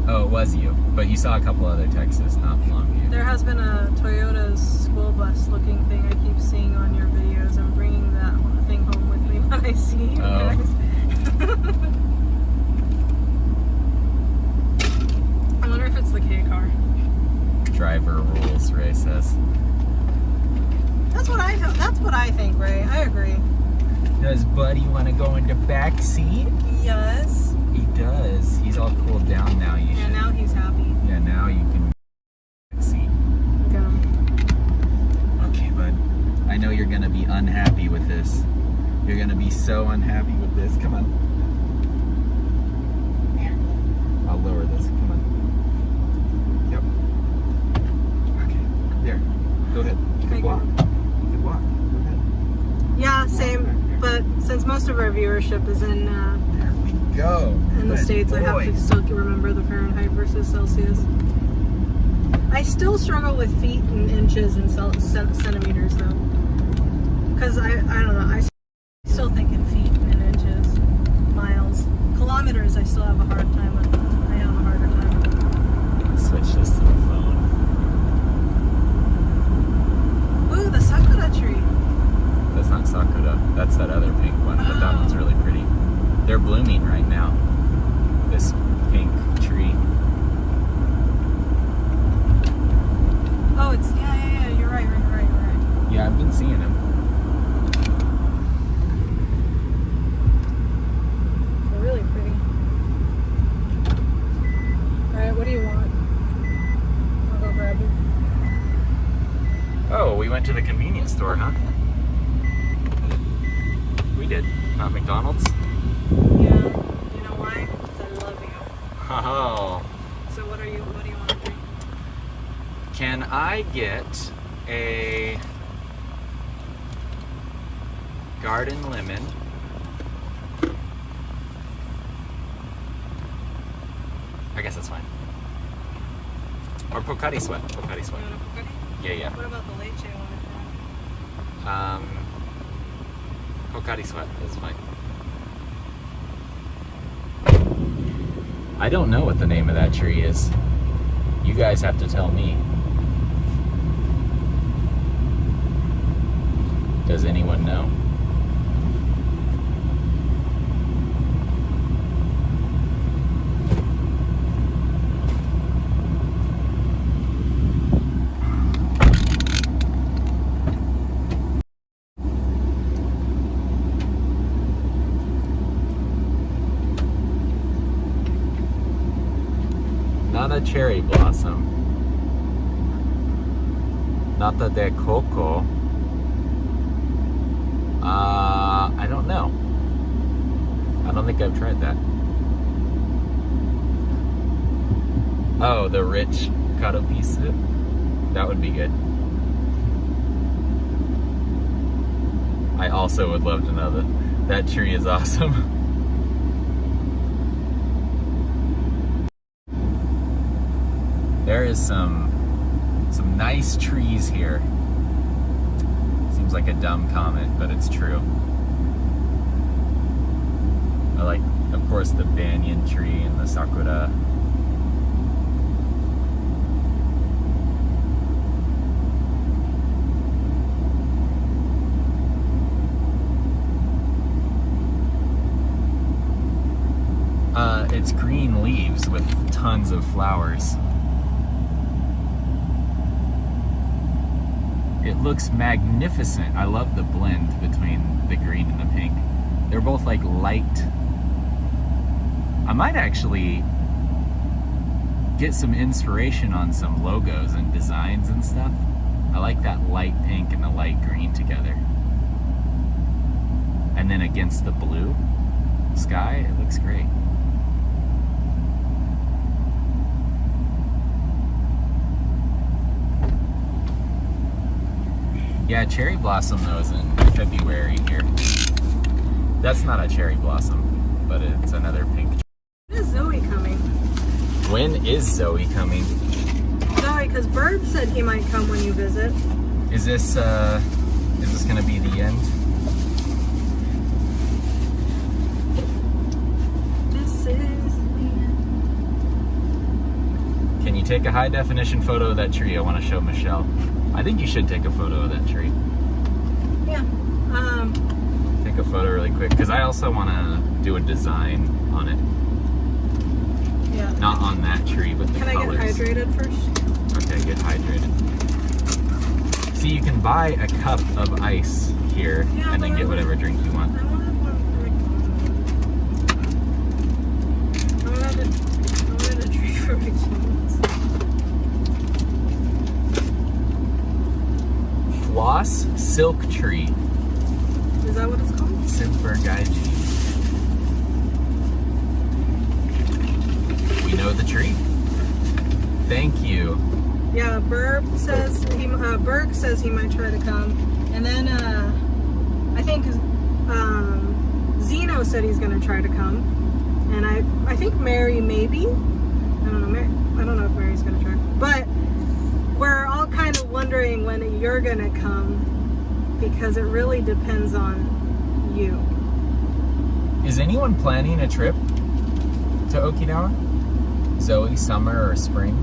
Oh, it was you. But you saw a couple other Texas, not Longview. There has been a Toyota's school bus looking thing I keep seeing on your videos. I'm bringing that thing home with me when I see you guys. I wonder if it's the K car. Driver rules, Ray says. That's what I think, Ray. I agree. Does Buddy want to go in the back seat? Yes. He does. He's all cooled down now. Yeah, now he's happy. Yeah, now you can see. Got him. Okay, bud. I know you're gonna be unhappy with this. You're gonna be so unhappy with this. Come on. Here. I'll lower this. Come on. Yep. Okay. There. Go ahead. You Thank can walk. you. You can walk. Go ahead. Yeah, same. But since most of our viewership is in There we go. the Good States, I have boy. to still remember the Fahrenheit versus Celsius. I still struggle with feet and inches and centimeters though. Because I don't know, I still think in feet and inches, miles. Kilometers I still have a hard time with. I have a harder time with. Switch this to the phone. Ooh, the sakura tree. That's not Sakura. That's that other pink one, but that one's really pretty. They're blooming right now. This pink tree. Oh, it's yeah. You're right. Yeah, I've been seeing them. They're really pretty. All right, what do you want? I'll go grab it. Oh, we went to the convenience store, huh? We did. Not McDonald's. Yeah. You know why? 'Cause I love you. Oh. So what do you want to drink? Can I get a Garden lemon. I guess that's fine. Or Pocari Sweat. Pocari Sweat. You want a Pocari? Yeah, yeah. What about the leche one? Pocari Sweat is fine. I don't know what the name of that tree is. You guys have to tell me. Does anyone know? Not a cherry blossom. Nata de coco. I don't know. I don't think I've tried that. Oh, the rich kadobisu. That would be good. I also would love to know that. That tree is awesome. There is some nice trees here. Seems like a dumb comment, but it's true. I like, of course, the banyan tree and the sakura. It's green leaves with tons of flowers. It looks magnificent. I love the blend between the green and the pink. They're both like light. I might actually get some inspiration on some logos and designs and stuff. I like that light pink and the light green together. And then against the blue sky, it looks great. Yeah, cherry blossom though is in February here. That's not a cherry blossom, but it's another pink. When is Zoe coming? When is Zoe coming? Zoe, because Burb said he might come when you visit. Is this gonna be the end? This is the end. Can you take a high definition photo of that tree? I want to show Michelle. I think you should take a photo of that tree. Yeah. Take a photo really quick, because I also want to do a design on it. Yeah. Not on that tree, but the Can colors. I get hydrated first? Okay, get hydrated. See, you can buy a cup of ice here, Yeah, and then but get I- whatever drink you want. I want to have one for McDonald's. I wanted a drink for McDonald's. Floss silk tree. Is that what it's called? Simpergaiji. We know the tree. Thank you. Yeah, Berg says he might try to come, and then I think Zeno said he's gonna try to come, and I think Mary maybe. I don't know. I don't know if Mary's gonna try, but we're all kind of wondering when you're gonna come because it really depends on you. Is anyone planning a trip to Okinawa? Zoe, summer or spring?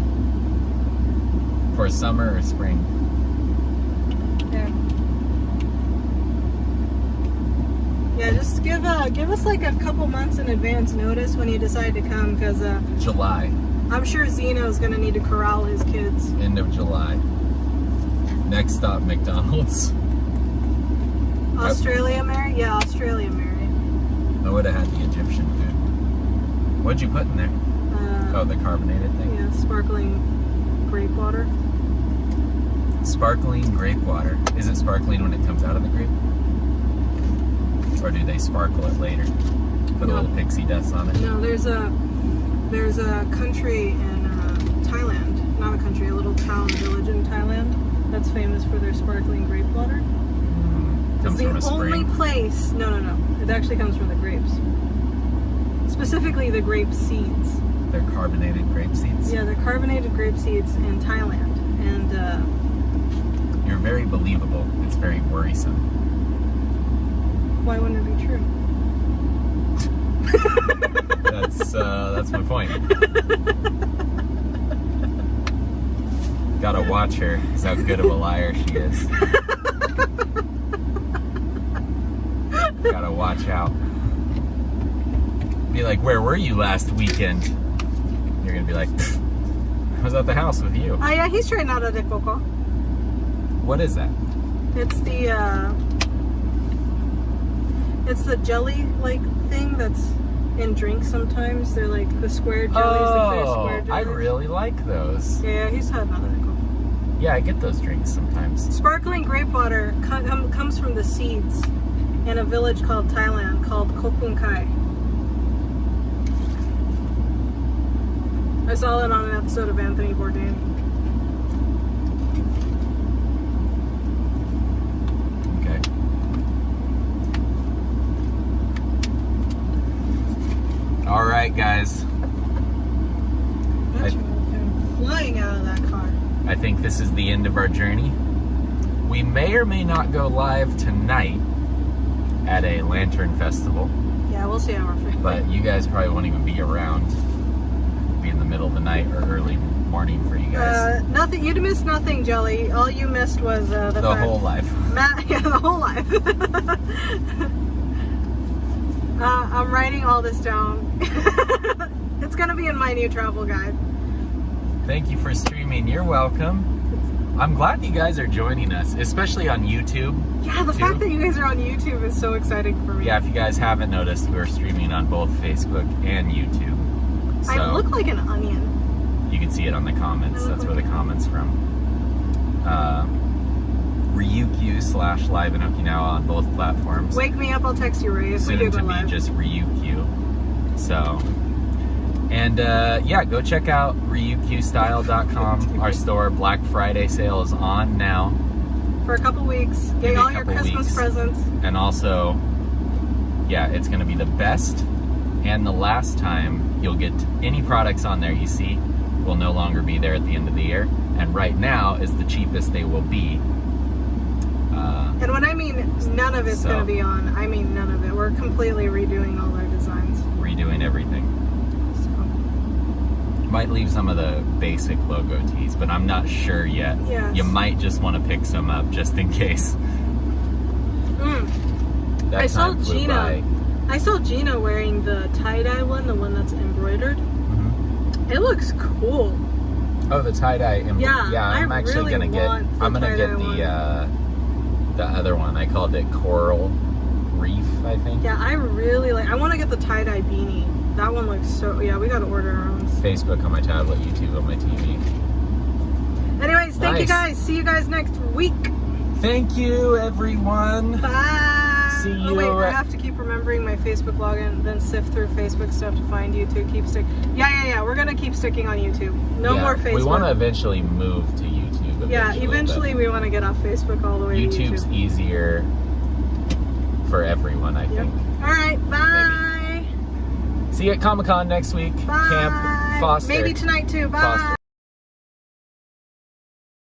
For summer or spring? Yeah. Yeah, just give us like a couple months in advance notice when you decide to come, because July. I'm sure Zeno's gonna need to corral his kids. End of July. Next stop, McDonald's. Australia, Mary? Yeah, Australia, Mary. I would have had the Egyptian food. What'd you put in there? Oh, the carbonated thing? Yeah, sparkling grape water. Sparkling grape water. Is it sparkling when it comes out of the grape? Or do they sparkle it later? Put a little pixie dust on it? No, there's a country in Thailand. Not a country, a little town, village in Thailand that's famous for their sparkling grape water. comes from a It's the only spring. place. No. It actually comes from the grapes. Specifically, the grape seeds. They're carbonated grape seeds. Yeah, they're carbonated grape seeds in Thailand, and You're very believable. It's very worrisome. why wouldn't it be true? That's my point. Gotta watch her. Is how good of a liar she is. Gotta watch out. Be like, where were you last weekend? You're gonna be like, I was at the house with you. Ah, yeah, he's trying out a de coco. What is that? It's the jelly like thing that's in drinks sometimes. They're like the square jellies, the clear square jellies. I really like those. Yeah, he's had another de coco. Yeah, I get those drinks sometimes. Sparkling grape water comes from the seeds in a village called Thailand called Kopung Kai. I saw it on an episode of Anthony Bourdain. Okay. All right, guys. That's flying out of that car. I think this is the end of our journey. We may or may not go live tonight at a lantern festival, Yeah, we'll see how we're feeling. but you guys probably won't even be around. Be in the middle of the night or early morning for you guys. Nothing. You'd missed nothing, Jelly. All you missed was the The fact- whole life. Yeah, the whole life. I'm writing all this down. It's gonna be in my new travel guide. Thank you for streaming. You're welcome. I'm glad you guys are joining us, especially on YouTube. Yeah, the too. fact that you guys are on YouTube is so exciting for me. Yeah, if you guys haven't noticed, we're streaming on both Facebook and YouTube. So I look like an onion. you can see it on the comments. That's where the comments from. Ryukyu/live in Okinawa on both platforms. Wake me up, I'll text you, Ray, if we Soon do to go be live. just Ryukyu. So, and yeah, go check out ryukyustyle.com. Our store Black Friday sale is on now. For a couple weeks. Maybe Get a all your couple Christmas weeks. presents. And also, yeah, it's going to be the best and the last time you'll get any products on there you see will no longer be there at the end of the year. And right now is the cheapest they will be. And when I mean none of it's So- going to be on, I mean none of it. We're completely redoing all our designs. Redoing everything. So, Might leave some of the basic logo tees, but I'm not sure yet. Yes. You might just want to pick some up just in case. That I saw time flew Gina. by. I saw Gina wearing the tie-dye one, the one that's embroidered. Mhm. It looks cool. Oh, the tie-dye. Yeah, I'm I actually really gonna get. want the I'm gonna get tie-dye the other one. I called it Coral Reef, I think. Yeah, I really like. I want to get the tie-dye beanie. That one looks so. Yeah, we got to order our own. Facebook on my tablet, YouTube on my TV. Anyways, thank you Nice. guys. See you guys next week. Thank you, everyone. Bye. See Oh wait, you. I have to keep remembering my Facebook login, then sift through Facebook stuff to find you to keep stick. Yeah. We're gonna keep sticking on YouTube. No Yeah, more Facebook. We want to eventually move to YouTube. Yeah, eventually we want to get off Facebook all the way to YouTube's YouTube. easier for everyone, I think. All right, bye. See you at Comic-Con next week. Bye. Camp Foster. Maybe tonight too. Bye. Foster.